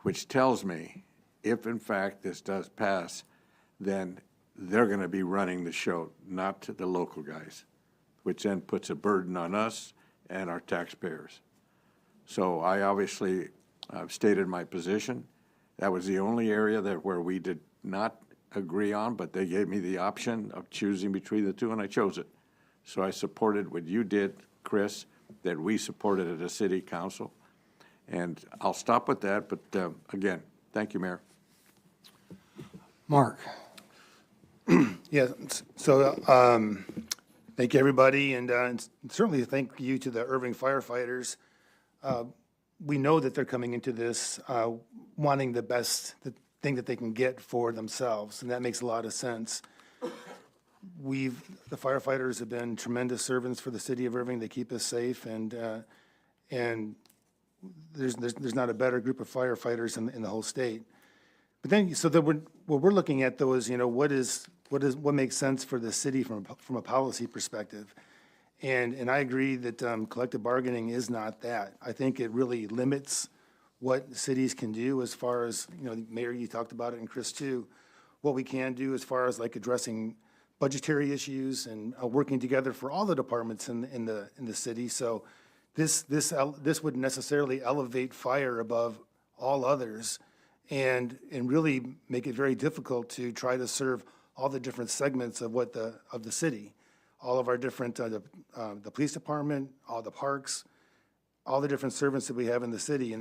which tells me if in fact this does pass, then they're going to be running the show, not to the local guys, which then puts a burden on us and our taxpayers. So I obviously stated my position. That was the only area where we did not agree on, but they gave me the option of choosing between the two, and I chose it. So I supported what you did, Chris, that we supported at a city council. And I'll stop with that, but again, thank you, Mayor. Mark? Yeah, so, thank you, everybody, and certainly thank you to the Irving firefighters. We know that they're coming into this wanting the best thing that they can get for themselves, and that makes a lot of sense. The firefighters have been tremendous servants for the city of Irving. They keep us safe, and there's not a better group of firefighters in the whole state. But then, what we're looking at though is, what makes sense for the city from a policy perspective. And I agree that collective bargaining is not that. I think it really limits what cities can do as far as, Mayor, you talked about it, and Chris too, what we can do as far as like addressing budgetary issues and working together for all the departments in the city. So this would necessarily elevate fire above all others and really make it very difficult to try to serve all the different segments of the city, all of our different the police department, all the parks, all the different servants that we have in the city,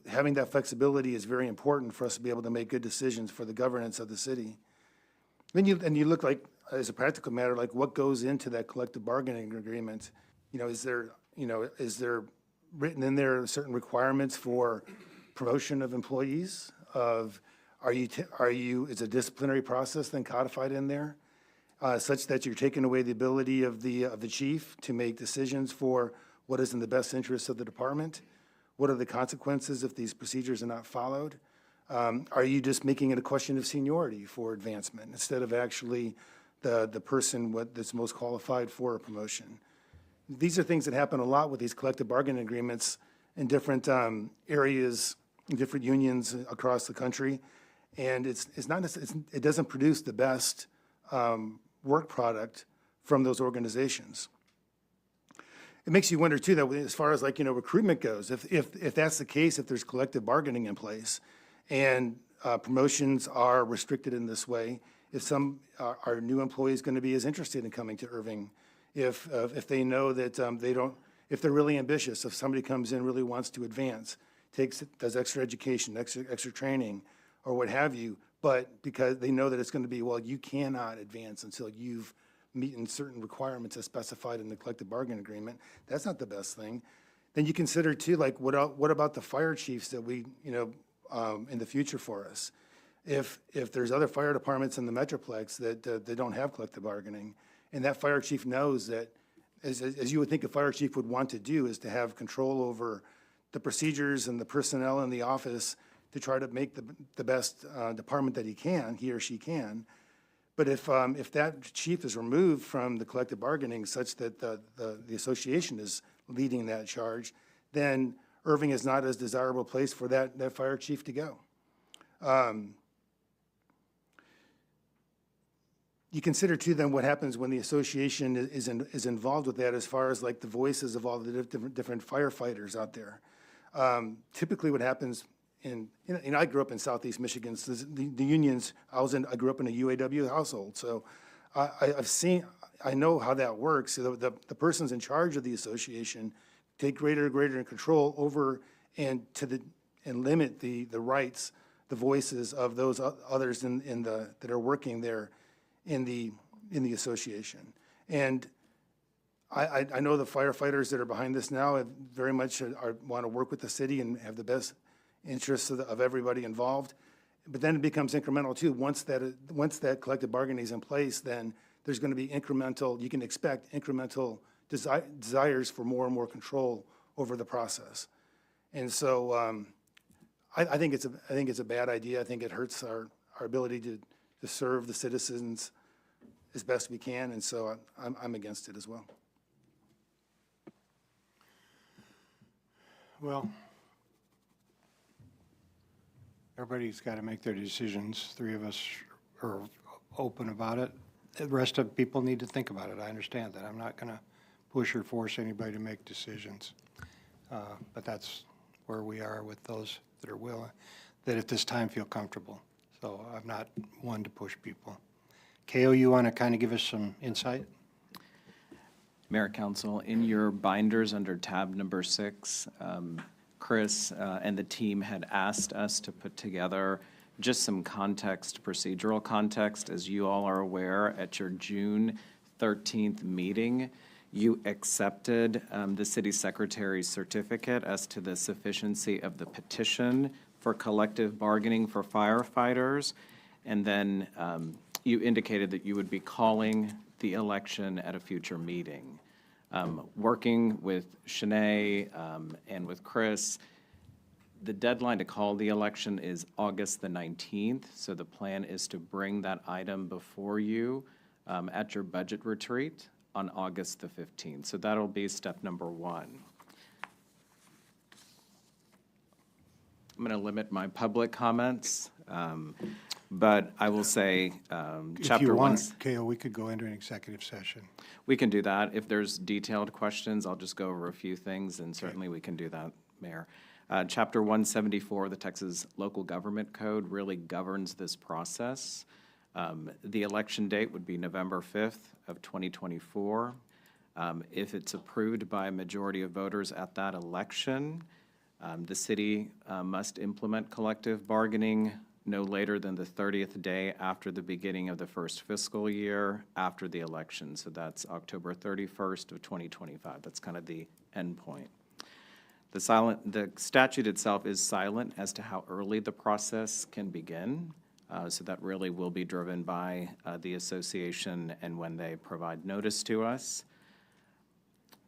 having that flexibility is very important for us to be able to make good decisions for the governance of the city. Then you look like, as a practical matter, like what goes into that collective bargaining agreement? Is there written in there certain requirements for promotion of employees? Is a disciplinary process then codified in there, such that you're taking away the ability of the chief to make decisions for what is in the best interest of the department? What are the consequences if these procedures are not followed? Are you just making it a question of seniority for advancement instead of actually the person that's most qualified for a promotion? These are things that happen a lot with these collective bargaining agreements in different areas, in different unions across the country, and it doesn't produce the best work product from those organizations. It makes you wonder too that as far as recruitment goes, if that's the case, if there's collective bargaining in place, and promotions are restricted in this way, if some our new employees going to be as interested in coming to Irving, if they know that if they're really ambitious, if somebody comes in really wants to advance, does extra education, extra training, or what have you, but because they know that it's going to be, well, you cannot advance until you've meeting certain requirements as specified in the collective bargaining agreement, that's not the best thing. Then you consider too, what about the fire chiefs that we, in the future for us? If there's other fire departments in the Metroplex that they don't have collective bargaining, and that fire chief knows that, as you would think a fire chief would want to do, is to have control over the procedures and the personnel in the office to try to make the best department that he or she can. But if that chief is removed from the collective bargaining such that the association is leading that charge, then Irving is not as desirable place for that fire chief to go. You consider too then what happens when the association is involved with that as far as like the voices of all the different firefighters out there. Typically what happens I grew up in Southeast Michigan, so the unions, I grew up in a UAW household, so I know how that works. So the persons in charge of the association take greater and greater control over and limit the rights, the voices of those others that are working there in the association. And I know the firefighters that are behind this now very much want to work with the city and have the best interests of everybody involved. But then it becomes incremental too. Once that collective bargaining is in place, then there's going to be you can expect incremental desires for more and more control over the process. And so I think it's a bad idea. I think it hurts our ability to serve the citizens as best we can. And so I'm against it as well. Well, everybody's got to make their decisions. Three of us are open about it. The rest of people need to think about it. I understand that. I'm not going to push or force anybody to make decisions. But that's where we are with those that are willing, that at this time feel comfortable. So I'm not one to push people. Ko, you want to kind of give us some insight? Mayor, Council, in your binders under tab number 6, Chris and the team had asked us to put together just some context, procedural context. As you all are aware, at your June 13th meeting, you accepted the city secretary's certificate as to the sufficiency of the petition for collective bargaining for firefighters. And then you indicated that you would be calling the election at a future meeting. Working with Shanae and with Chris, the deadline to call the election is August the 19th. So the plan is to bring that item before you at your budget retreat on August the 15th. So that'll be step number 1. I'm going to limit my public comments, but I will say If chapter you 1. want, Ko, we could go into an executive session. We can do that. If there's detailed questions, I'll just go over a few things, and certainly we can do that, Mayor. Chapter 174 of the Texas Local Government Code really governs this process. The election date would be November 5th of 2024. If it's approved by a majority of voters at that election, the city must implement collective bargaining no later than the 30th day after the beginning of the first fiscal year after the election. So that's October 31st of 2025. That's kind of the end point. The statute itself is silent as to how early the process can begin. So that really will be driven by the association and when they provide notice to us.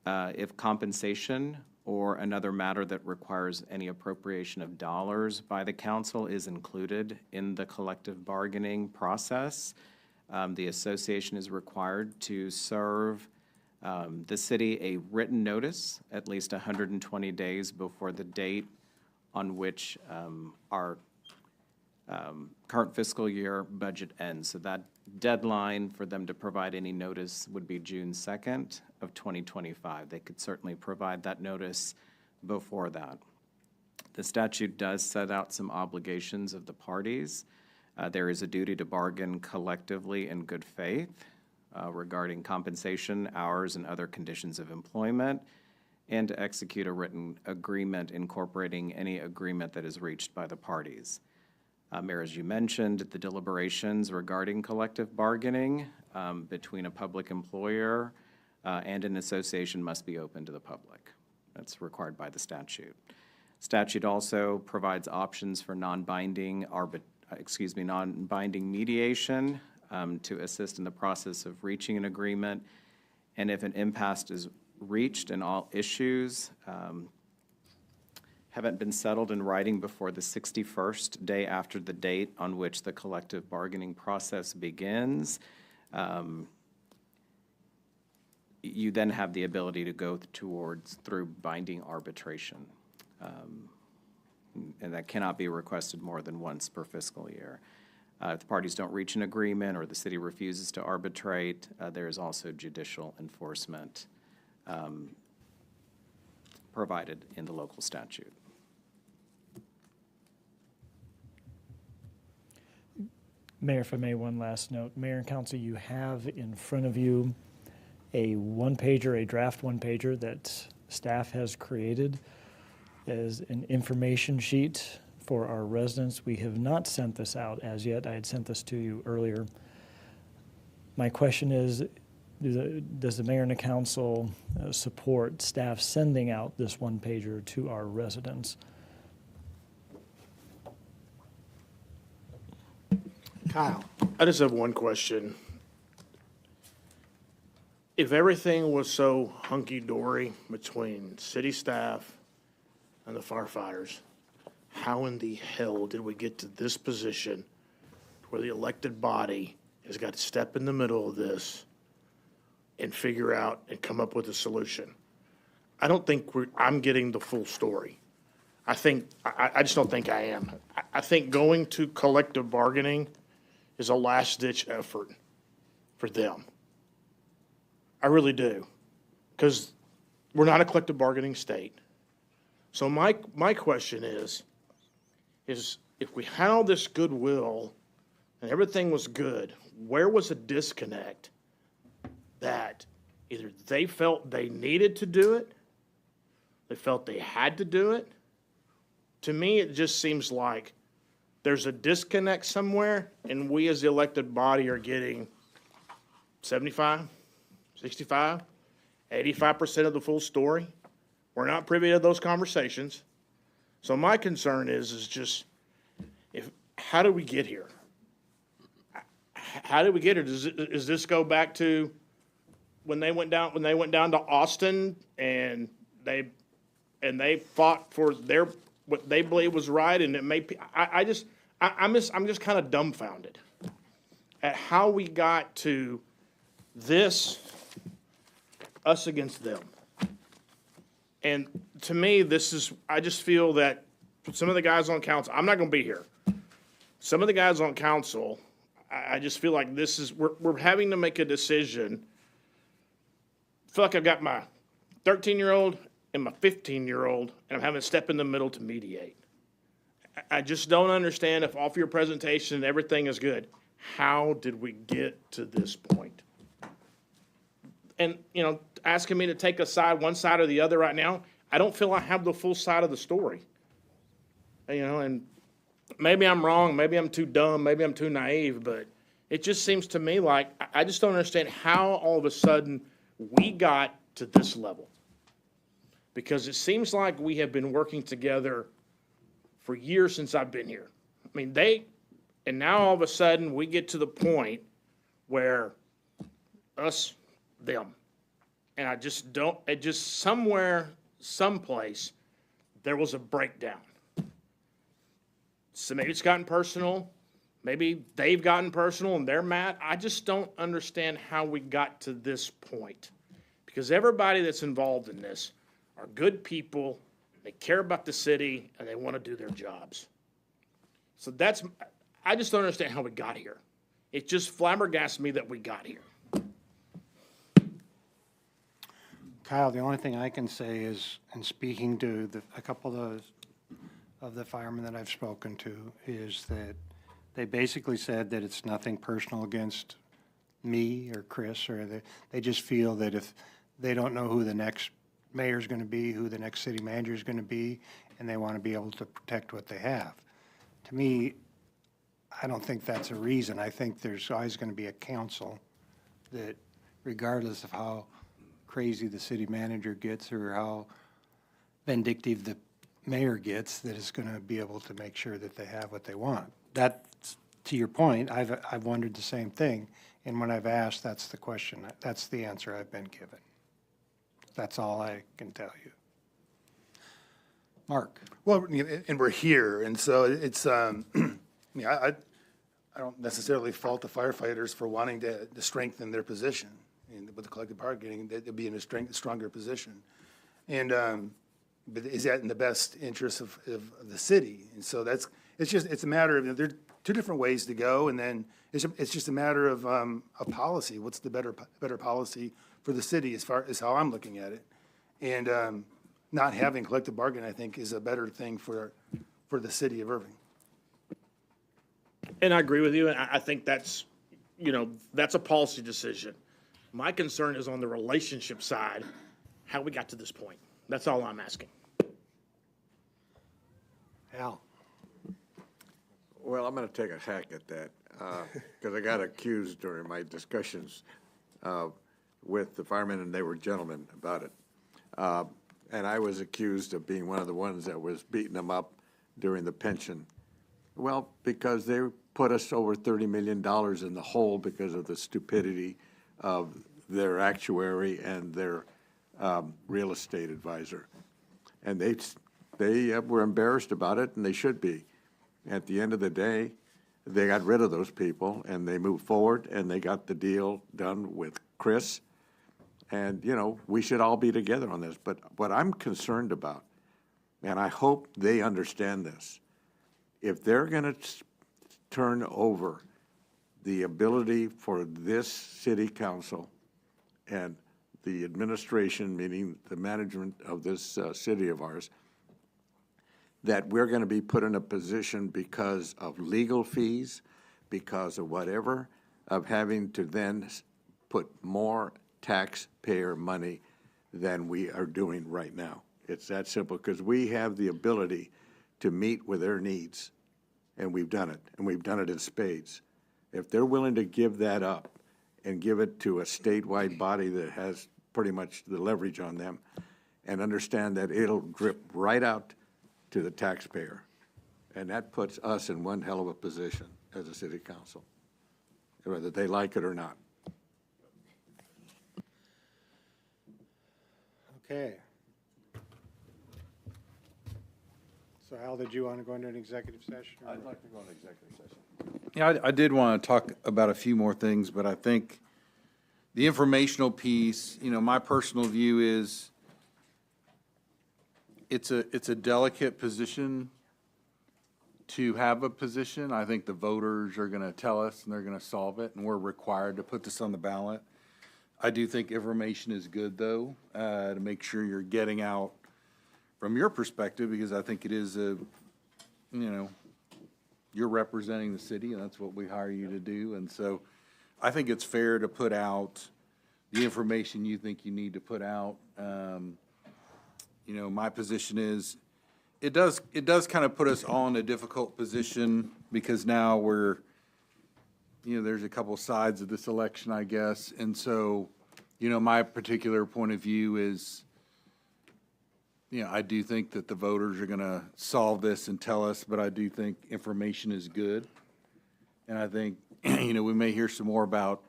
If compensation or another matter that requires any appropriation of dollars by the council is included in the collective bargaining process, the association is required to serve the city a written notice at least 120 days before the date on which our current fiscal year budget ends. So that deadline for them to provide any notice would be June 2nd of 2025. They could certainly provide that notice before that. The statute does set out some obligations of the parties. There is a duty to bargain collectively in good faith regarding compensation, hours, and other conditions of employment, and to execute a written agreement incorporating any agreement that is reached by the parties. Mayor, as you mentioned, the deliberations regarding collective bargaining between a public employer and an association must be open to the public. That's required by the statute. Statute also provides options for non-binding mediation to assist in the process of reaching an agreement. And if an impasse is reached and all issues haven't been settled in writing before the 61st day after the date on which the collective bargaining process begins, you then have the ability to go through binding arbitration. And that cannot be requested more than once per fiscal year. If the parties don't reach an agreement or the city refuses to arbitrate, there is also judicial enforcement provided in the local statute. Mayor, if I may, one last note. Mayor and Council, you have in front of you a one-pager, a draft one-pager that staff has created as an information sheet for our residents. We have not sent this out as yet. I had sent this to you earlier. My question is, does the mayor and the council support staff sending out this one-pager to our residents? Kyle? I just have one question. If everything was so hunky-dory between city staff and the firefighters, how in the hell did we get to this position where the elected body has got to step in the middle of this and figure out and come up with a solution? I don't think I'm getting the full story. I just don't think I am. I think going to collective bargaining is a last-ditch effort for them. I really do. Because we're not a collective bargaining state. So my question is if we had all this goodwill and everything was good, where was the disconnect that either they felt they needed to do it, they felt they had to do it? To me, it just seems like there's a disconnect somewhere, and we as the elected body are getting 75, 65, 85% of the full story. We're not privy to those conversations. So my concern is just, how did we get here? How did we get here? Does this go back to when they went down to Austin and they fought for what they believe was right, and it made I'm just kind of dumbfounded at how we got to this, us against them. And to me, I just feel that some of the guys on council, I'm not going to be here. Some of the guys on council, I just feel like we're having to make a decision. I feel like I've got my 13-year-old and my 15-year-old, and I'm having to step in the middle to mediate. I just don't understand, if off your presentation and everything is good, how did we get to this point? And, asking me to take one side or the other right now, I don't feel I have the full side of the story. And maybe I'm wrong, maybe I'm too dumb, maybe I'm too naive, but it just seems to me like I just don't understand how all of a sudden we got to this level. Because it seems like we have been working together for years since I've been here. I mean, and now all of a sudden we get to the point where us, them. And someplace, there was a breakdown. So maybe it's gotten personal. Maybe they've gotten personal and they're mad. I just don't understand how we got to this point. Because everybody that's involved in this are good people, they care about the city, and they want to do their jobs. So I just don't understand how we got here. It just flabbergasts me that we got here. Kyle, the only thing I can say is, in speaking to a couple of the firemen that I've spoken to, is that they basically said that it's nothing personal against me or Chris, or they just feel that if they don't know who the next mayor is going to be, who the next city manager is going to be, and they want to be able to protect what they have. To me, I don't think that's a reason. I think there's always going to be a council that, regardless of how crazy the city manager gets or how vindictive the mayor gets, that is going to be able to make sure that they have what they want. That's, to your point, I've wondered the same thing, and when I've asked, that's the question. That's the answer I've been given. That's all I can tell you. Mark. Well, and we're here, and so it's, I don't necessarily fault the firefighters for wanting to strengthen their position. And with the collective bargaining, they'd be in a stronger position. And, but is that in the best interest of the city? And so it's a matter of, there are two different ways to go, and then it's just a matter of a policy. What's the better policy for the city, as far as how I'm looking at it? And not having collective bargaining, I think, is a better thing for the city of Irving. And I agree with you, and I think that's a policy decision. My concern is on the relationship side, how we got to this point. That's all I'm asking. Al. Well, I'm going to take a hack at that, because I got accused during my discussions with the firemen, and they were gentlemen about it. And I was accused of being one of the ones that was beating them up during the pension. Well, because they put us over $30 million in the hole because of the stupidity of their actuary and their real estate advisor. And they were embarrassed about it, and they should be. At the end of the day, they got rid of those people, and they moved forward, and they got the deal done with Chris And, you know, we should all be together on this. But what I'm concerned about, and I hope they understand this, if they're going to turn over the ability for this city council and the administration, meaning the management of this city of ours, that we're going to be put in a position because of legal fees, because of whatever, of having to then put more taxpayer money than we are doing right now. It's that simple, because we have the ability to meet with their needs, and we've done it, and we've done it in spades. If they're willing to give that up and give it to a statewide body that has pretty much the leverage on them, and understand that it'll drip right out to the taxpayer, and that puts us in one hell of a position as a city council, whether they like it or not. Okay. So Al, did you want to go into an executive session? I'd like to go into executive session. Yeah, I did want to talk about a few more things, but I think the informational piece, you know, my personal view is it's a delicate position to have a position. I think the voters are going to tell us and they're going to solve it, and we're required to put this on the ballot. I do think information is good, though, to make sure you're getting out from your perspective, because I think it is a, you know, you're representing the city, and that's what we hire you to do. And so I think it's fair to put out the information you think you need to put out. You know, my position is, it does kind of put us all in a difficult position, because now we're, you know, there's a couple sides of this election, I guess. And so, you know, my particular point of view is, you know, I do think that the voters are going to solve this and tell us, but I do think information is good. And I think, you know, we may hear some more about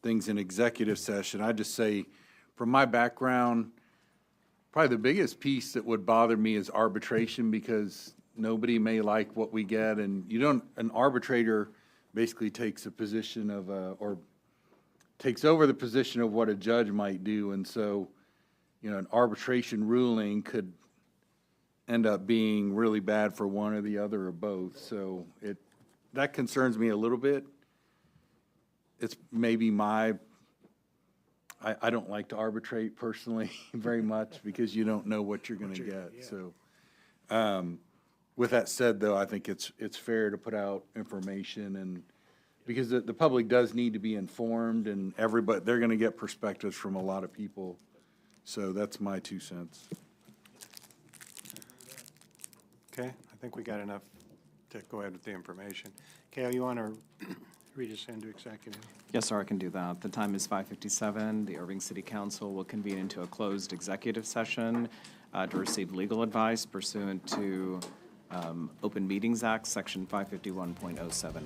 things in executive session. I just say, from my background, probably the biggest piece that would bother me is arbitration, because nobody may like what we get, and an arbitrator basically takes a position of, or takes over the position of what a judge might do. And so, you know, an arbitration ruling could end up being really bad for one or the other or both. So that concerns me a little bit. It's maybe I don't like to arbitrate personally very much, because you don't know what you're going to get. Yeah. So, with that said, though, I think it's fair to put out information, and because the public does need to be informed, and everybody, they're going to get perspectives from a lot of people. So that's my 2 cents. Okay, I think we got enough to go ahead with the information. Kale, you want to read us into executive? Yes, sir, I can do that. The time is 5:57. The Irving City Council will convene into a closed executive session to receive legal advice pursuant to Open Meetings Act, Section 551.071.